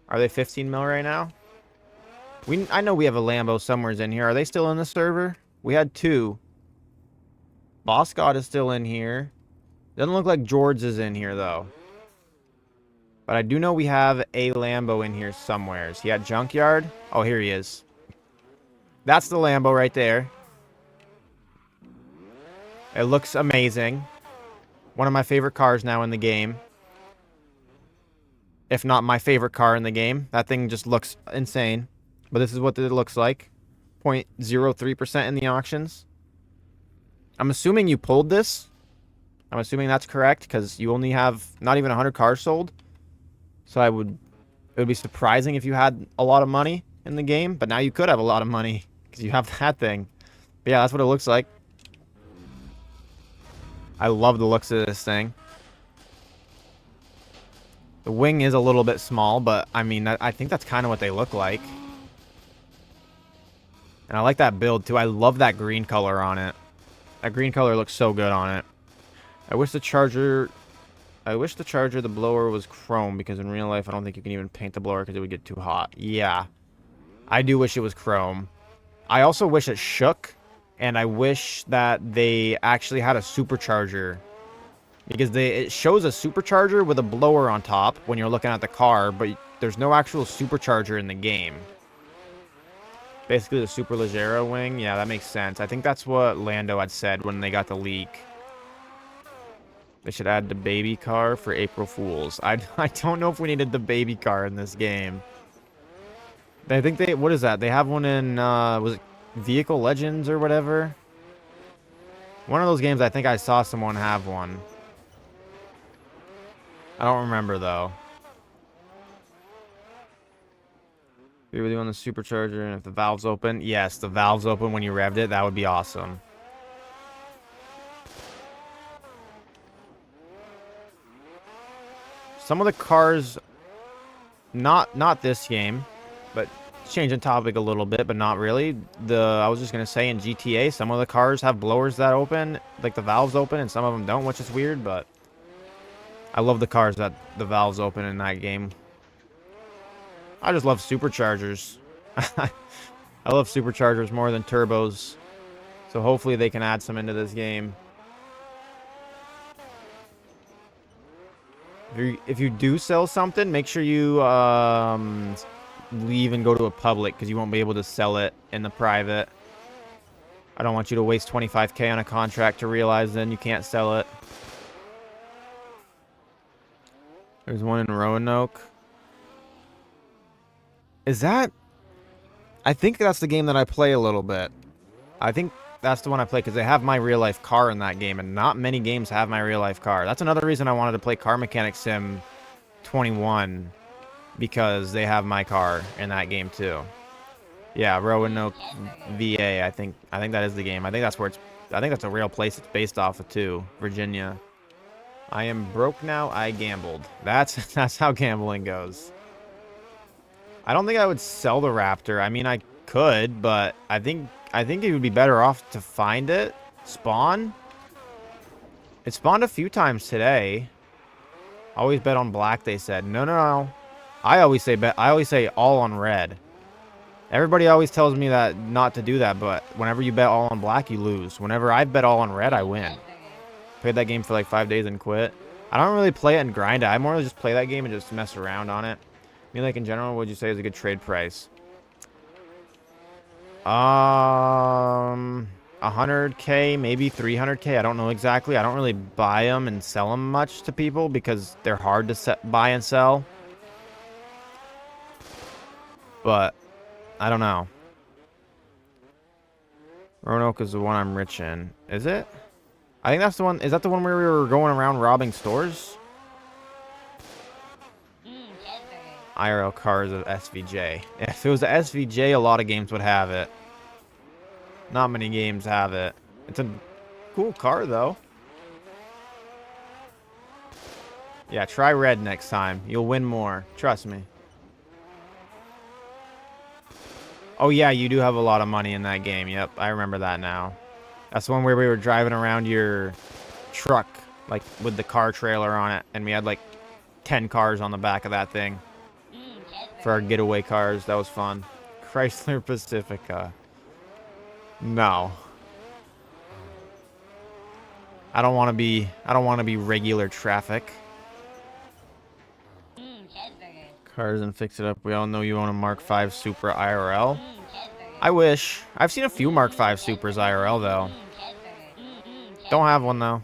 Are they 15 mil right now? I know we have a Lambo somewheres in here. Are they still in the server? We had 2. Boss God is still in here. Doesn't look like George is in here though. But I do know we have a Lambo in here somewheres. He at Junkyard. Oh, here he is. That's the Lambo right there. It looks amazing. One of my favorite cars now in the game. If not my favorite car in the game. That thing just looks insane. But this is what it looks like. 0.03% in the auctions. I'm assuming you pulled this. I'm assuming that's correct, because you only have not even 100 cars sold. So it would be surprising if you had a lot of money in the game. But now you could have a lot of money, because you have that thing. But yeah, that's what it looks like. I love the looks of this thing. The wing is a little bit small, but I mean, I think that's kind of what they look like. And I like that build too. I love that green color on it. That green color looks so good on it. I wish the Charger, the blower was chrome, because in real life I don't think you can even paint the blower because it would get too hot. Yeah. I do wish it was chrome. I also wish it shook, and I wish that they actually had a supercharger. Because it shows a supercharger with a blower on top when you're looking at the car, but there's no actual supercharger in the game. Basically the Superleggera wing. Yeah, that makes sense. I think that's what Lando had said when they got the leak. They should add the baby car for April Fools. I don't know if we needed the baby car in this game. I think what is that? They have one in, was it Vehicle Legends or whatever? One of those games I think I saw someone have one. I don't remember, though. We were doing the supercharger, and if the valve's open... Yes, the valve's open when you revved it. That would be awesome. Some of the cars... Not this game, but changing topic a little bit, but not really. I was just going to say, in GTA, some of the cars have blowers that open, like the valves open, and some of them don't, which is weird, but... I love the cars that the valves open in that game. I just love superchargers. I love superchargers more than turbos. So hopefully they can add some into this game. If you do sell something, make sure you leave and go to a public because you won't be able to sell it in the private. I don't want you to waste 25K on a contract to realize then you can't sell it. There's one in Roanoke. Is that... I think that's the game that I play a little bit. I think that's the one I play because they have my real life car in that game, and not many games have my real life car. That's another reason I wanted to play Car Mechanic Sim 21, because they have my car in that game too. Yeah, Roanoke, VA. I think that is the game. I think that's where it's. I think that's a real place it's based off of too, Virginia. I am broke now. I gambled. That's how gambling goes. I don't think I would sell the Raptor. I mean, I could, but I think it would be better off to find it. Spawn. It spawned a few times today. Always bet on black, they said. No. I always say all on red. Everybody always tells me that not to do that, but whenever you bet all on black, you lose. Whenever I bet all on red, I win. Played that game for like 5 days and quit. I don't really play it and grind it. I more just play that game and just mess around on it. I mean, like in general, what would you say is a good trade price? 100K, maybe 300K. I don't know exactly. I don't really buy them and sell them much to people because they're hard to buy and sell. But I don't know. Roanoke is the one I'm rich in. Is it? I think that's the one. Is that the one where we were going around robbing stores? IRL cars of SVJ. If it was the SVJ, a lot of games would have it. Not many games have it. It's a cool car, though. Yeah, try red next time. You'll win more. Trust me. Oh, yeah, you do have a lot of money in that game. Yep, I remember that now. That's the one where we were driving around your truck, like, with the car trailer on it. And we had, like, 10 cars on the back of that thing. For our getaway cars. That was fun. Chrysler Pacifica. No. I don't want to be regular traffic. Cars and fix it up. We all know you own a Mark V Supra IRL. I wish. I've seen a few Mark V Supras IRL though. Don't have one though.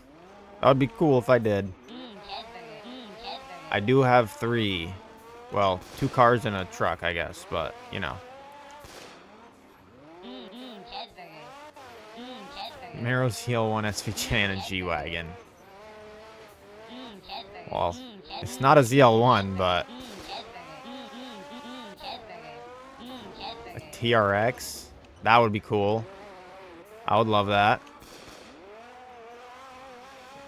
That would be cool if I did. I do have 3. Well, 2 cars and a truck, I guess, but, you know. Camaro CL1 SVJ and a G-Wagon. Well, it's not a ZL1, but... a TRX? That would be cool. I would love that.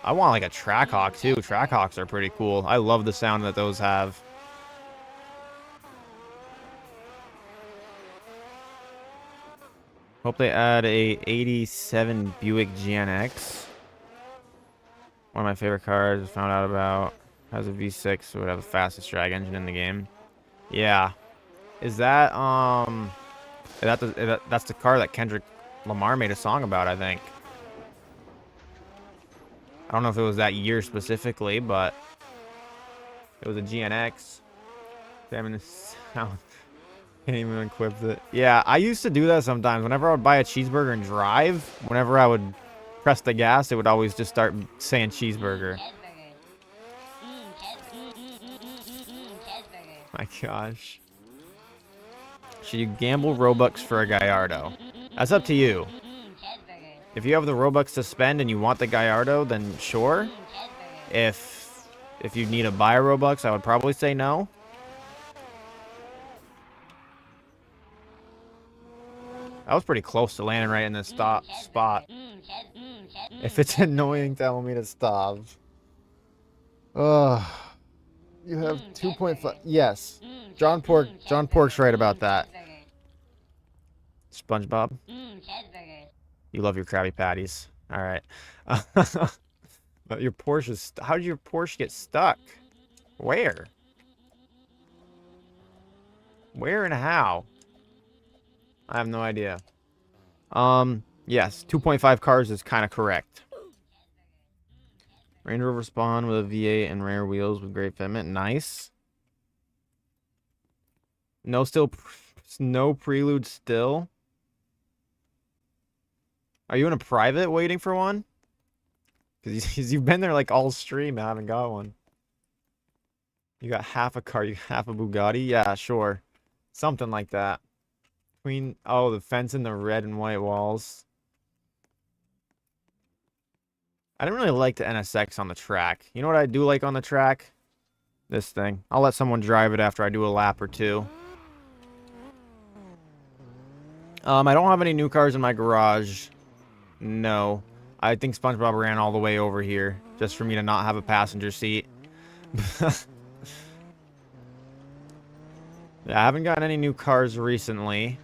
I want, like, a Trackhawk, too. Trackhawks are pretty cool. I love the sound that those have. Hope they add a 87 Buick GNX. One of my favorite cars. I found out about. Has a V6, so it would have the fastest drag engine in the game. Yeah. Is that that's the car that Kendrick Lamar made a song about, I think. I don't know if it was that year specifically, but it was a GNX. Damn, the sound. Can't even equip it. Yeah, I used to do that sometimes. Whenever I would buy a cheeseburger and drive, whenever I would press the gas, it would always just start saying cheeseburger. My gosh. Should you gamble Robux for a Gallardo? That's up to you. If you have the Robux to spend and you want the Gallardo, then sure. If you need to buy a Robux, I would probably say no. I was pretty close to landing right in this spot. If it's annoying telling me to stop. Ugh. You have 2.5. Yes. John Pork's right about that. SpongeBob. You love your Krabby Patties. All right. But your Porsche is... How did your Porsche get stuck? Where? Where and how? I have no idea. Yes, 2.5 cars is kind of correct. Range Rover Spawn with a V8 and rare wheels with great fitment. Nice. No prelude still. Are you in a private waiting for one? Because you've been there like all stream and haven't got one. You got half a car, you got half a Bugatti? Yeah, sure. Something like that. Oh, the fence and the red and white walls. I didn't really like the NSX on the track. You know what I do like on the track? This thing. I'll let someone drive it after I do a lap or two. I don't have any new cars in my garage. No. I think SpongeBob ran all the way over here just for me to not have a passenger seat. Yeah, I haven't gotten any new cars recently.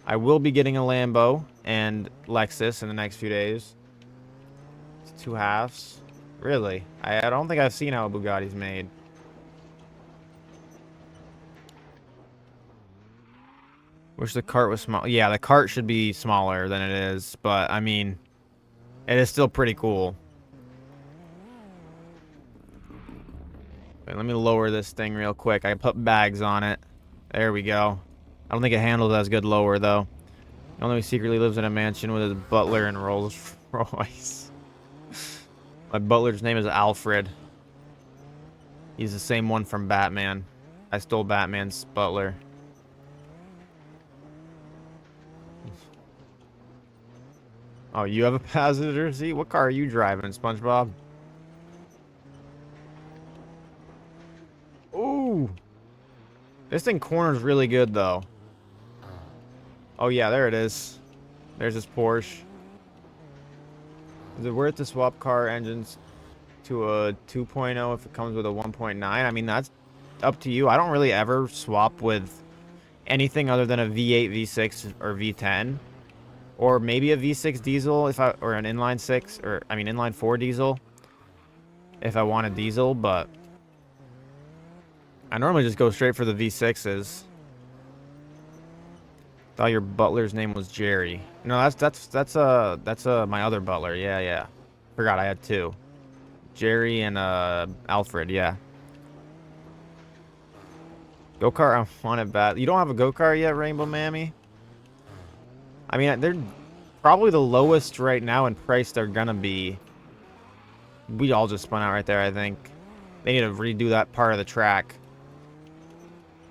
I will be getting a Lambo and Lexus in the next few days. It's 2 halves. Really? I don't think I've seen how a Bugatti's made. Wish the cart was small. Yeah, the cart should be smaller than it is, but I mean, it is still pretty cool. Wait, let me lower this thing real quick. I put bags on it. There we go. I don't think it handles as good lower, though. He only secretly lives in a mansion with his butler and Rolls Royce. My butler's name is Alfred. He's the same one from Batman. I stole Batman's butler. Oh, you have a passenger seat? What car are you driving, SpongeBob? Ooh! This thing corners really good, though. Oh, yeah, there it is. There's this Porsche. Is it worth to swap car engines to a 2.0 if it comes with a 1.9? I mean, that's up to you. I don't really ever swap with anything other than a V8, V6, or V10. Or maybe a V6 diesel or an inline 6, or I mean inline 4 diesel if I want a diesel, but I normally just go straight for the V6s. Thought your butler's name was Jerry. No, that's my other butler. Yeah. Forgot I had 2. Jerry and Alfred, yeah. Go-kart, I want it bad. You don't have a go-kart yet, Rainbow Mammy? I mean, they're probably the lowest right now in price they're gonna be. We all just spun out right there, I think. They need to redo that part of the track.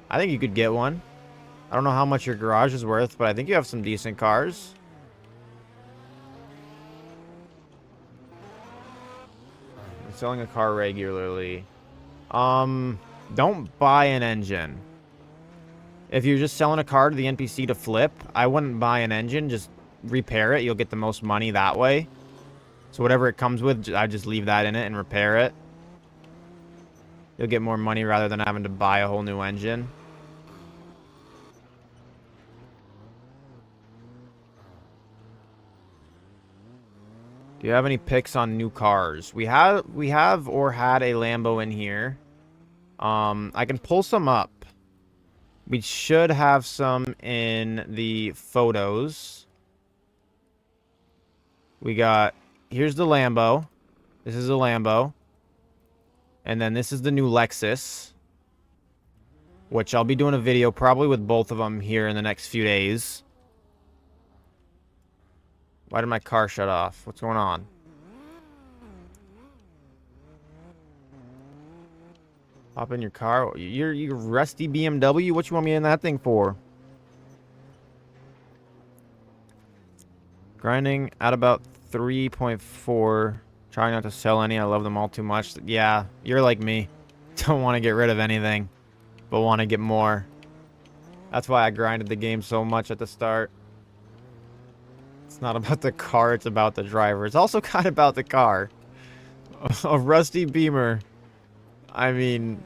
I think you could get one. I don't know how much your garage is worth, but I think you have some decent cars. I'm selling a car regularly. Don't buy an engine. If you're just selling a car to the NPC to flip, I wouldn't buy an engine. Just repair it. You'll get the most money that way. So whatever it comes with, I just leave that in it and repair it. You'll get more money rather than having to buy a whole new engine. Do you have any picks on new cars? We have or had a Lambo in here. I can pull some up. We should have some in the photos. Here's the Lambo. This is a Lambo. And then this is the new Lexus, which I'll be doing a video probably with both of them here in the next few days. Why did my car shut off? What's going on? Hop in your car. You're rusty BMW? What you want me in that thing for? Grinding at about 3.4. Trying not to sell any. I love them all too much. Yeah, you're like me. Don't want to get rid of anything, but want to get more. That's why I grinded the game so much at the start. It's not about the car, it's about the driver. It's also kind of about the car. A rusty Beamer. I mean,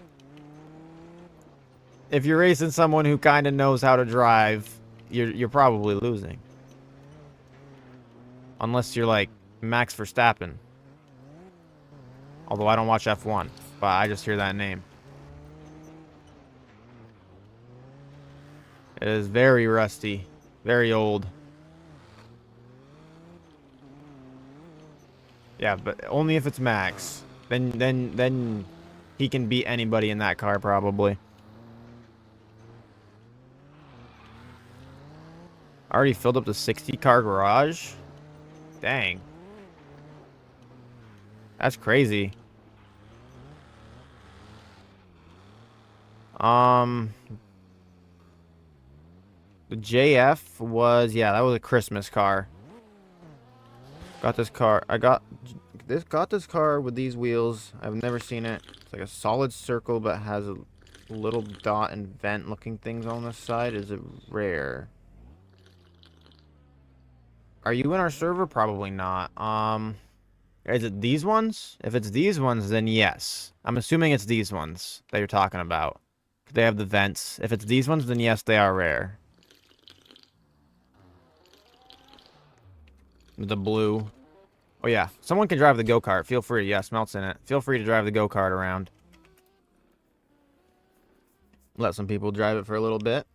if you're racing someone who kind of knows how to drive, you're probably losing. Unless you're like Max Verstappen. Although I don't watch F1, but I just hear that name. It is very rusty, very old. Yeah, but only if it's Max. Then he can beat anybody in that car probably. Already filled up the 60-car garage? Dang. That's crazy. The JF was, yeah, that was a Christmas car. Got this car. Got this car with these wheels. I've never seen it. It's like a solid circle, but has a little dot and vent looking things on the side. Is it rare? Are you in our server? Probably not. Is it these ones? If it's these ones, then yes. I'm assuming it's these ones that you're talking about. They have the vents. If it's these ones, then yes, they are rare. The blue. Oh, yeah. Someone can drive the go-kart. Feel free. Yeah, Smelt's in it. Feel free to drive the go-kart around. Let some people drive it for a little bit.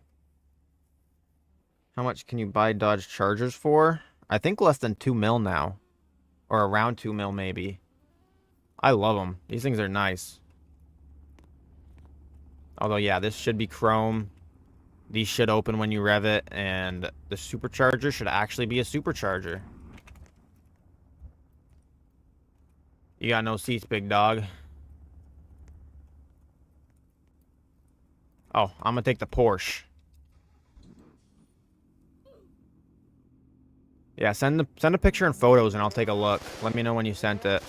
How much can you buy Dodge Chargers for? I think less than 2 mil now. Or around 2 mil, maybe. I love them. These things are nice. Although, yeah, this should be chrome. These should open when you rev it. And the supercharger should actually be a supercharger. You got no seats, big dog. Oh, I'm gonna take the Porsche. Yeah, send a picture and photos and I'll take a look. Let me know when you sent it.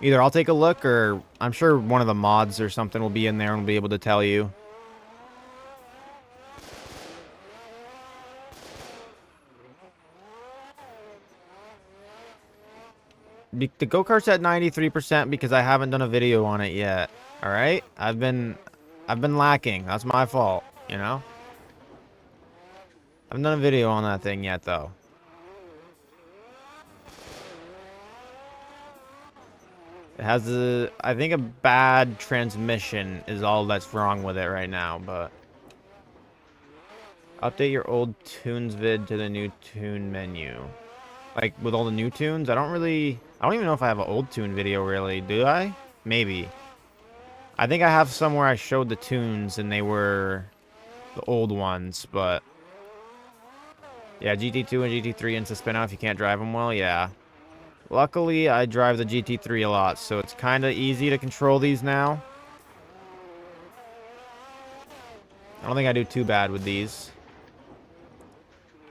Either I'll take a look or I'm sure one of the mods or something will be in there and will be able to tell you. The go-kart's at 93% because I haven't done a video on it yet. All right? I've been lacking. That's my fault, you know? I haven't done a video on that thing yet though. It has I think a bad transmission is all that's wrong with it right now, but update your old tunes vid to the new tune menu. Like with all the new tunes, I don't even know if I have an old tune video really, do I? Maybe. I think I have somewhere I showed the tunes and they were the old ones, but yeah, GT2 and GT3 and spin out if you can't drive them well, yeah. Luckily, I drive the GT3 a lot, so it's kind of easy to control these now. I don't think I do too bad with these.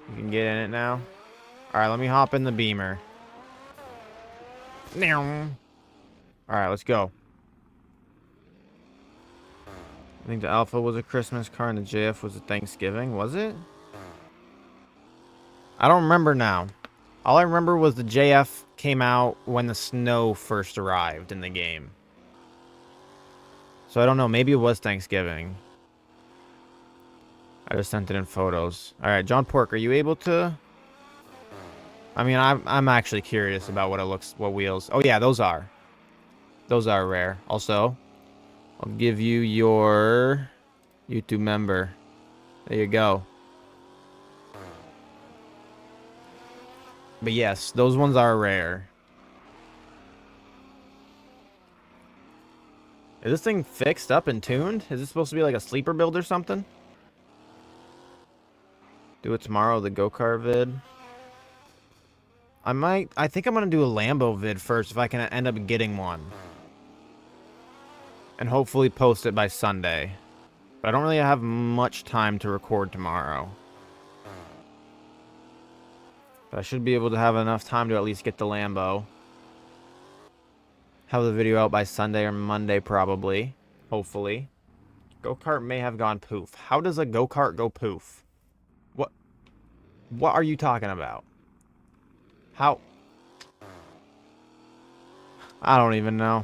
You can get in it now. Alright, let me hop in the Beamer. Alright, let's go. I think the Alpha was a Christmas car and the JF was a Thanksgiving. Was it? I don't remember now. All I remember was the JF came out when the snow first arrived in the game. So I don't know. Maybe it was Thanksgiving. I just sent it in photos. Alright, John Pork, are you able to... I mean, I'm actually curious about what wheels... Oh yeah, those are. Those are rare. Also, I'll give you your YouTube member. There you go. But yes, those ones are rare. Is this thing fixed up and tuned? Is this supposed to be like a sleeper build or something? Do it tomorrow, the go-kart vid. I think I'm going to do a Lambo vid first if I can end up getting one. And hopefully post it by Sunday. But I don't really have much time to record tomorrow. But I should be able to have enough time to at least get the Lambo. Have the video out by Sunday or Monday probably. Hopefully. Go-kart may have gone poof. How does a go-kart go poof? What are you talking about? How? I don't even know.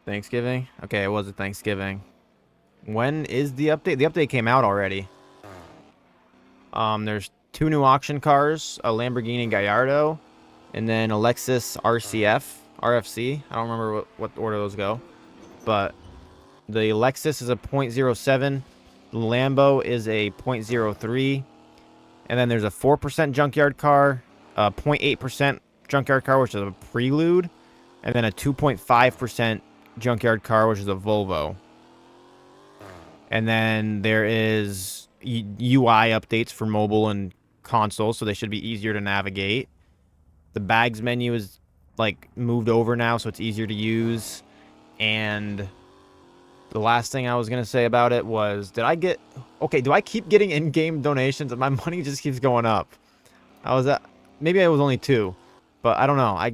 Thanksgiving? Okay, it was a Thanksgiving. When is the update? The update came out already. There's 2 new auction cars, a Lamborghini Gallardo, and then a Lexus RFC. I don't remember what order those go. But the Lexus is a 0.07. The Lambo is a 0.03. And then there's a 4% junkyard car, a 0.8% junkyard car, which is a Prelude, and then a 2.5% junkyard car, which is a Volvo. And then there is UI updates for mobile and console, so they should be easier to navigate. The bags menu is like moved over now, so it's easier to use. And the last thing I was gonna say about it was, do I keep getting in-game donations? My money just keeps going up. Maybe it was only 2, but I don't know. I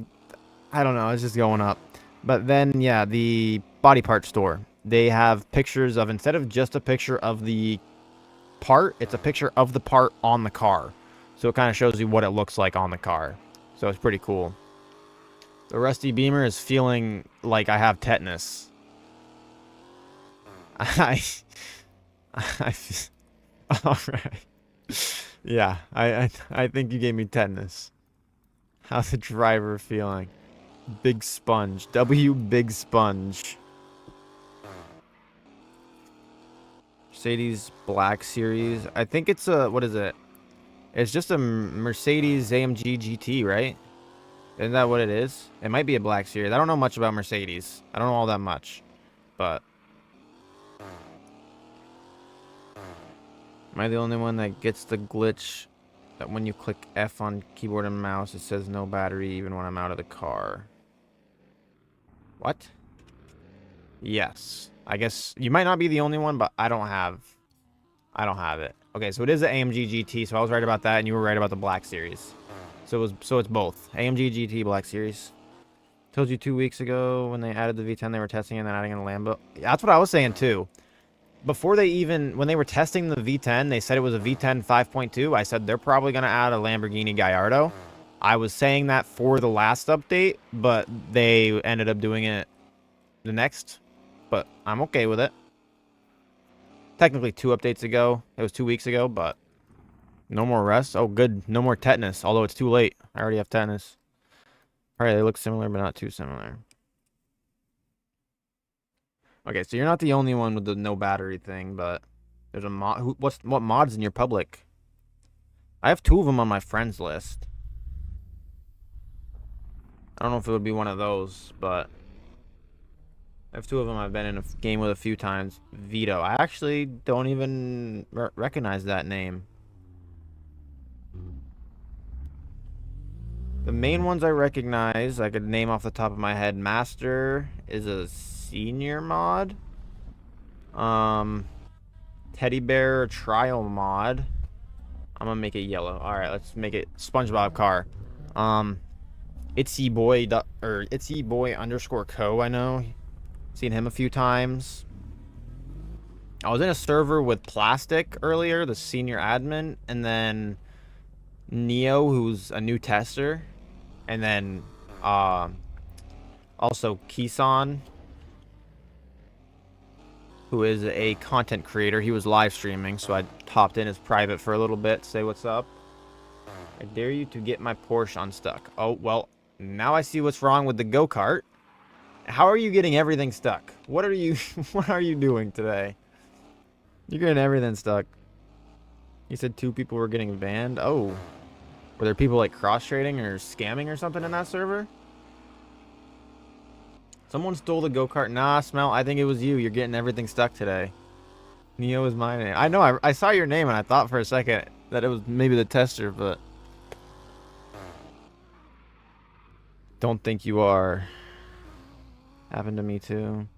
don't know. It's just going up. But then, yeah, the body part store. They have pictures of, instead of just a picture of the part, it's a picture of the part on the car. So it kind of shows you what it looks like on the car. So it's pretty cool. The Rusty Beamer is feeling like I have tetanus. I all right. Yeah, I think you gave me tetanus. How's the driver feeling? Big Sponge. Big Sponge. Mercedes Black Series. I think it's a, what is it? It's just a Mercedes AMG GT, right? Isn't that what it is? It might be a Black Series. I don't know much about Mercedes. I don't know all that much. But am I the only one that gets the glitch that when you click F on keyboard and mouse, it says no battery even when I'm out of the car? What? Yes. I guess you might not be the only one, but I don't have it. Okay, so it is an AMG GT, so I was right about that, and you were right about the Black Series. So it's both. AMG GT Black Series. Told you 2 weeks ago when they added the V10, they were testing it and then adding in the Lambo. Yeah, that's what I was saying too. Before when they were testing the V10, they said it was a V10 5.2. I said they're probably going to add a Lamborghini Gallardo. I was saying that for the last update, but they ended up doing it the next. But I'm okay with it. Technically 2 updates ago. It was 2 weeks ago, but no more rest. Oh, good. No more tetanus, although it's too late. I already have tetanus. All right, they look similar, but not too similar. Okay, so you're not the only one with the no battery thing, but there's a mod. What mod's in your public? I have 2 of them on my friends list. I don't know if it would be one of those, but I have 2 of them I've been in a game with a few times. Vito. I actually don't even recognize that name. The main ones I recognize, I could name off the top of my head. Master is a senior mod. Teddy Bear trial mod. I'm gonna make it yellow. All right, let's make it SpongeBob car. Itsy boy _ co. I know, seen him a few times. I was in a server with Plastic earlier, the senior admin, and then Neo, who's a new tester, and then also Kisan, who is a content creator. He was live streaming, so I hopped in as private for a little bit, say what's up. I dare you to get my Porsche unstuck. Oh, well, now I see what's wrong with the go-kart. How are you getting everything stuck? What are you doing today? You're getting everything stuck. You said 2 people were getting banned. Oh, were there people like cross-trading or scamming or something in that server? Someone stole the go-kart. Nah, Smell, I think it was you. You're getting everything stuck today. Neo is my name. I know, I saw your name and I thought for a second that it was maybe the tester, but don't think you are. Happened to me too.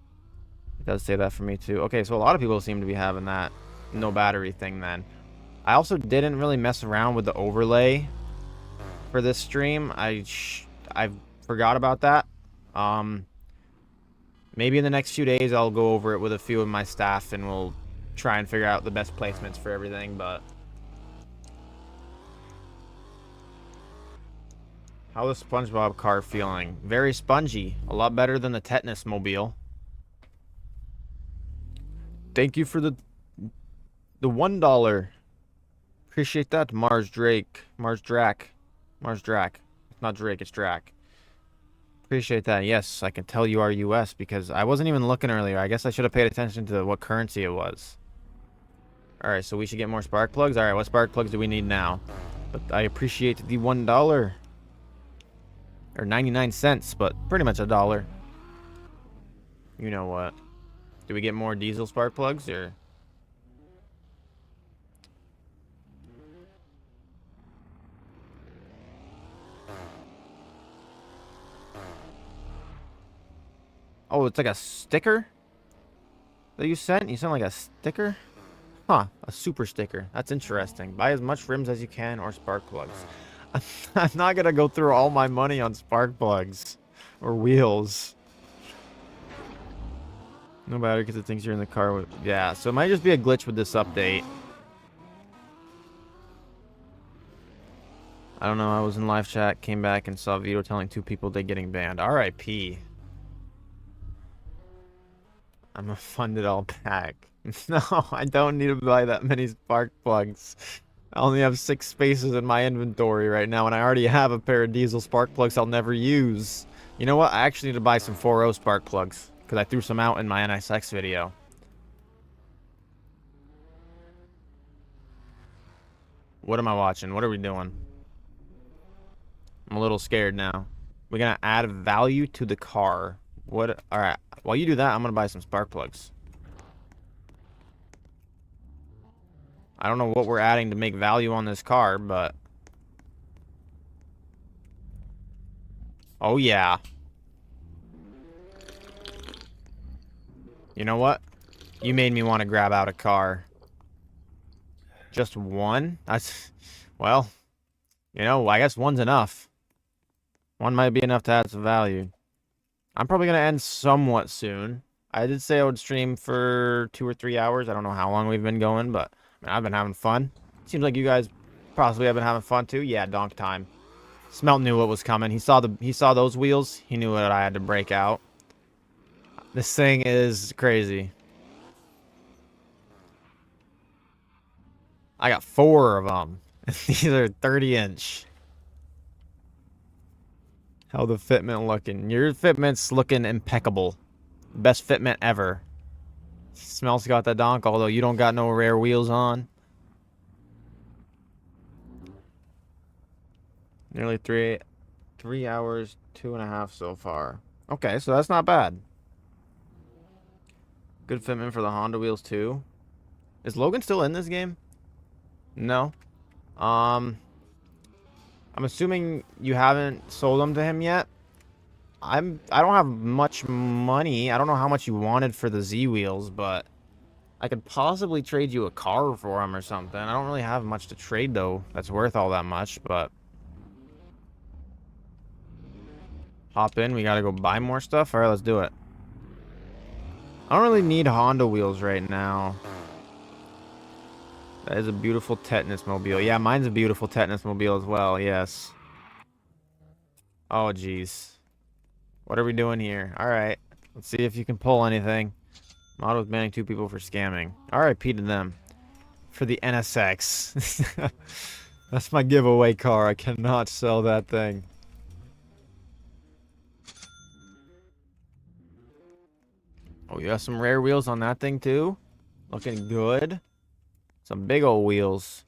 It does say that for me too. Okay, so a lot of people seem to be having that no battery thing then. I also didn't really mess around with the overlay for this stream. I forgot about that. Maybe in the next few days I'll go over it with a few of my staff and we'll try and figure out the best placements for everything, but how's the SpongeBob car feeling? Very spongy. A lot better than the tetanus mobile. Thank you for the $1. Appreciate that, Mars Drake. Mars Drac. It's not Drake, it's Drac. Appreciate that. Yes, I can tell you are US because I wasn't even looking earlier. I guess I should have paid attention to what currency it was. Alright, so we should get more spark plugs. Alright, what spark plugs do we need now? But I appreciate the $1. Or 99 cents, but pretty much $1. You know what? Do we get more diesel spark plugs or Oh, it's like a sticker that you sent? You sent like a sticker? Huh, a super sticker. That's interesting. Buy as much rims as you can or spark plugs. I'm not gonna go through all my money on spark plugs or wheels. No battery because it thinks you're in the car with... Yeah, so it might just be a glitch with this update. I don't know, I was in live chat, came back and saw Vito telling 2 people they're getting banned. RIP. I'm gonna fund it all back. No, I don't need to buy that many spark plugs. I only have 6 spaces in my inventory right now, and I already have a pair of diesel spark plugs I'll never use. You know what? I actually need to buy some 4.0 spark plugs, because I threw some out in my NSX video. What am I watching? What are we doing? I'm a little scared now. We're gonna add value to the car. What? Alright. While you do that, I'm gonna buy some spark plugs. I don't know what we're adding to make value on this car, but... Oh, yeah. You know what? You made me want to grab out a car. Just one? That's... Well, you know, I guess one's enough. One might be enough to add some value. I'm probably going to end somewhat soon. I did say I would stream for 2 or 3 hours. I don't know how long we've been going, but... I've been having fun. Seems like you guys possibly have been having fun too. Yeah, donk time. Smelt knew what was coming. He saw those wheels. He knew what I had to break out. This thing is crazy. I got 4 of them. These are 30-inch. How the fitment looking? Your fitment's looking impeccable. Best fitment ever. Smells got that donk, although you don't got no rare wheels on. Nearly 3 hours, 2.5 so far. Okay, so that's not bad. Good fitment for the Honda wheels too. Is Logan still in this game? No. I'm assuming you haven't sold them to him yet. I don't have much money. I don't know how much you wanted for the Z wheels, but I could possibly trade you a car for them or something. I don't really have much to trade though that's worth all that much, but hop in. We gotta go buy more stuff. All right, let's do it. I don't really need Honda wheels right now. That is a beautiful tetanus mobile. Yeah, mine's a beautiful tetanus mobile as well. Yes. Oh, jeez. What are we doing here? All right. Let's see if you can pull anything. Mod was banning 2 people for scamming. RIP to them. For the NSX. That's my giveaway car. I cannot sell that thing. Oh, you got some rare wheels on that thing too? Looking good. Some big old wheels.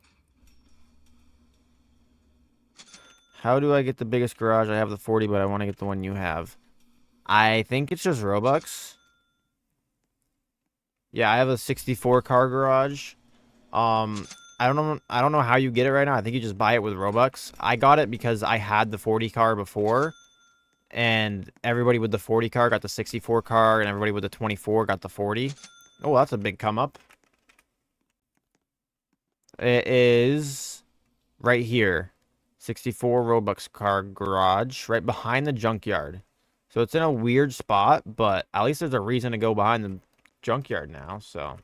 How do I get the biggest garage? I have the 40, but I want to get the one you have. I think it's just Robux. Yeah, I have a 64 car garage. I don't know how you get it right now. I think you just buy it with Robux. I got it because I had the 40 car before, and everybody with the 40 car got the 64 car, and everybody with the 24 got the 40. Oh, that's a big come up. It is right here. 64 Robux car garage, right behind the Junkyard. So it's in a weird spot, but at least there's a reason to go behind the Junkyard now, so.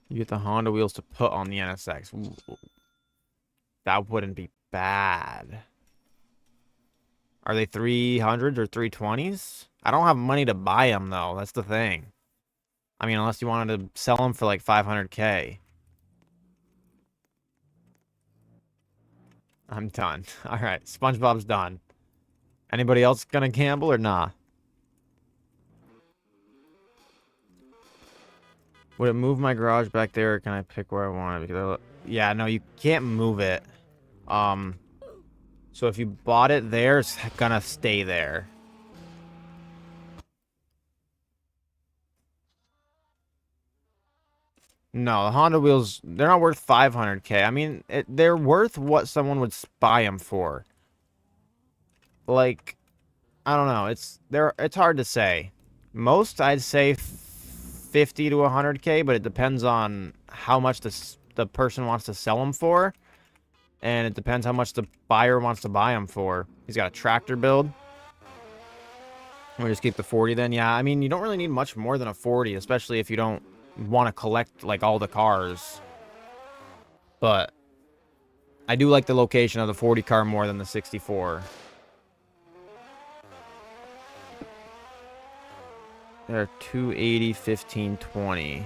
You get the Honda wheels to put on the NSX. Ooh. That wouldn't be bad. Are they 300s or 320s? I don't have money to buy them, though. That's the thing. I mean, unless you wanted to sell them for like 500K. I'm done. All right, SpongeBob's done. Anybody else gonna gamble or nah? Would it move my garage back there, or can I pick where I want it? Because yeah, no, you can't move it. So if you bought it there, it's gonna stay there. No, the Honda wheels, they're not worth 500K. I mean, they're worth what someone would buy them for. Like, I don't know. It's hard to say. Most I'd say 50 to 100K, but it depends on how much the person wants to sell them for, and it depends how much the buyer wants to buy them for. He's got a tractor build. We'll just keep the 40 then. Yeah, I mean, you don't really need much more than a 40, especially if you don't want to collect like all the cars. But I do like the location of the 40 car more than the 64. They're 280, 15, 20.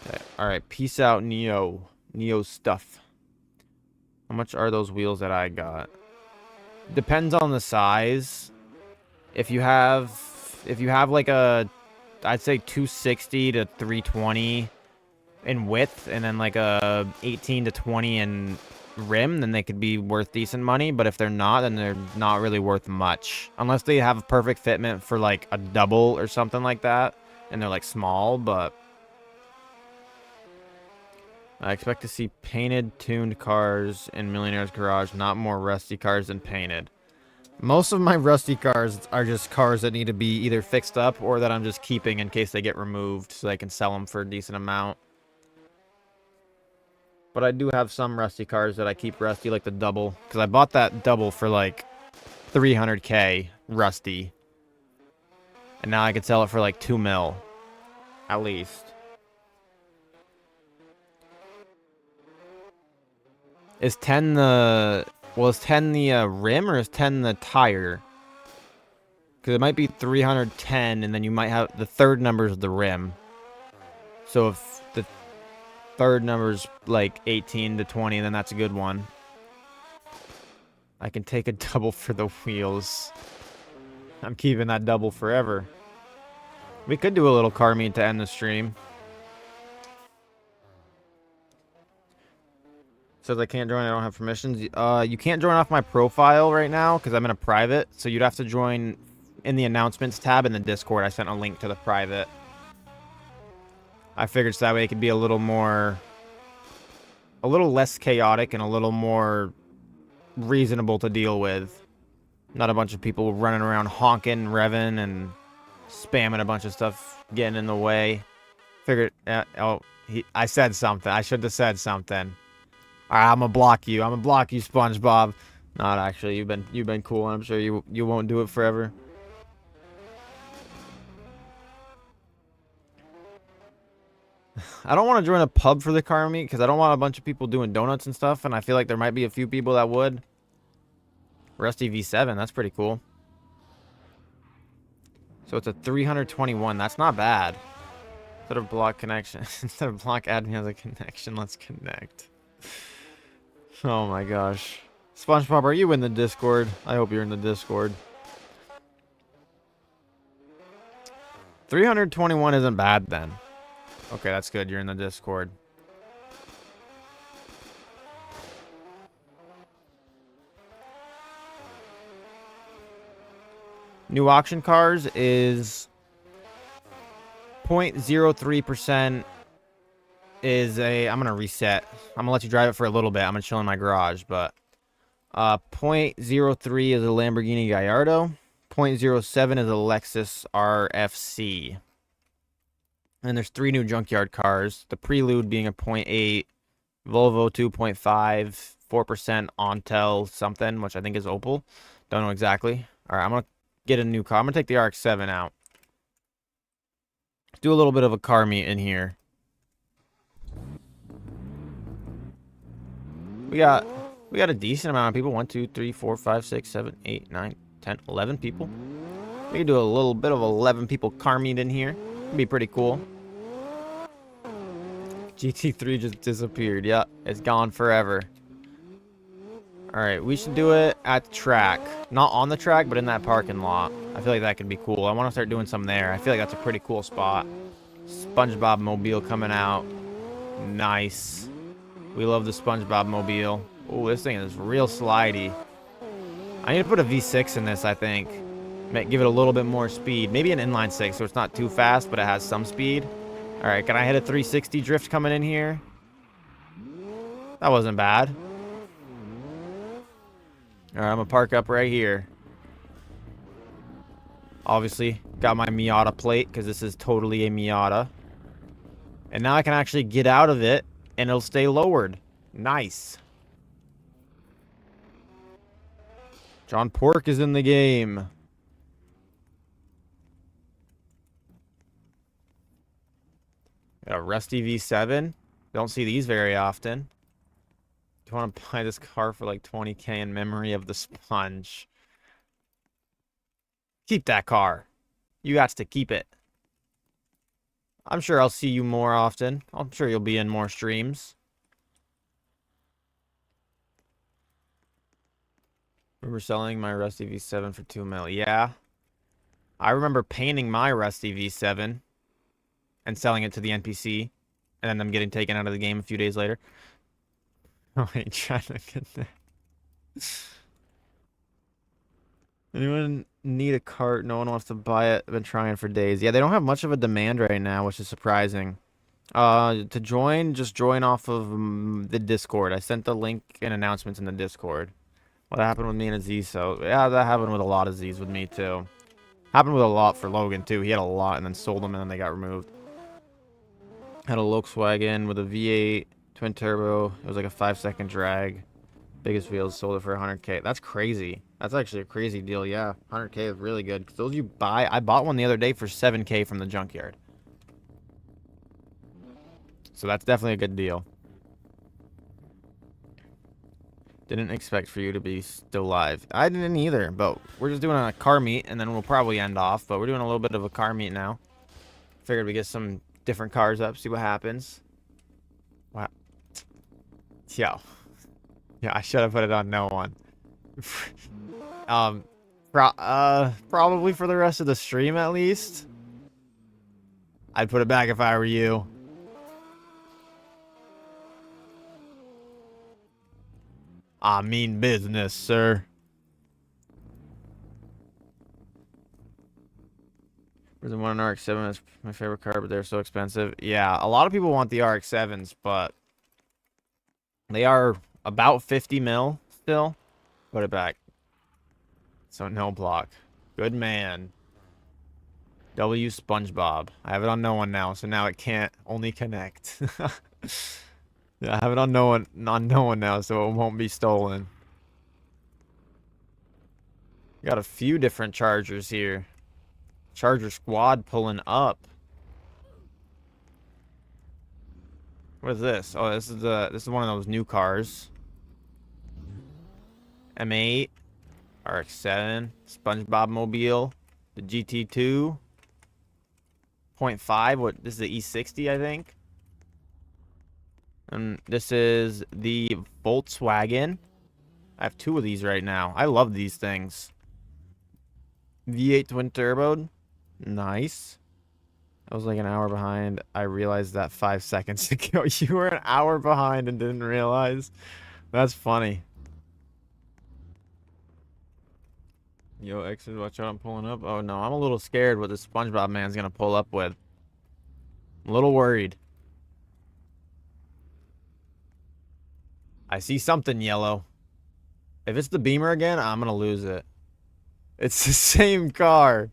Okay. All right, peace out, Neo. Neo stuff. How much are those wheels that I got? Depends on the size. If you have like a, I'd say 260 to 320 in width, and then like a 18 to 20 in rim, then they could be worth decent money. But if they're not, then they're not really worth much, unless they have a perfect fitment for like a double or something like that, and they're like small. But I expect to see painted, tuned cars in Millionaire's Garage, not more rusty cars than painted. Most of my rusty cars are just cars that need to be either fixed up or that I'm just keeping in case they get removed so I can sell them for a decent amount. But I do have some rusty cars that I keep rusty, like the double, because I bought that double for like 300K rusty. And now I could sell it for like 2 mil, at least. Is 10 the... Well, is 10 the rim or is 10 the tire? Because it might be 310, and then you might have... The third number is the rim. So if the third number's like 18 to 20, then that's a good one. I can take a double for the wheels. I'm keeping that double forever. We could do a little car meet to end the stream. Says I can't join, I don't have permissions. You can't join off my profile right now because I'm in a private. So you'd have to join in the announcements tab in the Discord. I sent a link to the private. I figured so that way it could be a little less chaotic and a little more reasonable to deal with. Not a bunch of people running around honking, revving, and spamming a bunch of stuff, getting in the way. Figured, I said something. I should have said something. Alright, I'm gonna block you. I'm gonna block you, SpongeBob. Not actually. You've been cool. I'm sure you won't do it forever. I don't want to join a pub for the car meet because I don't want a bunch of people doing donuts and stuff, and I feel like there might be a few people that would. Rusty V7, that's pretty cool. So it's a 321. That's not bad. Instead of block connection, instead of block admin has a connection, let's connect. Oh my gosh. SpongeBob, are you in the Discord? I hope you're in the Discord. 321 isn't bad then. Okay, that's good. You're in the Discord. New auction cars is 0.03% is a... I'm going to reset. I'm going to let you drive it for a little bit. I'm going to chill in my garage, but... 0.03 is a Lamborghini Gallardo. 0.07 is a Lexus RFC. And there's 3 new Junkyard cars. The Prelude being a 0.8, Volvo 2.5, 4% Ontel something, which I think is Opel. Don't know exactly. All right, I'm going to get a new car. I'm going to take the RX-7 out. Do a little bit of a car meet in here. We got a decent amount of people. 1, 2, 3, 4, 5, 6, 7, 8, 9, 10, 11 people. We can do a little bit of 11 people car meet in here. It'd be pretty cool. GT3 just disappeared. Yeah, it's gone forever. Alright, we should do it at the track. Not on the track, but in that parking lot. I feel like that could be cool. I want to start doing some there. I feel like that's a pretty cool spot. SpongeBob Mobile coming out. Nice. We love the SpongeBob Mobile. Oh, this thing is real slidey. I need to put a V6 in this, I think. Give it a little bit more speed. Maybe an inline 6, so it's not too fast, but it has some speed. Alright, can I hit a 360 drift coming in here? That wasn't bad. Alright, I'm gonna park up right here. Obviously, got my Miata plate because this is totally a Miata. And now I can actually get out of it and it'll stay lowered. Nice. John Pork is in the game. Got a Rusty V7. Don't see these very often. Do you want to buy this car for like 20K in memory of the sponge? Keep that car. You got to keep it. I'm sure I'll see you more often. I'm sure you'll be in more streams. Remember selling my Rusty V7 for 2 mil? Yeah. I remember painting my Rusty V7 and selling it to the NPC, and then them getting taken out of the game a few days later. Oh, I ain't trying to get that. Anyone need a cart? No one wants to buy it. I've been trying for days. Yeah, they don't have much of a demand right now, which is surprising. To join, just join off of the Discord. I sent the link and announcements in the Discord. What happened with me and Aziz? So yeah, that happened with a lot of Z's with me too. Happened with a lot for Logan too. He had a lot and then sold them and then they got removed. Had a Volkswagen with a V8 twin turbo. It was like a 5-second drag. Biggest wheels, sold it for 100K. That's crazy. That's actually a crazy deal. Yeah, 100K is really good. Cause those you buy, I bought one the other day for 7K from the Junkyard. So that's definitely a good deal. Didn't expect for you to be still live. I didn't either, but we're just doing a car meet and then we'll probably end off. But we're doing a little bit of a car meet now. Figured we get some different cars up, see what happens. Wow. Yo. Yeah, I should have put it on no one. Probably for the rest of the stream at least. I'd put it back if I were you. I mean business, sir. There's one in RX-7. That's my favorite car, but they're so expensive. Yeah, a lot of people want the RX-7s, but they are about 50 mil still. Put it back. So no block. Good man. W SpongeBob. I have it on no one now, so now it can't only connect. Yeah, I have it on no one now, so it won't be stolen. Got a few different chargers here. Charger squad pulling up. What is this? Oh, this is one of those new cars. M8, RX-7, SpongeBob Mobile, the GT2, 0.5. What? This is the E60, I think. And this is the Volkswagen. I have 2 of these right now. I love these things. V8 twin turbo. Nice. I was like an hour behind. I realized that 5 seconds ago. You were an hour behind and didn't realize. That's funny. Yo, exit, watch out, I'm pulling up. Oh no, I'm a little scared what this SpongeBob man's gonna pull up with. I'm a little worried. I see something yellow. If it's the Beamer again, I'm gonna lose it. It's the same car.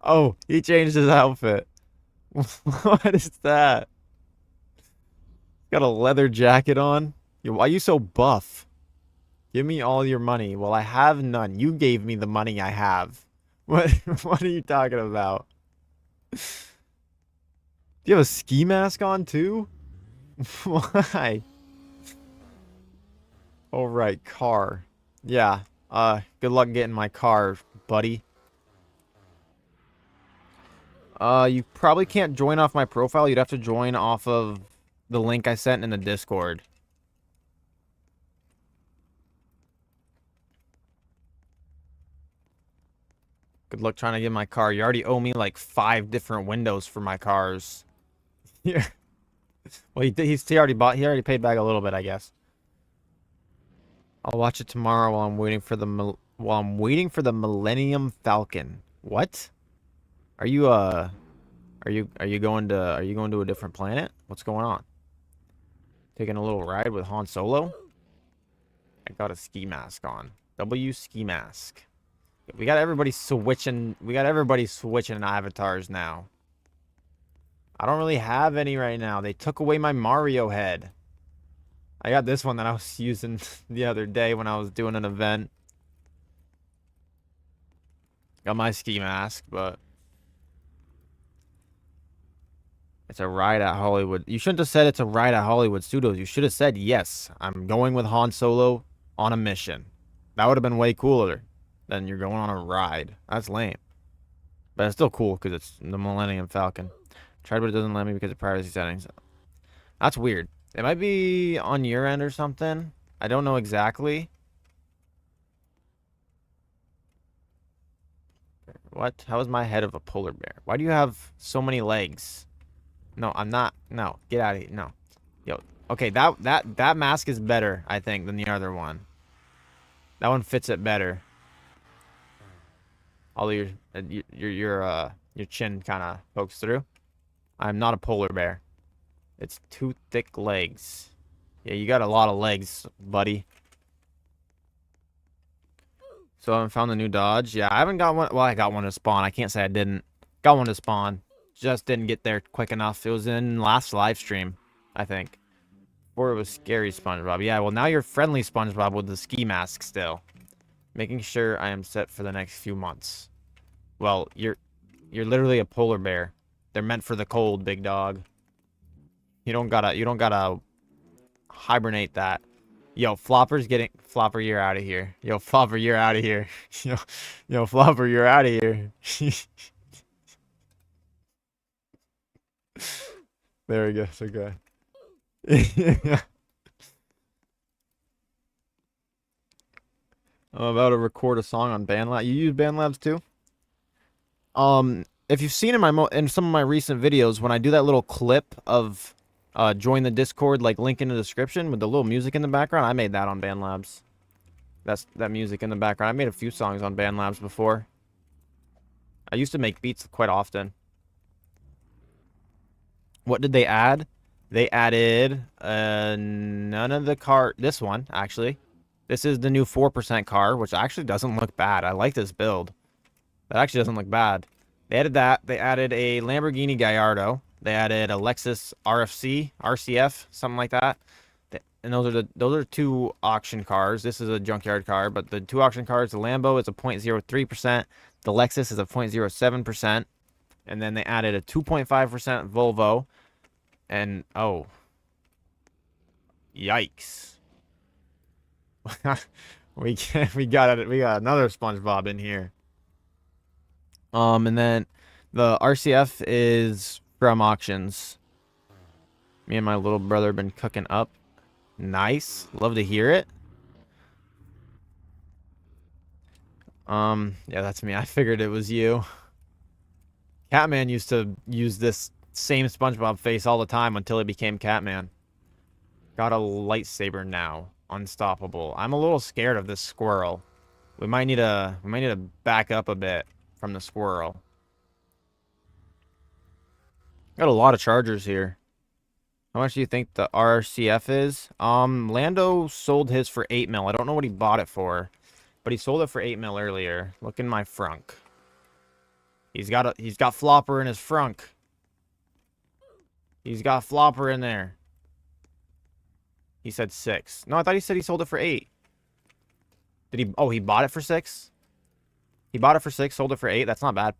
Oh, he changed his outfit. What is that? Got a leather jacket on. Yo, why are you so buff? Give me all your money. Well, I have none. You gave me the money I have. What are you talking about? Do you have a ski mask on too? Why? All right, car. Yeah. Good luck getting my car, buddy. You probably can't join off my profile. You'd have to join off of the link I sent in the Discord. Good luck trying to get my car. You already owe me like 5 different windows for my cars. Yeah. Well, he already paid back a little bit, I guess. I'll watch it tomorrow while I'm waiting for the Millennium Falcon. What? Are you going to a different planet? What's going on? Taking a little ride with Han Solo? I got a ski mask on. W ski mask. We got everybody switching. We got everybody switching avatars now. I don't really have any right now. They took away my Mario head. I got this one that I was using the other day when I was doing an event. Got my ski mask, but it's a ride at Hollywood. You shouldn't have said it's a ride at Hollywood Studios. You should have said, yes, I'm going with Han Solo on a mission. That would have been way cooler than you're going on a ride. That's lame. But it's still cool because it's the Millennium Falcon. Tried, but it doesn't let me because of privacy settings. That's weird. It might be on your end or something. I don't know exactly. What? How is my head of a polar bear? Why do you have so many legs? No, I'm not. No, get out of here. No. Yo, okay, that mask is better, I think, than the other one. That one fits it better. Although your chin kind of pokes through. I'm not a polar bear. It's too thick legs. Yeah, you got a lot of legs, buddy. So I haven't found the new Dodge. Yeah, I haven't got one. Well, I got one to spawn. I can't say I didn't. Got one to spawn. Just didn't get there quick enough. It was in last live stream, I think. Or it was scary SpongeBob. Yeah, well, now you're friendly SpongeBob with the ski mask still. Making sure I am set for the next few months. Well, you're literally a polar bear. They're meant for the cold, big dog. You don't gotta hibernate that. Yo, Flopper's getting... Flopper, you're out of here. Yo, Flopper, you're out of here. Yo, Flopper, you're out of here. There we go. Okay. I'm about to record a song on BandLab. You use BandLabs too? If you've seen in some of my recent videos, when I do that little clip of join the Discord, like link in the description with the little music in the background, I made that on BandLabs. That's that music in the background. I made a few songs on BandLabs before. I used to make beats quite often. What did they add? They added none of the car. This one, actually. This is the new 4% car, which actually doesn't look bad. I like this build. That actually doesn't look bad. They added that. They added a Lamborghini Gallardo. They added a Lexus RCF, something like that. And those are two auction cars. This is a junkyard car, but the two auction cars, the Lambo is a 0.03%. The Lexus is a 0.07%. And then they added a 2.5% Volvo. And, oh. Yikes. we got another SpongeBob in here. And then the RCF is from auctions. Me and my little brother have been cooking up. Nice. Love to hear it. Yeah, that's me. I figured it was you. Catman used to use this same SpongeBob face all the time until it became Catman. Got a lightsaber now. Unstoppable. I'm a little scared of this squirrel. We might need to back up a bit from the squirrel. Got a lot of chargers here. How much do you think the RCF is? Lando sold his for 8 mil. I don't know what he bought it for, but he sold it for 8 mil earlier. Look in my frunk. He's got Flopper in his frunk. He's got Flopper in there. He said 6. No, I thought he said he sold it for 8. Did he? Oh, he bought it for 6? He bought it for 6, sold it for 8. That's not bad.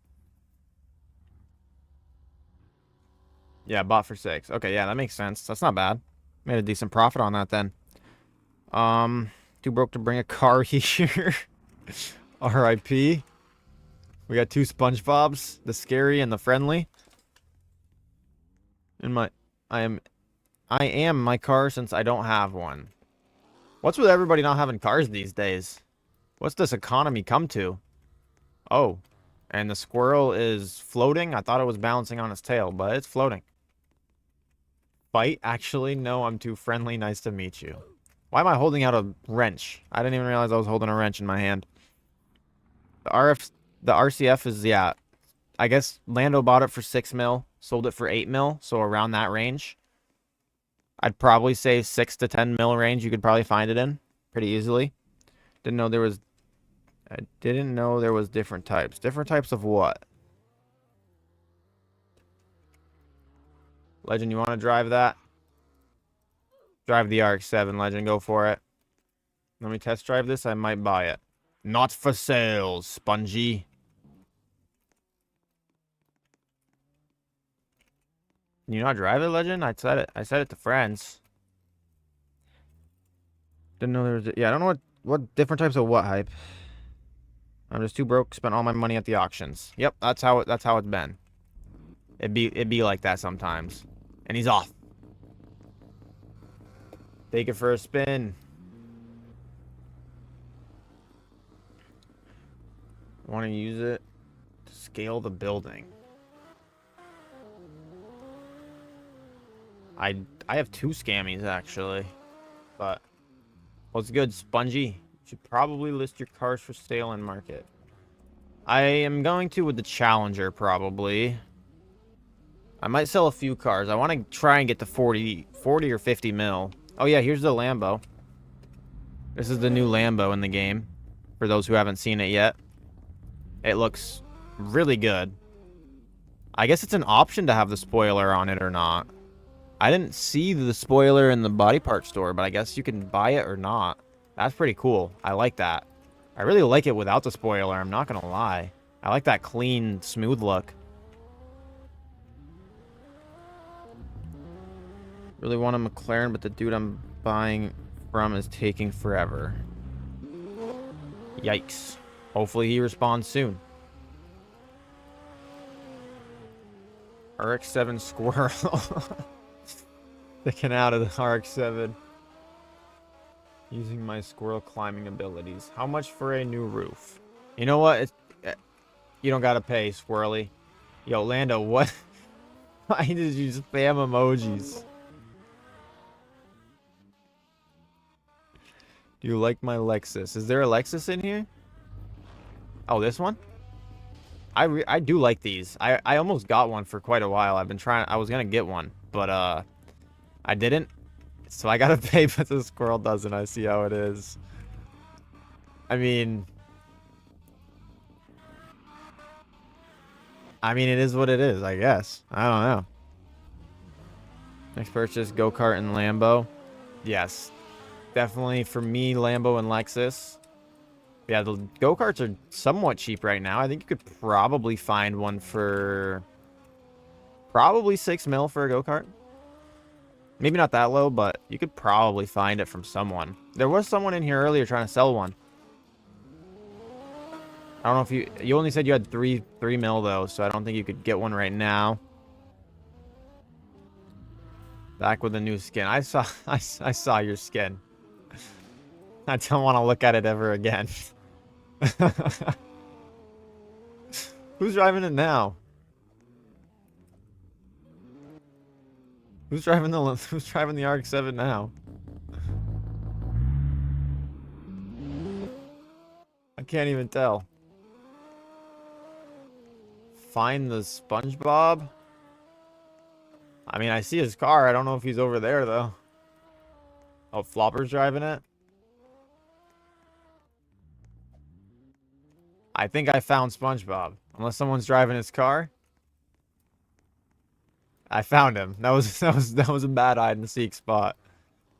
Yeah, bought for 6. Okay, yeah, that makes sense. That's not bad. Made a decent profit on that then. Too broke to bring a car here. R.I.P. We got 2 SpongeBobs, the scary and the friendly. And I am my car since I don't have one. What's with everybody not having cars these days? What's this economy come to? Oh, and the squirrel is floating? I thought it was balancing on its tail, but it's floating. Fight? Actually, no, I'm too friendly. Nice to meet you. Why am I holding out a wrench? I didn't even realize I was holding a wrench in my hand. The RCF is, yeah, I guess Lando bought it for 6 mil, sold it for 8 mil, so around that range. I'd probably say 6 to 10 mil range you could probably find it in pretty easily. Didn't know there was I didn't know there was different types. Different types of what? Legend, you want to drive that? Drive the RX-7, Legend. Go for it. Let me test drive this. I might buy it. Not for sale, Spongy. Can you not drive it, Legend? I said it. I said it to friends. Didn't know there was... Yeah, I don't know what different types of what hype. I'm just too broke. Spent all my money at the auctions. Yep, that's how it's been. It'd be like that sometimes. And he's off. Take it for a spin. Want to use it to scale the building. I have 2 scammies actually, but what's good, Spongy? You should probably list your cars for sale and market. I am going to with the Challenger probably. I might sell a few cars. I want to try and get to 40 or 50 mil. Oh yeah, here's the Lambo. This is the new Lambo in the game, for those who haven't seen it yet. It looks really good. I guess it's an option to have the spoiler on it or not. I didn't see the spoiler in the body part store, but I guess you can buy it or not. That's pretty cool. I like that. I really like it without the spoiler, I'm not gonna lie. I like that clean, smooth look. Really want a McLaren, but the dude I'm buying from is taking forever. Yikes. Hopefully he responds soon. RX-7 squirrel. Sticking out of the RX-7. Using my squirrel climbing abilities. How much for a new roof? You know what? You don't gotta pay, Squirrely. Yo, Lando, what? Why did you spam emojis? Do you like my Lexus? Is there a Lexus in here? Oh, this one? I do like these. I almost got one for quite a while. I've been trying. I was gonna get one, but I didn't. So I gotta pay, but the squirrel doesn't. I see how it is. I mean, it is what it is, I guess. I don't know. Next purchase, go-kart and Lambo. Yes. Definitely for me, Lambo and Lexus. Yeah, the go-karts are somewhat cheap right now. I think you could probably find one for probably 6 mil for a go-kart. Maybe not that low, but you could probably find it from someone. There was someone in here earlier trying to sell one. I don't know if you only said you had 3 mil though, so I don't think you could get one right now. Back with a new skin. I saw your skin. I don't want to look at it ever again. Who's driving it now? Who's driving the RX-7 now? I can't even tell. Find the SpongeBob? I mean, I see his car. I don't know if he's over there though. Oh, Flopper's driving it? I think I found SpongeBob. Unless someone's driving his car. I found him. That was a bad hide and seek spot.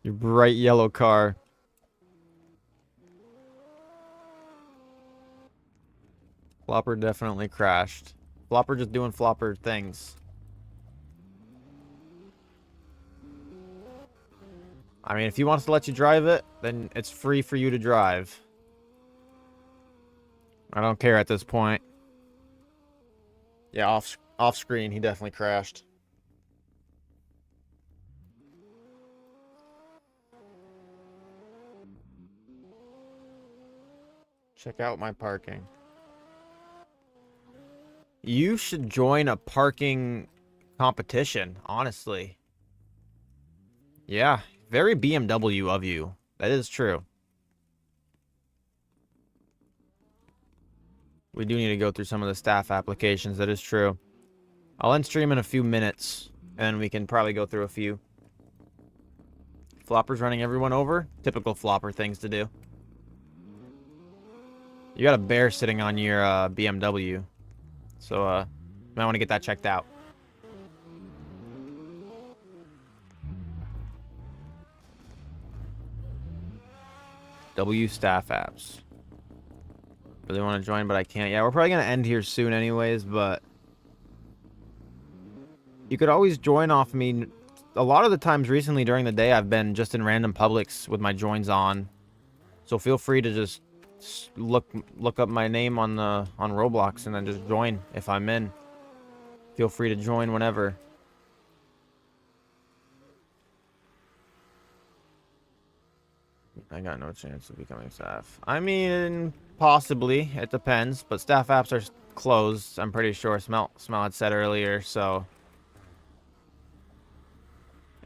Your bright yellow car. Flopper definitely crashed. Flopper just doing Flopper things. I mean, if he wants to let you drive it, then it's free for you to drive. I don't care at this point. Yeah, off screen, he definitely crashed. Check out my parking. You should join a parking competition, honestly. Yeah, very BMW of you. That is true. We do need to go through some of the staff applications. That is true. I'll end stream in a few minutes, and we can probably go through a few. Flopper's running everyone over. Typical Flopper things to do. You got a bear sitting on your BMW. So, might want to get that checked out. W staff apps. Really want to join, but I can't. Yeah, we're probably going to end here soon anyways, but you could always join off me. A lot of the times recently during the day, I've been just in random publics with my joins on. So feel free to just look up my name on Roblox and then just join if I'm in. Feel free to join whenever. I got no chance of becoming staff. I mean, possibly. It depends. But staff apps are closed, I'm pretty sure. Smell had said earlier, so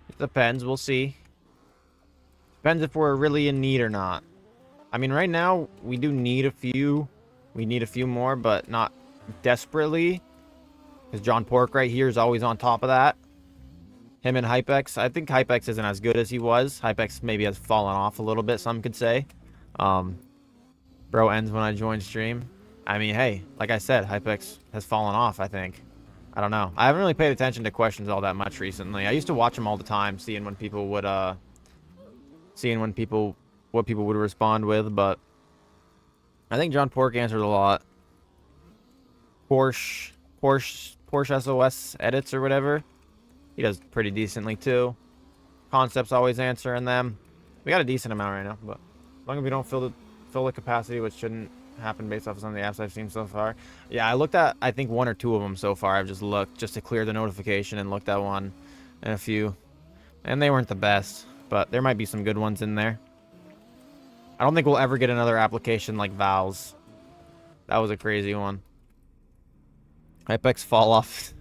it depends. We'll see. Depends if we're really in need or not. I mean, right now, we do need a few. We need a few more, but not desperately. Because John Pork right here is always on top of that. Him and Hypex. I think Hypex isn't as good as he was. Hypex maybe has fallen off a little bit, some could say. Bro ends when I join stream. I mean, hey, like I said, Hypex has fallen off, I think. I don't know. I haven't really paid attention to questions all that much recently. I used to watch them all the time, seeing when people would, what people would respond with, but I think John Pork answered a lot. Porsche SOS edits or whatever. He does pretty decently too. Concepts always answering them. We got a decent amount right now, but as long as we don't fill the capacity, which shouldn't happen based off of some of the apps I've seen so far. Yeah, I looked at I think 1 or 2 of them so far. I've just looked just to clear the notification and looked at one and a few, and they weren't the best, but there might be some good ones in there. I don't think we'll ever get another application like Val's. That was a crazy one. Hypex's fall off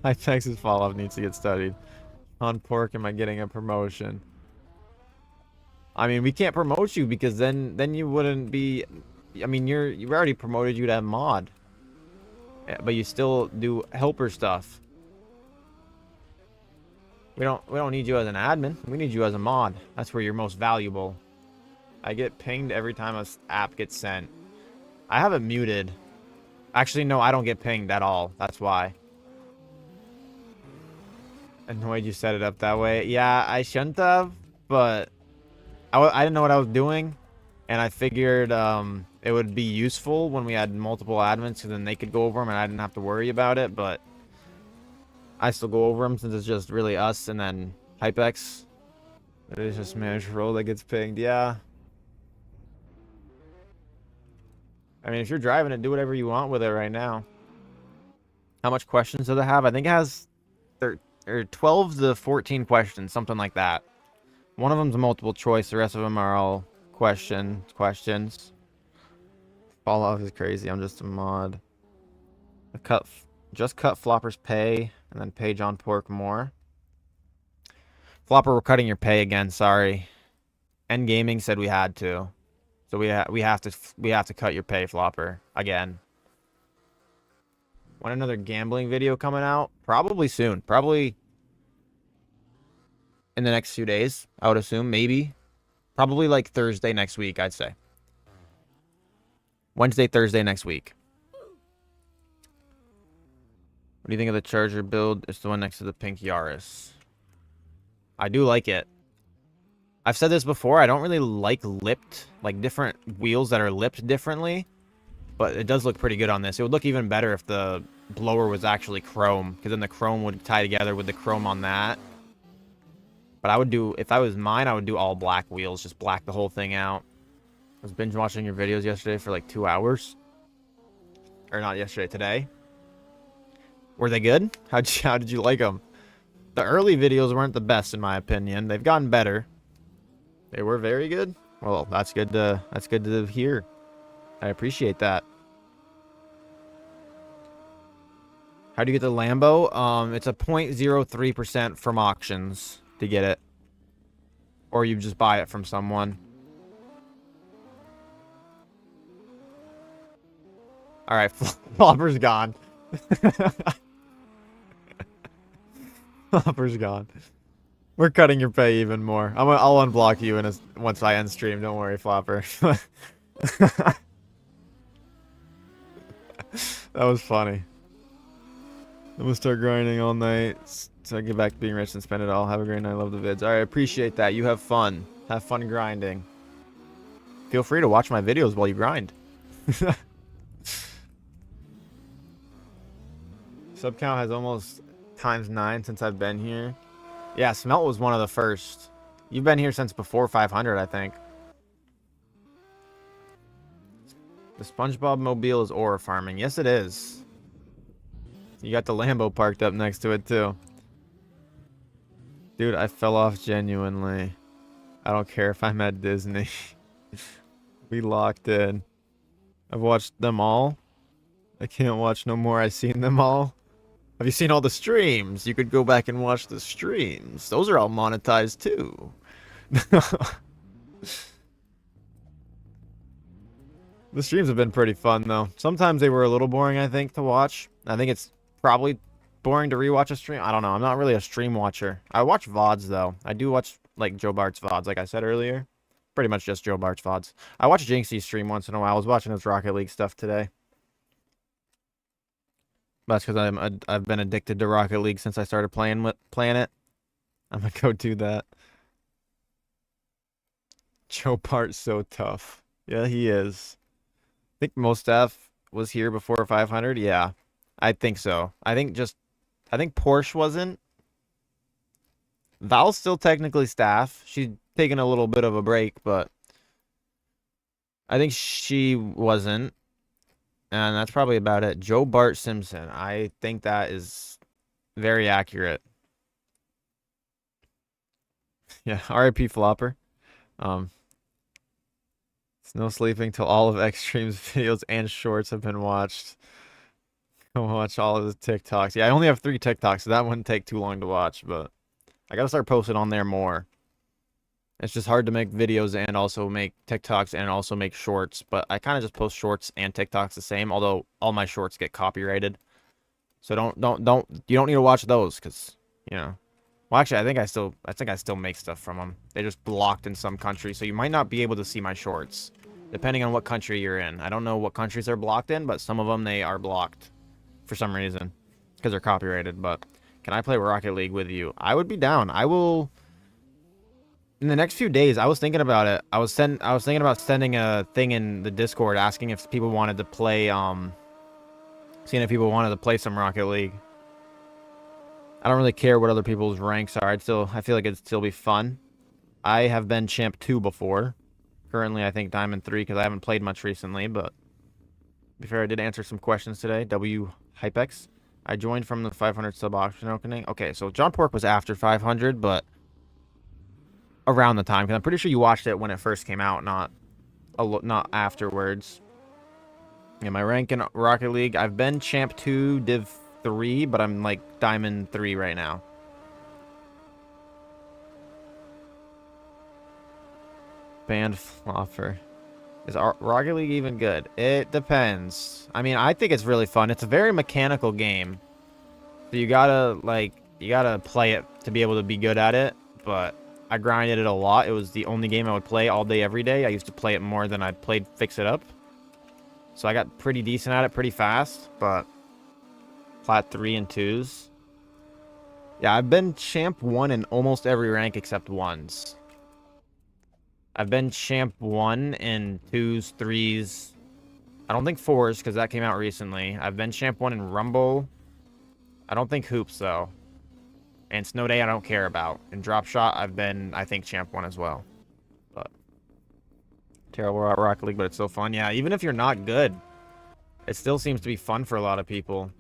needs to get studied. On Pork, am I getting a promotion? I mean, we can't promote you because then you wouldn't be. I mean, you already promoted you to mod, but you still do helper stuff. We don't need you as an admin. We need you as a mod. That's where you're most valuable. I get pinged every time a app gets sent. I have it muted. Actually, no, I don't get pinged at all. That's why. Annoyed you set it up that way. Yeah, I shouldn't have, but I didn't know what I was doing, and I figured it would be useful when we had multiple admins, so then they could go over them and I didn't have to worry about it, but I still go over them since it's just really us and then Hypex. It is just managed role that gets pinged. Yeah. I mean, if you're driving it, do whatever you want with it right now. How much questions does it have? I think it has 12 to 14 questions, something like that. One of them's multiple choice. The rest of them are all questions. Fall off is crazy. I'm just a mod. Just cut Flopper's pay and then pay John Pork more. Flopper, we're cutting your pay again. Sorry. End Gaming said we had to. So we have to cut your pay, Flopper, again. Want another gambling video coming out? Probably soon. Probably in the next few days, I would assume. Maybe. Probably like Thursday next week, I'd say. Wednesday, Thursday next week. What do you think of the Charger build? It's the one next to the pink Yaris. I do like it. I've said this before. I don't really like different wheels that are lipped differently. But it does look pretty good on this. It would look even better if the blower was actually chrome, because then the chrome would tie together with the chrome on that. But I would do, if I was mine, I would do all black wheels, just black the whole thing out. I was binge watching your videos yesterday for like 2 hours. Or not yesterday, today. Were they good? How did you like them? The early videos weren't the best in my opinion. They've gotten better. They were very good. Well, that's good to hear. I appreciate that. How do you get the Lambo? It's a 0.03% from auctions to get it. Or you just buy it from someone. Alright, Flopper's gone. Flopper's gone. We're cutting your pay even more. I'll unblock you once I end stream. Don't worry, Flopper. That was funny. I'm gonna start grinding all night so I get back to being rich and spend it all. Have a great night. Love the vids. All right, appreciate that. You have fun. Have fun grinding. Feel free to watch my videos while you grind. Sub count has almost ×9 since I've been here. Yeah, Smelt was one of the first. You've been here since before 500, I think. The SpongeBob Mobile is ore farming. Yes, it is. You got the Lambo parked up next to it, too. Dude, I fell off genuinely. I don't care if I'm at Disney. We locked in. I've watched them all. I can't watch no more. I've seen them all. Have you seen all the streams? You could go back and watch the streams. Those are all monetized, too. The streams have been pretty fun, though. Sometimes they were a little boring, I think, to watch. I think it's probably boring to rewatch a stream. I don't know. I'm not really a stream watcher. I watch VODs, though. I do watch, like, Joe Bart's VODs, like I said earlier. Pretty much just Joe Bart's VODs. I watch Jinxie's stream once in a while. I was watching his Rocket League stuff today. That's because I've been addicted to Rocket League since I started playing it. I'm gonna go do that. Joe Bart's so tough. Yeah, he is. I think most staff was here before 500. Yeah, I think so. I think Porsche wasn't. Val's still technically staff. She's taking a little bit of a break, but I think she wasn't. And that's probably about it. Joe Bart Simpson. I think that is very accurate. Yeah, RIP Flopper. It's no sleeping till all of Xtreme's videos and shorts have been watched. Go watch all of the TikToks. Yeah, I only have 3 TikToks, so that wouldn't take too long to watch, but I gotta start posting on there more. It's just hard to make videos and also make TikToks and also make shorts, but I kind of just post shorts and TikToks the same, although all my shorts get copyrighted. So you don't need to watch those because, you know. Well, actually, I think I still make stuff from them. They're just blocked in some countries, so you might not be able to see my shorts, depending on what country you're in. I don't know what countries they're blocked in, but some of them they are blocked for some reason because they're copyrighted. But can I play Rocket League with you? I would be down. I will. In the next few days, I was thinking about it. I was thinking about sending a thing in the Discord asking if people wanted to play seeing if people wanted to play some Rocket League. I don't really care what other people's ranks are. I feel like it'd still be fun. I have been champ 2 before. Currently, I think diamond 3 because I haven't played much recently, but to be fair, I did answer some questions today. W Hypex. I joined from the 500 sub auction opening. Okay, so John Pork was after 500, but around the time, because I'm pretty sure you watched it when it first came out, not afterwards. Yeah, my rank in Rocket League, I've been champ 2, div 3, but I'm like diamond 3 right now. Band flopper. Is Rocket League even good? It depends. I mean, I think it's really fun. It's a very mechanical game. So you gotta play it to be able to be good at it, but I grinded it a lot. It was the only game I would play all day, every day. I used to play it more than I played Fix It Up. So I got pretty decent at it pretty fast, but plat 3 and 2s. Yeah, I've been champ 1 in almost every rank except 1s. I've been champ 1 in 2s, 3s. I don't think 4s because that came out recently. I've been champ 1 in Rumble. I don't think Hoops, though. And Snow Day, I don't care about. In Drop Shot, I've been, I think, champ 1 as well. But terrible at Rocket League, but it's still fun. Yeah, even if you're not good, it still seems to be fun for a lot of people.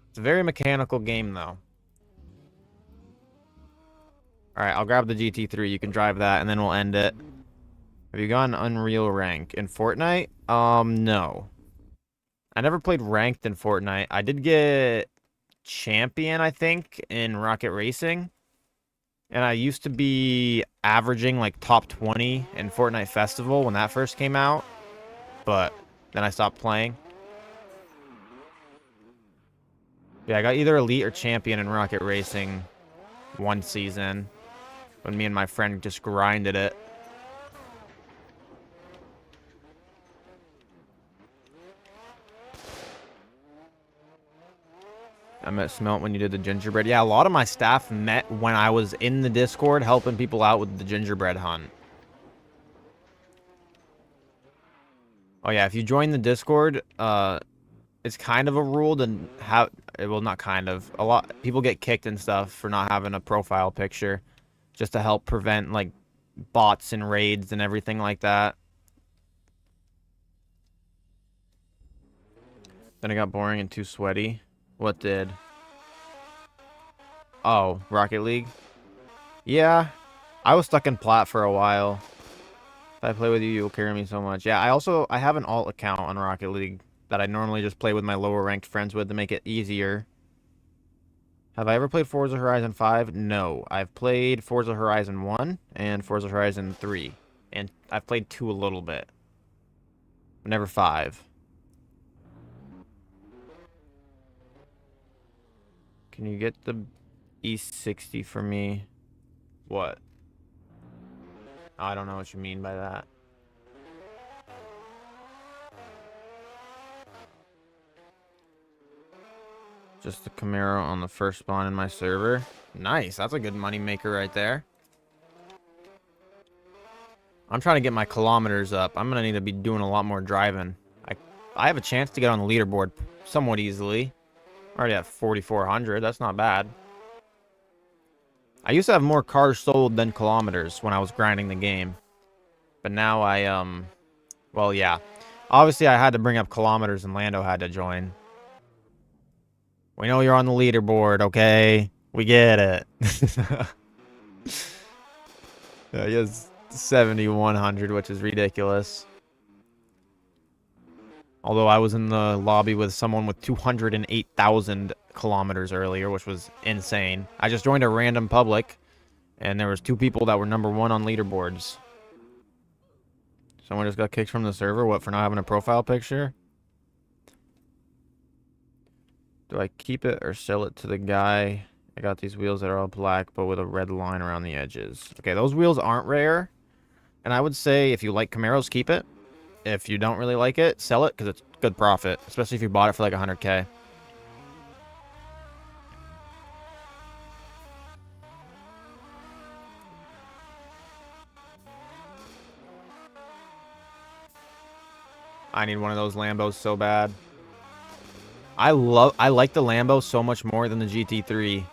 It's a very mechanical game, though. Alright, I'll grab the GT3. You can drive that, and then we'll end it. Have you gone Unreal Rank in Fortnite? No. I never played Ranked in Fortnite. I did get Champion, I think, in Rocket Racing. And I used to be averaging, like, top 20 in Fortnite Festival when that first came out. But then I stopped playing. Yeah, I got either Elite or Champion in Rocket Racing one season when me and my friend just grinded it. I met Smelt when you did the gingerbread. Yeah, a lot of my staff met when I was in the Discord helping people out with the gingerbread hunt. Oh yeah, if you join the Discord, it's kind of a rule to have, well, not kind of, a lot people get kicked and stuff for not having a profile picture, just to help prevent like bots and raids and everything like that. Then it got boring and too sweaty. What did? Oh, Rocket League? Yeah, I was stuck in plat for a while. If I play with you, you'll carry me so much. Yeah, I have an alt account on Rocket League that I normally just play with my lower ranked friends with to make it easier. Have I ever played Forza Horizon 5? No. I've played Forza Horizon 1 and Forza Horizon 3. And I've played 2 a little bit. But never 5. Can you get the E60 for me? What? I don't know what you mean by that. Just the Camaro on the first spawn in my server. Nice. That's a good money maker right there. I'm trying to get my kilometers up. I'm going to need to be doing a lot more driving. I have a chance to get on the leaderboard somewhat easily. I'm already at 4,400. That's not bad. I used to have more cars sold than kilometers when I was grinding the game. But now well, yeah. Obviously, I had to bring up kilometers and Lando had to join. We know you're on the leaderboard, okay? We get it. Yeah, he has 7,100, which is ridiculous. Although I was in the lobby with someone with 208,000 kilometers earlier, which was insane. I just joined a random public, and there was 2 people that were #1 on leaderboards. Someone just got kicked from the server. What, for not having a profile picture? Do I keep it or sell it to the guy? I got these wheels that are all black, but with a red line around the edges. Okay, those wheels aren't rare. And I would say if you like Camaros, keep it. If you don't really like it, sell it, because it's good profit. Especially if you bought it for like 100K. I need one of those Lambos so bad. I like the Lambo so much more than the GT3.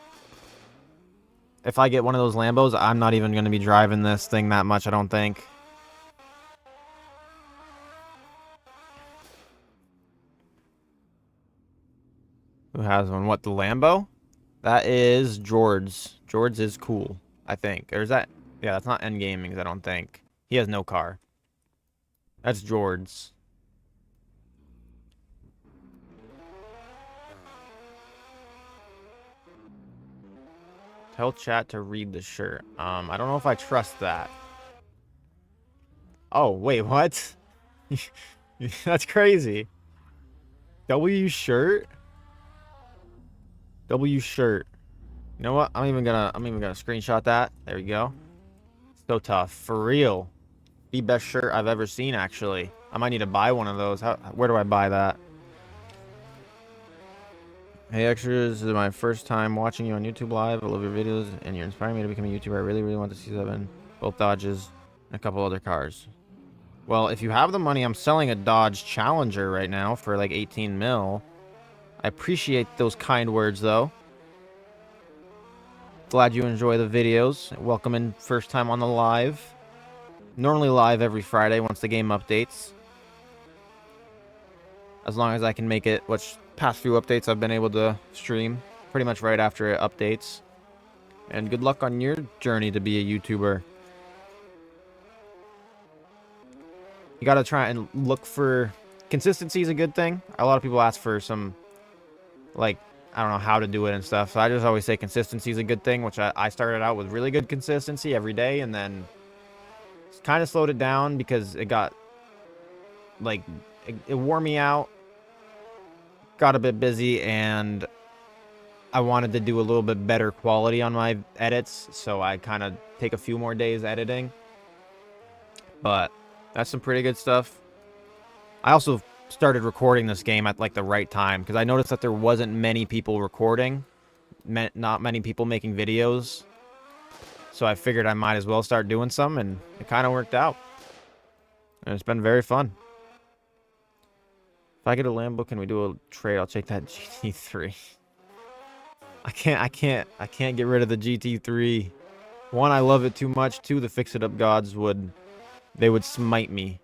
If I get one of those Lambos, I'm not even going to be driving this thing that much, I don't think. Who has one? What, the Lambo? That is George's. George's is cool, I think. Or is that... Yeah, that's not Endgaming's, I don't think. He has no car. That's George's. Tell chat to read the shirt. I don't know if I trust that. Oh, wait, what? That's crazy. W shirt? W shirt. You know what? I'm even gonna screenshot that. There we go. So tough. For real. The best shirt I've ever seen, actually. I might need to buy one of those. Where do I buy that? Hey extras, this is my first time watching you on YouTube Live. I love your videos and you're inspiring me to become a YouTuber. I really, really want to see 7, both Dodges, and a couple other cars. Well, if you have the money, I'm selling a Dodge Challenger right now for like 18 mil. I appreciate those kind words though. Glad you enjoy the videos. Welcome in first time on the live. Normally live every Friday once the game updates. As long as I can make it, which past few updates I've been able to stream pretty much right after it updates. And good luck on your journey to be a YouTuber. You gotta try and look for... Consistency is a good thing. A lot of people ask for some, like, I don't know how to do it and stuff. So I just always say consistency is a good thing, which I started out with really good consistency every day. And then kind of slowed it down because it got, like, it wore me out. Got a bit busy and I wanted to do a little bit better quality on my edits, so I kind of take a few more days editing. But that's some pretty good stuff. I also started recording this game at like the right time because I noticed that there wasn't many people recording, not many people making videos. So I figured I might as well start doing some, and it kind of worked out. And it's been very fun. If I get a Lambo, can we do a trade? I'll take that GT3. I can't get rid of the GT3. One, I love it too much. Two, the fix-it-up gods would smite me.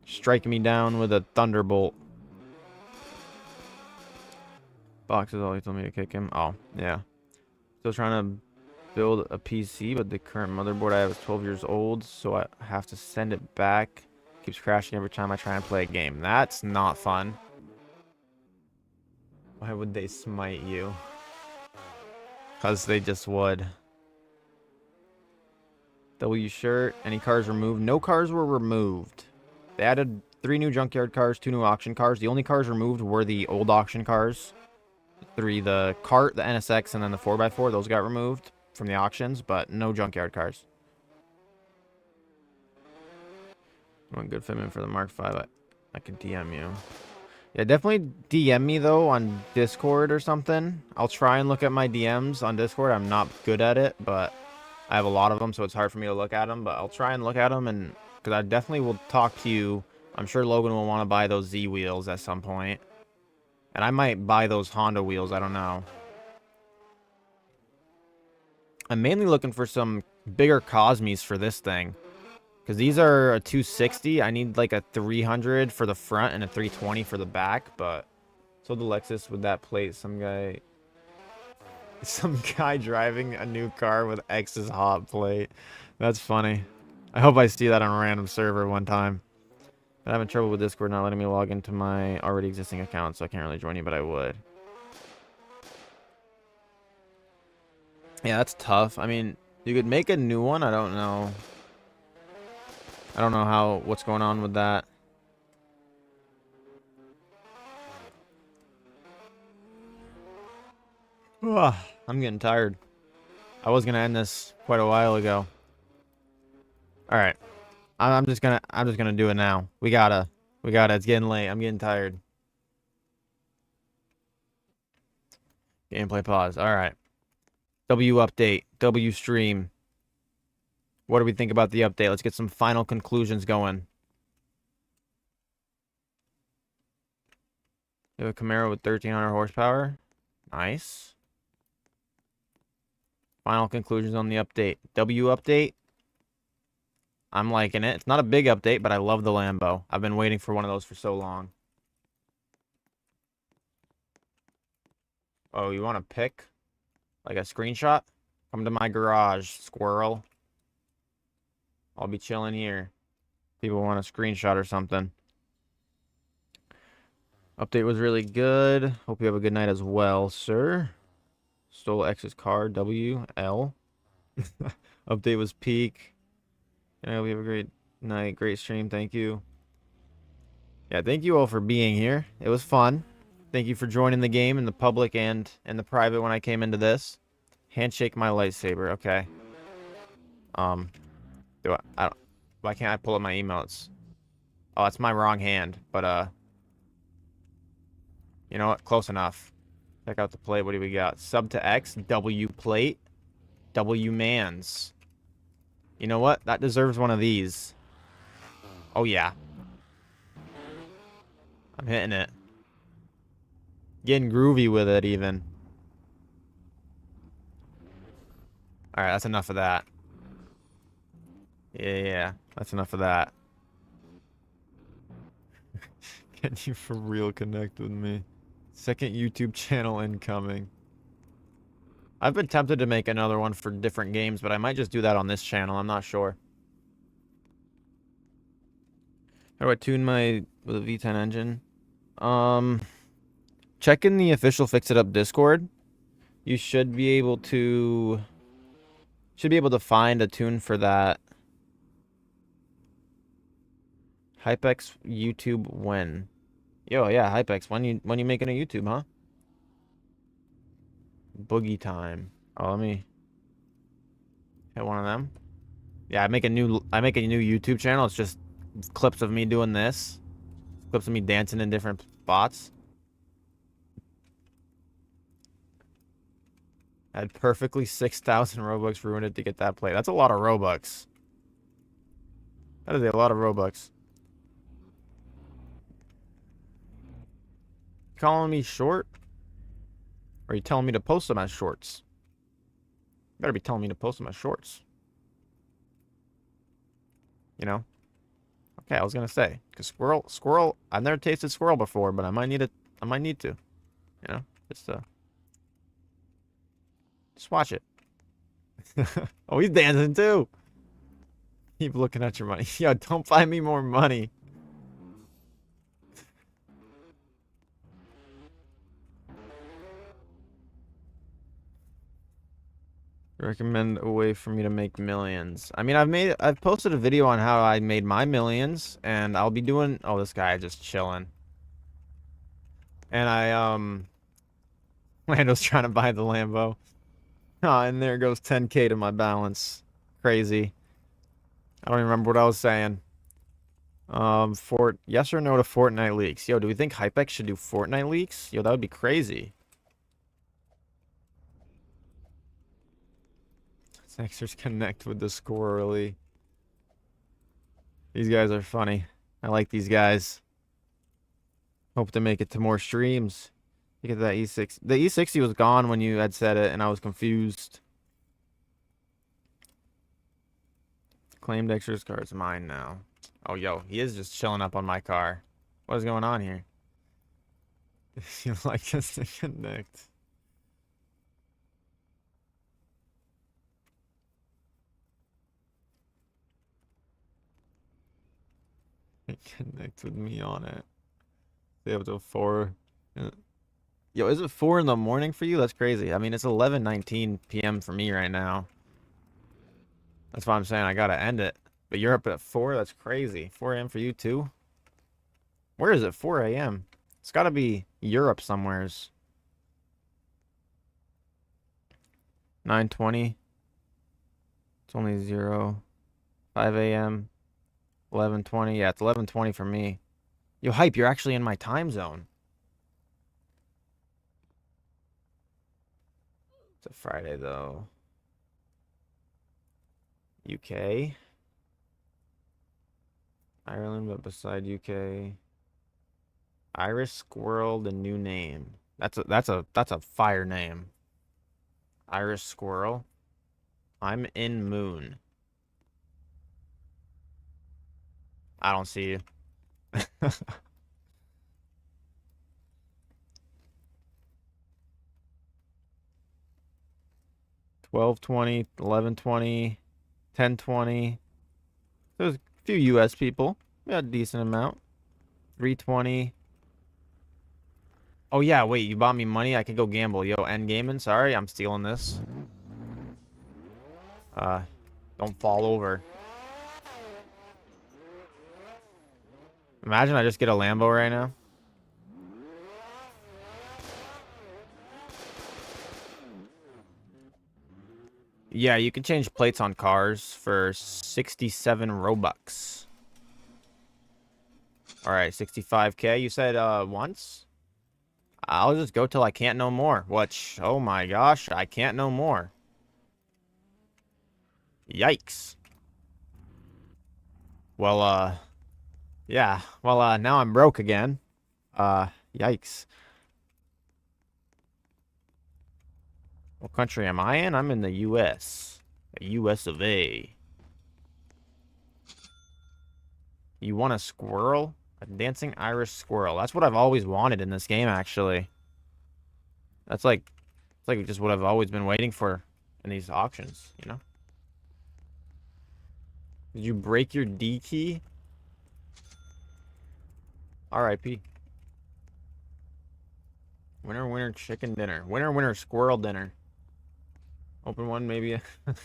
Strike me down with a thunderbolt. Box is all he told me to kick him. Oh, yeah. Still trying to build a PC, but the current motherboard I have is 12 years old, so I have to send it back. Keeps crashing every time I try and play a game. That's not fun. Why would they smite you? Because they just would. W shirt. Any cars removed? No cars were removed. They added 3 new junkyard cars, 2 new auction cars. The only cars removed were the old auction cars. 3, the cart, the NSX, and then the 4x4. Those got removed from the auctions, but no junkyard cars. One good fitment for the Mark 5. I could DM you. Yeah, definitely DM me, though, on Discord or something. I'll try and look at my DMs on Discord. I'm not good at it, but I have a lot of them, so it's hard for me to look at them. But I'll try and look at them, and because I definitely will talk to you. I'm sure Logan will want to buy those Z wheels at some point. And I might buy those Honda wheels. I don't know. I'm mainly looking for some bigger Cosmes for this thing. Because these are a 260. I need like a 300 for the front and a 320 for the back. But so the Lexus with that plate. Some guy driving a new car with X's hot plate. That's funny. I hope I see that on a random server one time. I'm having trouble with Discord not letting me log into my already existing account, so I can't really join you, but I would. Yeah, that's tough. I mean, you could make a new one. I don't know. I don't know what's going on with that. Ugh, I'm getting tired. I was gonna end this quite a while ago. All right. I'm just gonna do it now. We gotta. It's getting late. I'm getting tired. Gameplay pause. All right. W update. W stream. What do we think about the update? Let's get some final conclusions going. You have a Camaro with 1,300 horsepower. Nice. Final conclusions on the update. W update. I'm liking it. It's not a big update, but I love the Lambo. I've been waiting for one of those for so long. Oh, you want to pick? Like a screenshot? Come to my garage, squirrel. I'll be chilling here. People want a screenshot or something. Update was really good. Hope you have a good night as well, sir. Stole X's car, WL. Update was peak. Yeah, we have a great night, great stream. Thank you. Yeah, thank you all for being here. It was fun. Thank you for joining the game in the public and in the private when I came into this. Handshake my lightsaber. Okay. Why can't I pull up my emails? Oh, it's my wrong hand. But you know what? Close enough. Check out the plate. What do we got? Sub to X, W plate, W mans. You know what? That deserves one of these. Oh, yeah. I'm hitting it. Getting groovy with it, even. Alright, that's enough of that. Yeah. That's enough of that. Can you for real connect with me? Second YouTube channel incoming. I've been tempted to make another one for different games, but I might just do that on this channel. I'm not sure. How do I tune my with a V10 engine? Check in the official Fix It Up Discord. You should be able to find a tune for that. Hypex YouTube when? Yo, yeah, Hypex. When you making a YouTube, huh? Boogie time. Oh, let me hit one of them. Yeah, I make a new YouTube channel. It's just clips of me doing this. Clips of me dancing in different spots. I had perfectly 6,000 Robux ruined it to get that play. That's a lot of Robux. That is a lot of Robux. Calling me short? Or are you telling me to post them as shorts? You better be telling me to post them as shorts. You know? Okay, I was gonna say, because squirrel, I've never tasted squirrel before, but I might need to. You know? Just watch it. Oh, he's dancing too. Keep looking at your money. Yo, don't buy me more money. Recommend a way for me to make millions. I mean, I've posted a video on how I made my millions, and I'll be doing. Oh, this guy just chilling. And Lando's trying to buy the Lambo. Oh, and there goes 10K to my balance. Crazy. I don't even remember what I was saying. Yes or no to Fortnite leaks? Yo, do we think Hypex should do Fortnite leaks? Yo, that would be crazy. Sexers connect with the squirrely. These guys are funny. I like these guys. Hope to make it to more streams. Look at that E6. The E60 was gone when you had said it, and I was confused. Claimed extras car's mine now. Oh, yo, he is just chilling up on my car. What is going on here? You like us to connect? Connect with me on it. Stay up till 4. Yo, is it 4 in the morning for you? That's crazy. I mean, it's 11:19 p.m. for me right now. That's why I'm saying I gotta end it. But you're up at 4? That's crazy. 4 a.m. for you too? Where is it? 4 a.m. It's gotta be Europe somewheres. 9:20. It's only 0. 5 a.m. 11:20. Yeah, it's 11:20 for me. Yo, Hype, you're actually in my time zone. It's a Friday, though. UK. Ireland, but beside UK. Irish Squirrel, the new name. That's a fire name. Irish Squirrel. I'm in Moon. I don't see you. 12:20, 11:20, 10:20. There's a few US people. We got a decent amount. 3:20. Oh yeah, wait, you bought me money? I could go gamble. Yo, end gaming. Sorry, I'm stealing this. Don't fall over. Imagine I just get a Lambo right now. Yeah, you can change plates on cars for 67 Robux. Alright, 65K. You said once? I'll just go till I can't no more. Which, oh my gosh, I can't no more. Yikes. Well, yeah. Well, now I'm broke again. Yikes. What country am I in? I'm in the US. The US of A. You want a squirrel? A dancing Irish squirrel. That's what I've always wanted in this game, actually. It's like just what I've always been waiting for in these auctions, you know? Did you break your D key? RIP. Winner, winner, chicken dinner. Winner, winner, squirrel dinner. Open one, maybe. I'm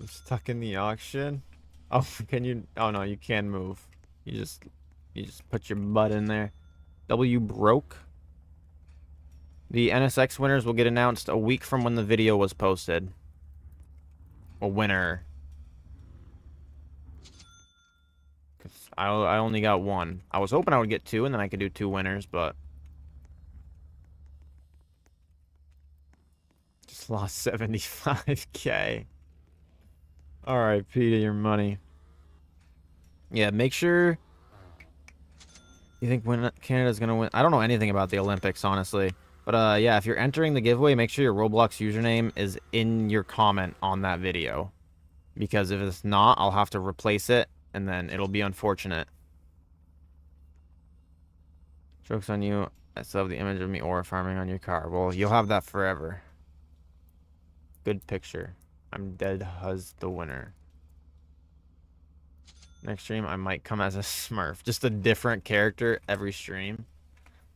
stuck in the auction. Oh, can you? Oh no, you can move. You just put your butt in there. W broke. The NSX winners will get announced a week from when the video was posted. A winner. I only got one. I was hoping I would get two, and then I could do two winners, but just lost 75K. R.I.P. to your money. Yeah, make sure you think when Canada's gonna win. I don't know anything about the Olympics, honestly. But yeah, if you're entering the giveaway, make sure your Roblox username is in your comment on that video. Because if it's not, I'll have to replace it, and then it'll be unfortunate. Joke's on you. I still have the image of me ore farming on your car. Well, you'll have that forever. Good picture. I'm dead huz the winner. Next stream, I might come as a Smurf. Just a different character every stream.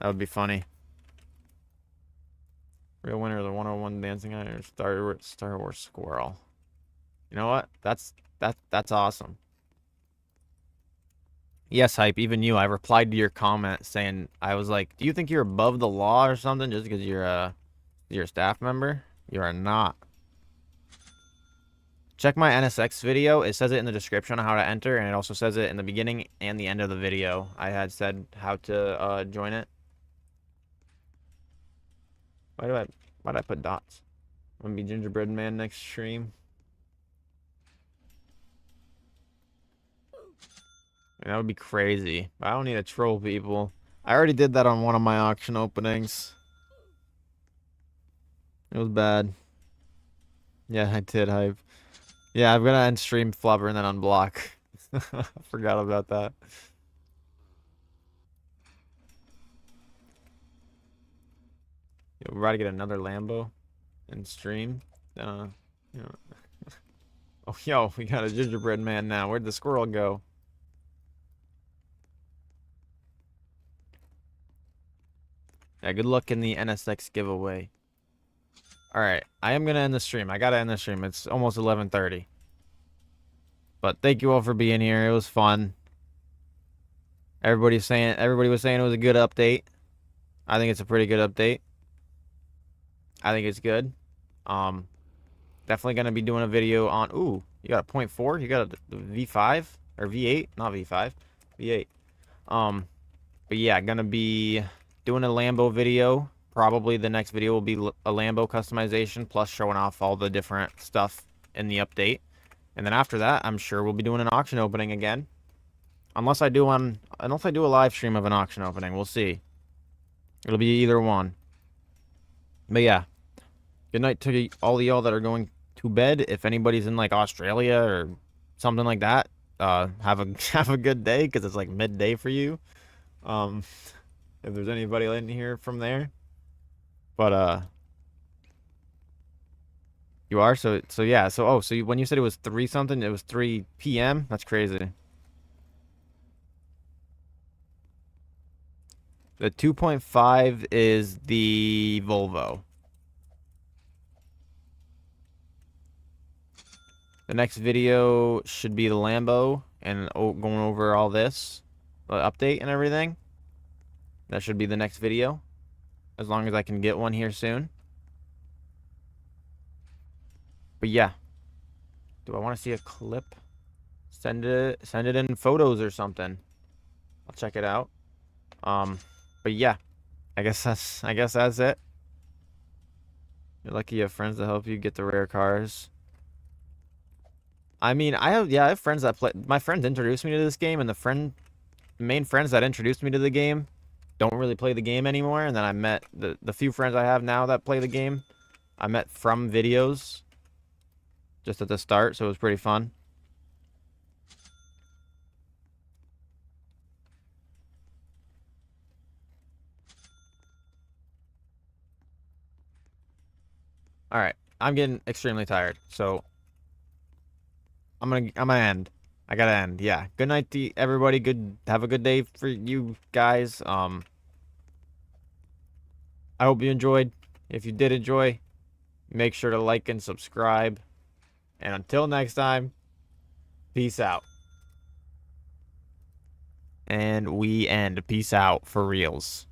That would be funny. Real winner of the 101 dancing guy or Star Wars squirrel. You know what? That's awesome. Yes, Hype, even you. I replied to your comment saying, I was like, do you think you're above the law or something just because you're a staff member? You are not. Check my NSX video. It says it in the description on how to enter, and it also says it in the beginning and the end of the video. I had said how to join it. Why'd I put dots? I'm gonna be Gingerbread Man next stream. That would be crazy. I don't need to troll people. I already did that on one of my auction openings. It was bad. Yeah, I did, Hype. Yeah, I'm gonna end stream flubber and then unblock. I forgot about that. Yo, we're about to get another Lambo and stream. You know. Oh, yo, we got a gingerbread man now. Where'd the squirrel go? Yeah, good luck in the NSX giveaway. Alright, I am gonna end the stream. I gotta end the stream. It's almost 11:30. But thank you all for being here. It was fun. Everybody was saying it was a good update. I think it's a pretty good update. I think it's good. Definitely gonna be doing a video on. Ooh, you got a 0.4. You got a V5 or V8, not V5, V8. But yeah, gonna be doing a Lambo video. Probably the next video will be a Lambo customization plus showing off all the different stuff in the update. And then after that, I'm sure we'll be doing an auction opening again. Unless I do a live stream of an auction opening. We'll see. It'll be either one. But yeah. Good night to all of y'all that are going to bed. If anybody's in like Australia or something like that, have a good day because it's like midday for you. If there's anybody in here from there. But you are so yeah. So when you said it was 3 something, it was 3 p.m. That's crazy. The 2.5 is the Volvo. The next video should be the Lambo and going over all this, the update and everything. That should be the next video, as long as I can get one here soon. But yeah, do I want to see a clip? Send it in photos or something. I'll check it out. But yeah, I guess that's it. You're lucky you have friends to help you get the rare cars. I mean, I have friends that play. My friends introduced me to this game, and the main friends that introduced me to the game don't really play the game anymore. And then I met the few friends I have now that play the game, I met from videos just at the start, so it was pretty fun. All right, I'm getting extremely tired, so I'm gonna end. I gotta end. Yeah. Good night to everybody. Have a good day for you guys. I hope you enjoyed. If you did enjoy, make sure to like and subscribe. And until next time, peace out. And we end. Peace out for reals.